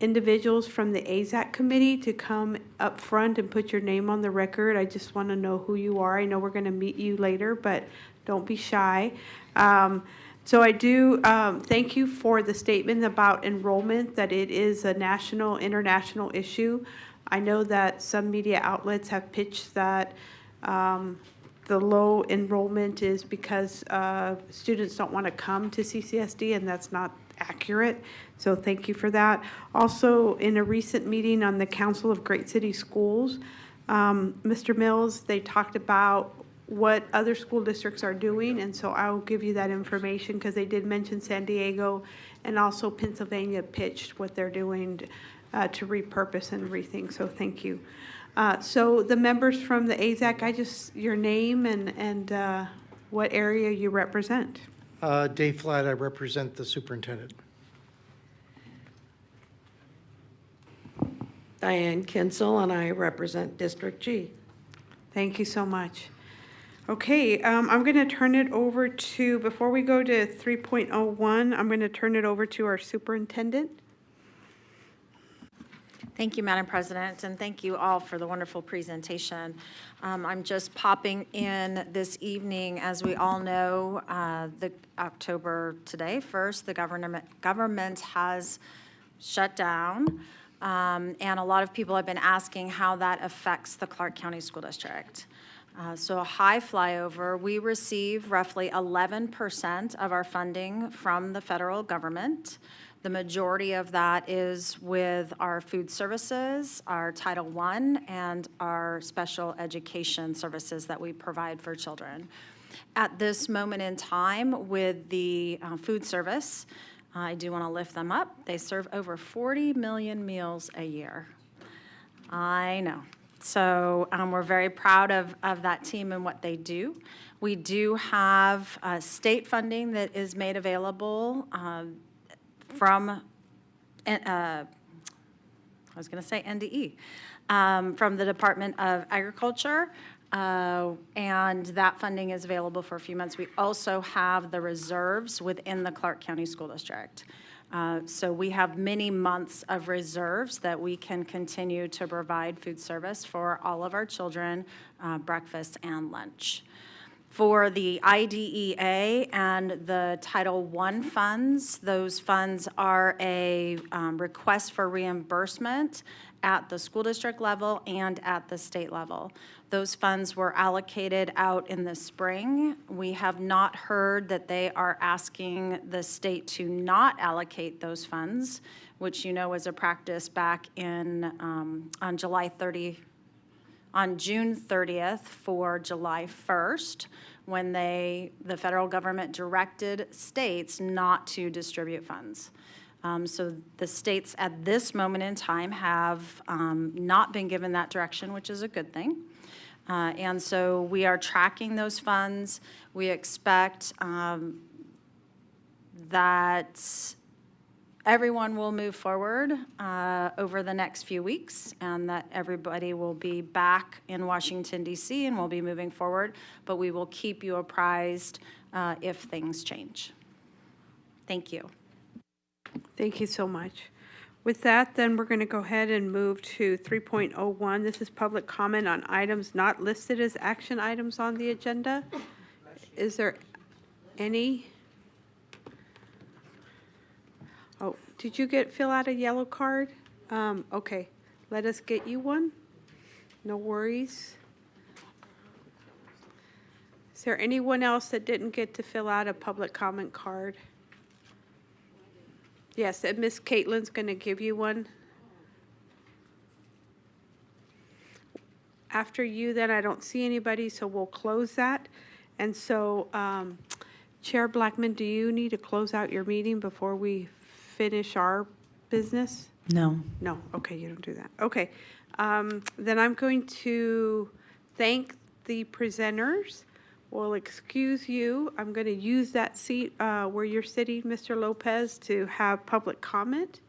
individuals from the AZAC committee to come up front and put your name on the record. I just want to know who you are. I know we're going to meet you later, but don't be shy. So I do thank you for the statement about enrollment, that it is a national, international issue. I know that some media outlets have pitched that the low enrollment is because students don't want to come to CCSD, and that's not accurate. So thank you for that. Also, in a recent meeting on the Council of Great City Schools, Mr. Mills, they talked about what other school districts are doing, and so I will give you that information because they did mention San Diego, and also Pennsylvania pitched what they're doing to repurpose and rethink, so thank you. So the members from the AZAC, your name and what area you represent. Dave Flatt, I represent the superintendent. Diane Kinsel, and I represent District G. Thank you so much. Okay, I'm going to turn it over to, before we go to 3.01, I'm going to turn it over to our superintendent. Thank you, Madam President, and thank you all for the wonderful presentation. I'm just popping in this evening. As we all know, the October today, 1st, the government has shut down, and a lot of people have been asking how that affects the Clark County School District. So a high flyover, we receive roughly 11% of our funding from the federal government. The majority of that is with our food services, our Title I, and our special education services that we provide for children. At this moment in time, with the food service, I do want to lift them up. They serve over 40 million meals a year. I know. So we're very proud of that team and what they do. We do have state funding that is made available from, I was going to say NDE, from the Department of Agriculture, and that funding is available for a few months. We also have the reserves within the Clark County School District. So we have many months of reserves that we can continue to provide food service for all of our children, breakfast and lunch. For the IDEA and the Title I funds, those funds are a request for reimbursement at the school district level and at the state level. Those funds were allocated out in the spring. We have not heard that they are asking the state to not allocate those funds, which you know was a practice back in on June 30th for July 1st, when the federal government directed states not to distribute funds. So the states at this moment in time have not been given that direction, which is a good thing. And so we are tracking those funds. We expect that everyone will move forward over the next few weeks, and that everybody will be back in Washington, D.C., and we'll be moving forward, but we will keep you apprised if things change. Thank you. Thank you so much. With that, then we're going to go ahead and move to 3.01. This is public comment on items not listed as action items on the agenda. Is there any? Oh, did you fill out a yellow card? Okay, let us get you one. No worries. Is there anyone else that didn't get to fill out a public comment card? Yes, and Miss Caitlin's going to give you one. After you, then I don't see anybody, so we'll close that. And so, Chair Blackman, do you need to close out your meeting before we finish our business? No. No, okay, you don't do that. Okay, then I'm going to thank the presenters. We'll excuse you. I'm going to use that seat where you're sitting, Mr. Lopez, to have public comment.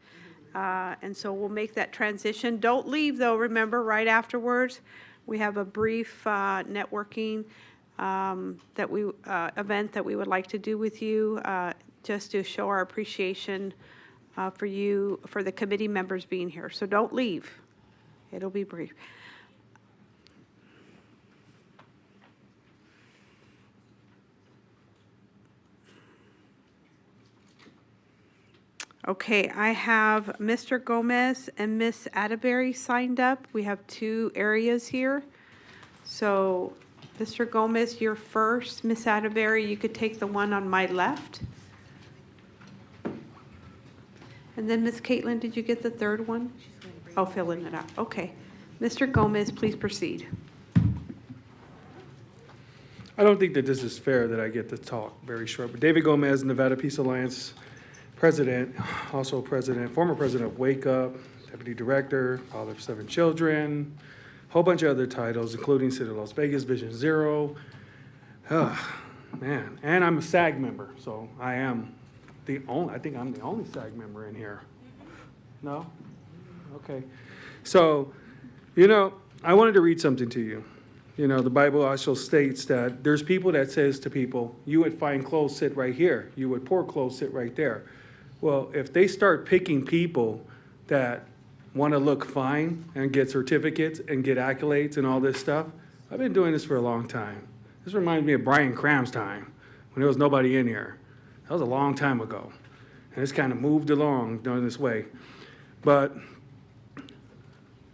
And so we'll make that transition. Don't leave, though. Remember, right afterwards, we have a brief networking event that we would like to do with you, just to show our appreciation for you, for the committee members being here. So don't leave. It'll be brief. Okay, I have Mr. Gomez and Miss Atterbury signed up. We have 2 areas here. So, Mr. Gomez, you're first. Miss Atterbury, you could take the one on my left. And then Miss Caitlin, did you get the third one? Oh, filling it out. Okay. Mr. Gomez, please proceed. I don't think that this is fair that I get to talk very short, but David Gomez, Nevada Peace Alliance president, also former president of Wake Up, deputy director, father of 7 children, a whole bunch of other titles, including City of Las Vegas, Vision Zero. Man, and I'm a SAG member, so I think I'm the only SAG member in here. No? Okay. So, I wanted to read something to you. The Bible also states that there's people that says to people, you would find clothes, sit right here. You would pour clothes, sit right there. Well, if they start picking people that want to look fine and get certificates and get accolades and all this stuff. I've been doing this for a long time. This reminds me of Brian Cram's time when there was nobody in here. That was a long time ago. And it's kind of moved along doing this way. But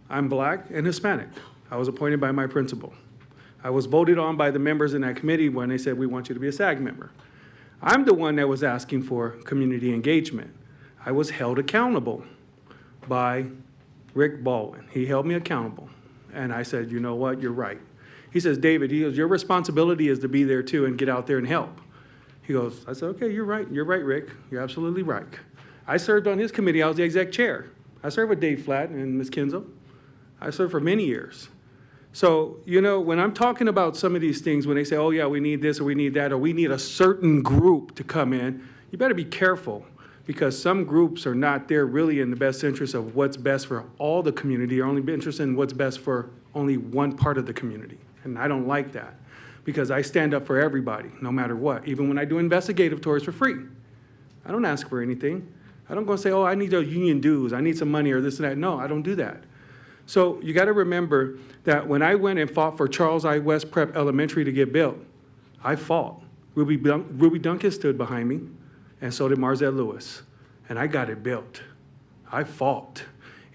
I'm Black and Hispanic. I was appointed by my principal. I was voted on by the members in that committee when they said, we want you to be a SAG member. I'm the one that was asking for community engagement. I was held accountable by Rick Baldwin. He held me accountable. And I said, you know what, you're right. He says, David, he goes, your responsibility is to be there too and get out there and help. He goes, I said, okay, you're right, Rick. You're absolutely right. I served on his committee. I was the exec chair. I served with Dave Flatt and Ms. Kinzel. I served for many years. So, you know, when I'm talking about some of these things, when they say, oh yeah, we need this or we need that, or we need a certain group to come in, you better be careful, because some groups are not there really in the best interest of what's best for all the community, or only interested in what's best for only one part of the community. And I don't like that, because I stand up for everybody, no matter what. Even when I do investigative tours for free, I don't ask for anything. I don't go and say, oh, I need those union dues, I need some money or this and that. No, I don't do that. So you got to remember that when I went and fought for Charles I. West Prep Elementary to get built, I fought. Ruby Duncan stood behind me, and so did Marzette Lewis, and I got it built. I fought.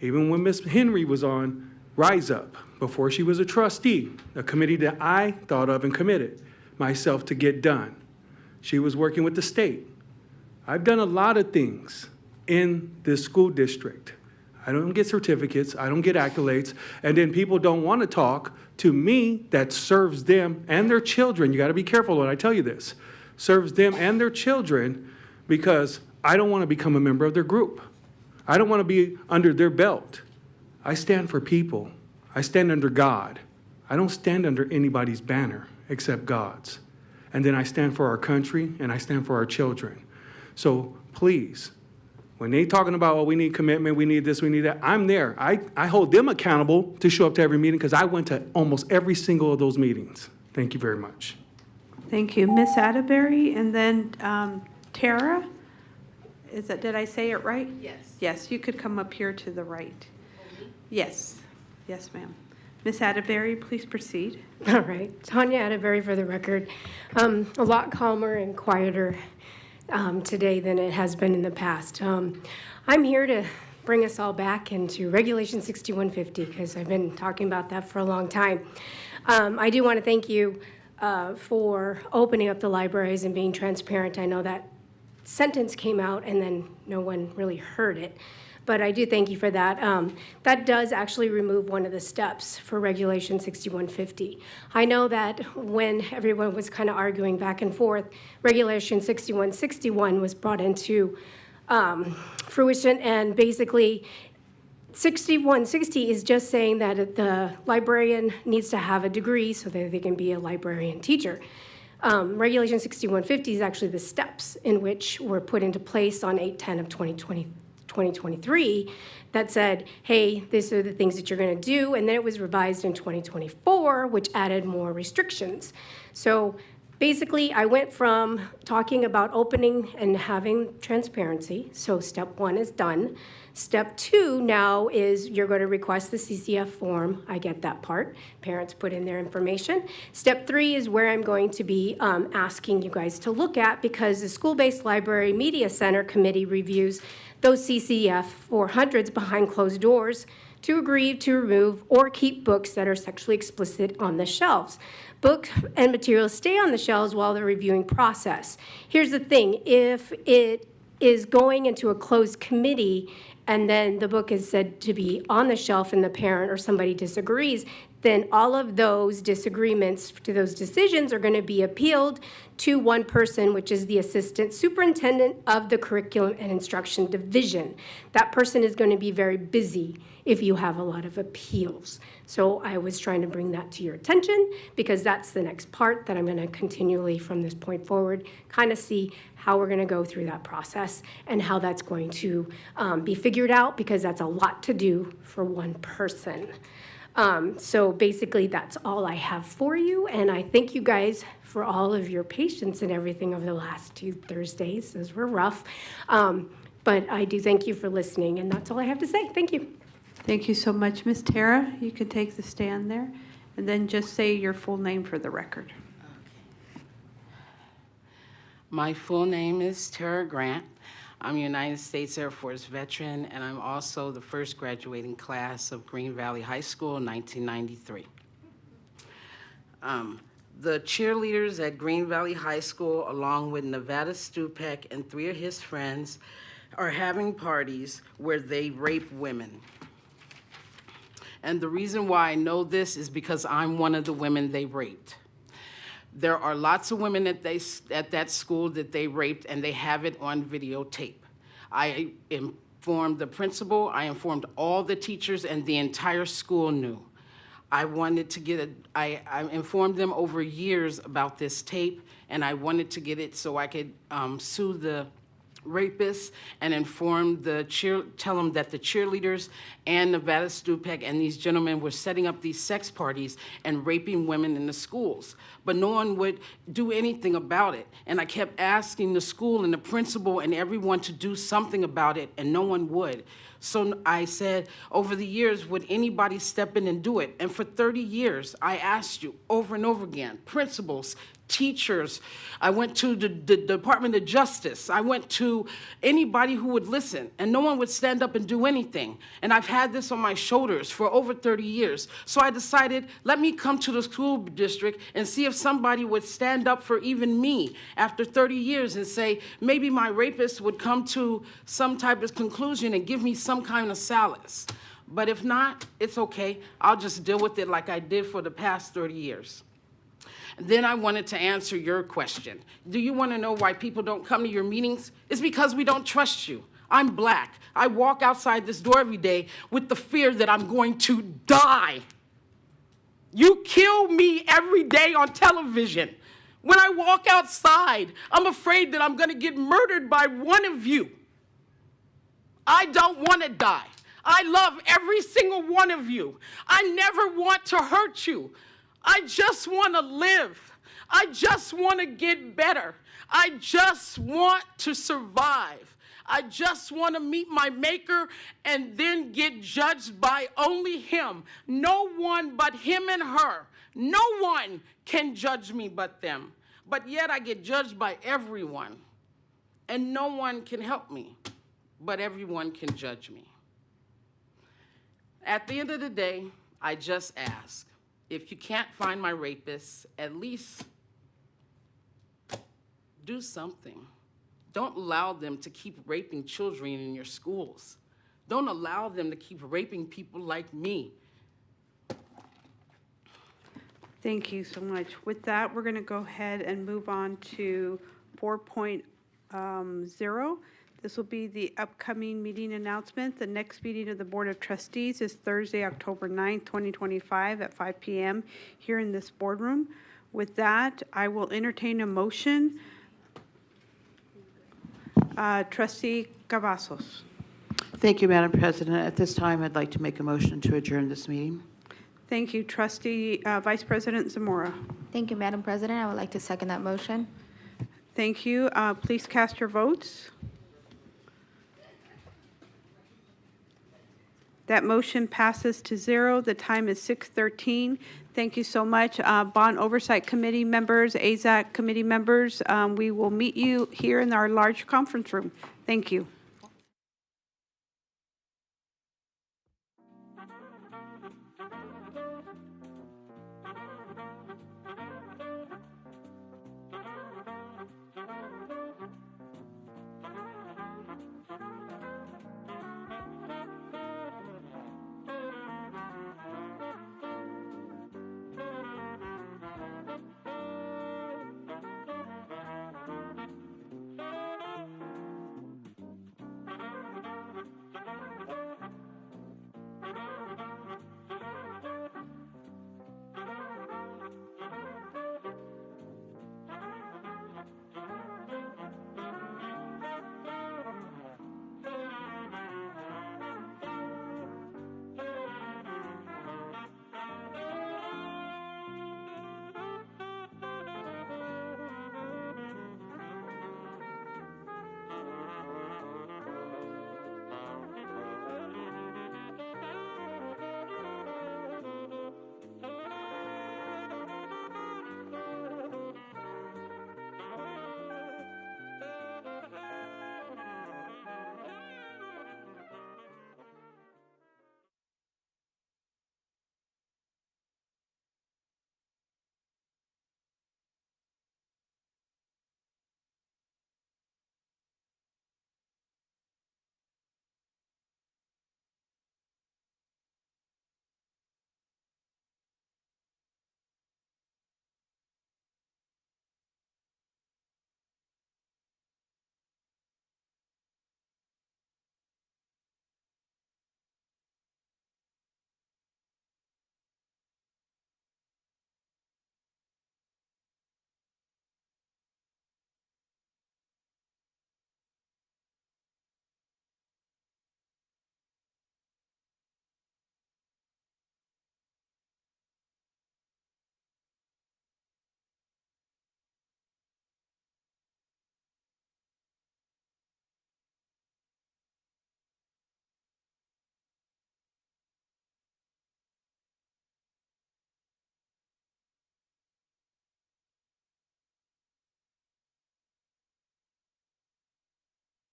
Even when Miss Henry was on Rise Up, before she was a trustee, a committee that I thought of and committed myself to get done. She was working with the state. I've done a lot of things in this school district. I don't get certificates, I don't get accolades, and then people don't want to talk to me that serves them and their children. You got to be careful when I tell you this. Serves them and their children, because I don't want to become a member of their group. I don't want to be under their belt. I stand for people. I stand under God. I don't stand under anybody's banner except God's. And then I stand for our country and I stand for our children. So please, when they talking about, oh, we need commitment, we need this, we need that, I'm there. I hold them accountable to show up to every meeting, because I went to almost every single of those meetings. Thank you very much. Thank you. Ms. Atterbury, and then Tara. Did I say it right? Yes. Yes, you could come up here to the right. Yes. Yes, ma'am. Ms. Atterbury, please proceed. All right. Tanya Atterbury for the record. A lot calmer and quieter today than it has been in the past. I'm here to bring us all back into Regulation 6150, because I've been talking about that for a long time. I do want to thank you for opening up the libraries and being transparent. I know that sentence came out and then no one really heard it, but I do thank you for that. That does actually remove one of the steps for Regulation 6150. I know that when everyone was kind of arguing back and forth, Regulation 6161 was brought into fruition, and basically 6160 is just saying that the librarian needs to have a degree so that they can be a librarian teacher. Regulation 6150 is actually the steps in which were put into place on 8/10 of 2023 that said, hey, these are the things that you're going to do. And then it was revised in 2024, which added more restrictions. So basically, I went from talking about opening and having transparency. So step one is done. Step two now is you're going to request the CCF form. I get that part. Parents put in their information. Step three is where I'm going to be asking you guys to look at, because the School-Based Library Media Center Committee reviews those CCF for hundreds behind closed doors to agree to remove or keep books that are sexually explicit on the shelves. Books and materials stay on the shelves while the reviewing process. Here's the thing, if it is going into a closed committee and then the book is said to be on the shelf and the parent or somebody disagrees, then all of those disagreements to those decisions are going to be appealed to one person, which is the assistant superintendent of the curriculum and instruction division. That person is going to be very busy if you have a lot of appeals. So I was trying to bring that to your attention, because that's the next part that I'm going to continually from this point forward kind of see how we're going to go through that process and how that's going to be figured out, because that's a lot to do for one person. So basically that's all I have for you, and I thank you guys for all of your patience and everything over the last 2 Thursdays. Those were rough, but I do thank you for listening, and that's all I have to say. Thank you. Thank you so much. Ms. Tara, you can take the stand there, and then just say your full name for the record. My full name is Tara Grant. I'm a United States Air Force veteran, and I'm also the first graduating class of Green Valley High School in 1993. The cheerleaders at Green Valley High School, along with Nevada Stupek and 3 of his friends, are having parties where they rape women. And the reason why I know this is because I'm one of the women they raped. There are lots of women at that school that they raped, and they have it on videotape. I informed the principal, I informed all the teachers, and the entire school knew. I wanted to get I informed them over years about this tape, and I wanted to get it so I could sue the rapists and inform tell them that the cheerleaders and Nevada Stupek and these gentlemen were setting up these sex parties and raping women in the schools. But no one would do anything about it. And I kept asking the school and the principal and everyone to do something about it, and no one would. So I said, over the years, would anybody step in and do it? And for 30 years, I asked you over and over again, principals, teachers. I went to the Department of Justice. I went to anybody who would listen, and no one would stand up and do anything. And I've had this on my shoulders for over 30 years. So I decided, let me come to the school district and see if somebody would stand up for even me after 30 years and say, maybe my rapist would come to some type of conclusion and give me some kind of solace. But if not, it's okay. I'll just deal with it like I did for the past 30 years. Then I wanted to answer your question. Do you want to know why people don't come to your meetings? It's because we don't trust you. I'm Black. I walk outside this door every day with the fear that I'm going to die. You kill me every day on television. When I walk outside, I'm afraid that I'm going to get murdered by one of you. I don't want to die. I love every single one of you. I never want to hurt you. I just want to live. I just want to get better. I just want to survive. I just want to meet my maker and then get judged by only him. No one but him and her. No one can judge me but them. But yet I get judged by everyone. And no one can help me, but everyone can judge me. At the end of the day, I just ask, if you can't find my rapists, at least do something. Don't allow them to keep raping children in your schools. Don't allow them to keep raping people like me. Thank you so much. With that, we're going to go ahead and move on to 4.0. This will be the upcoming meeting announcement. The next meeting of the Board of Trustees is Thursday, October 9th, 2025 at 5 p.m. here in this boardroom. With that, I will entertain a motion. Trustee Cavazos. Thank you, Madam President. At this time, I'd like to make a motion to adjourn this meeting. Thank you, Trustee Vice President Zamora. Thank you, Madam President. I would like to second that motion. Thank you. Please cast your votes. That motion passes to 0. The time is 6:13. Thank you so much. Bond Oversight Committee members, AZAC committee members, we will meet you here in our large conference room. Thank you.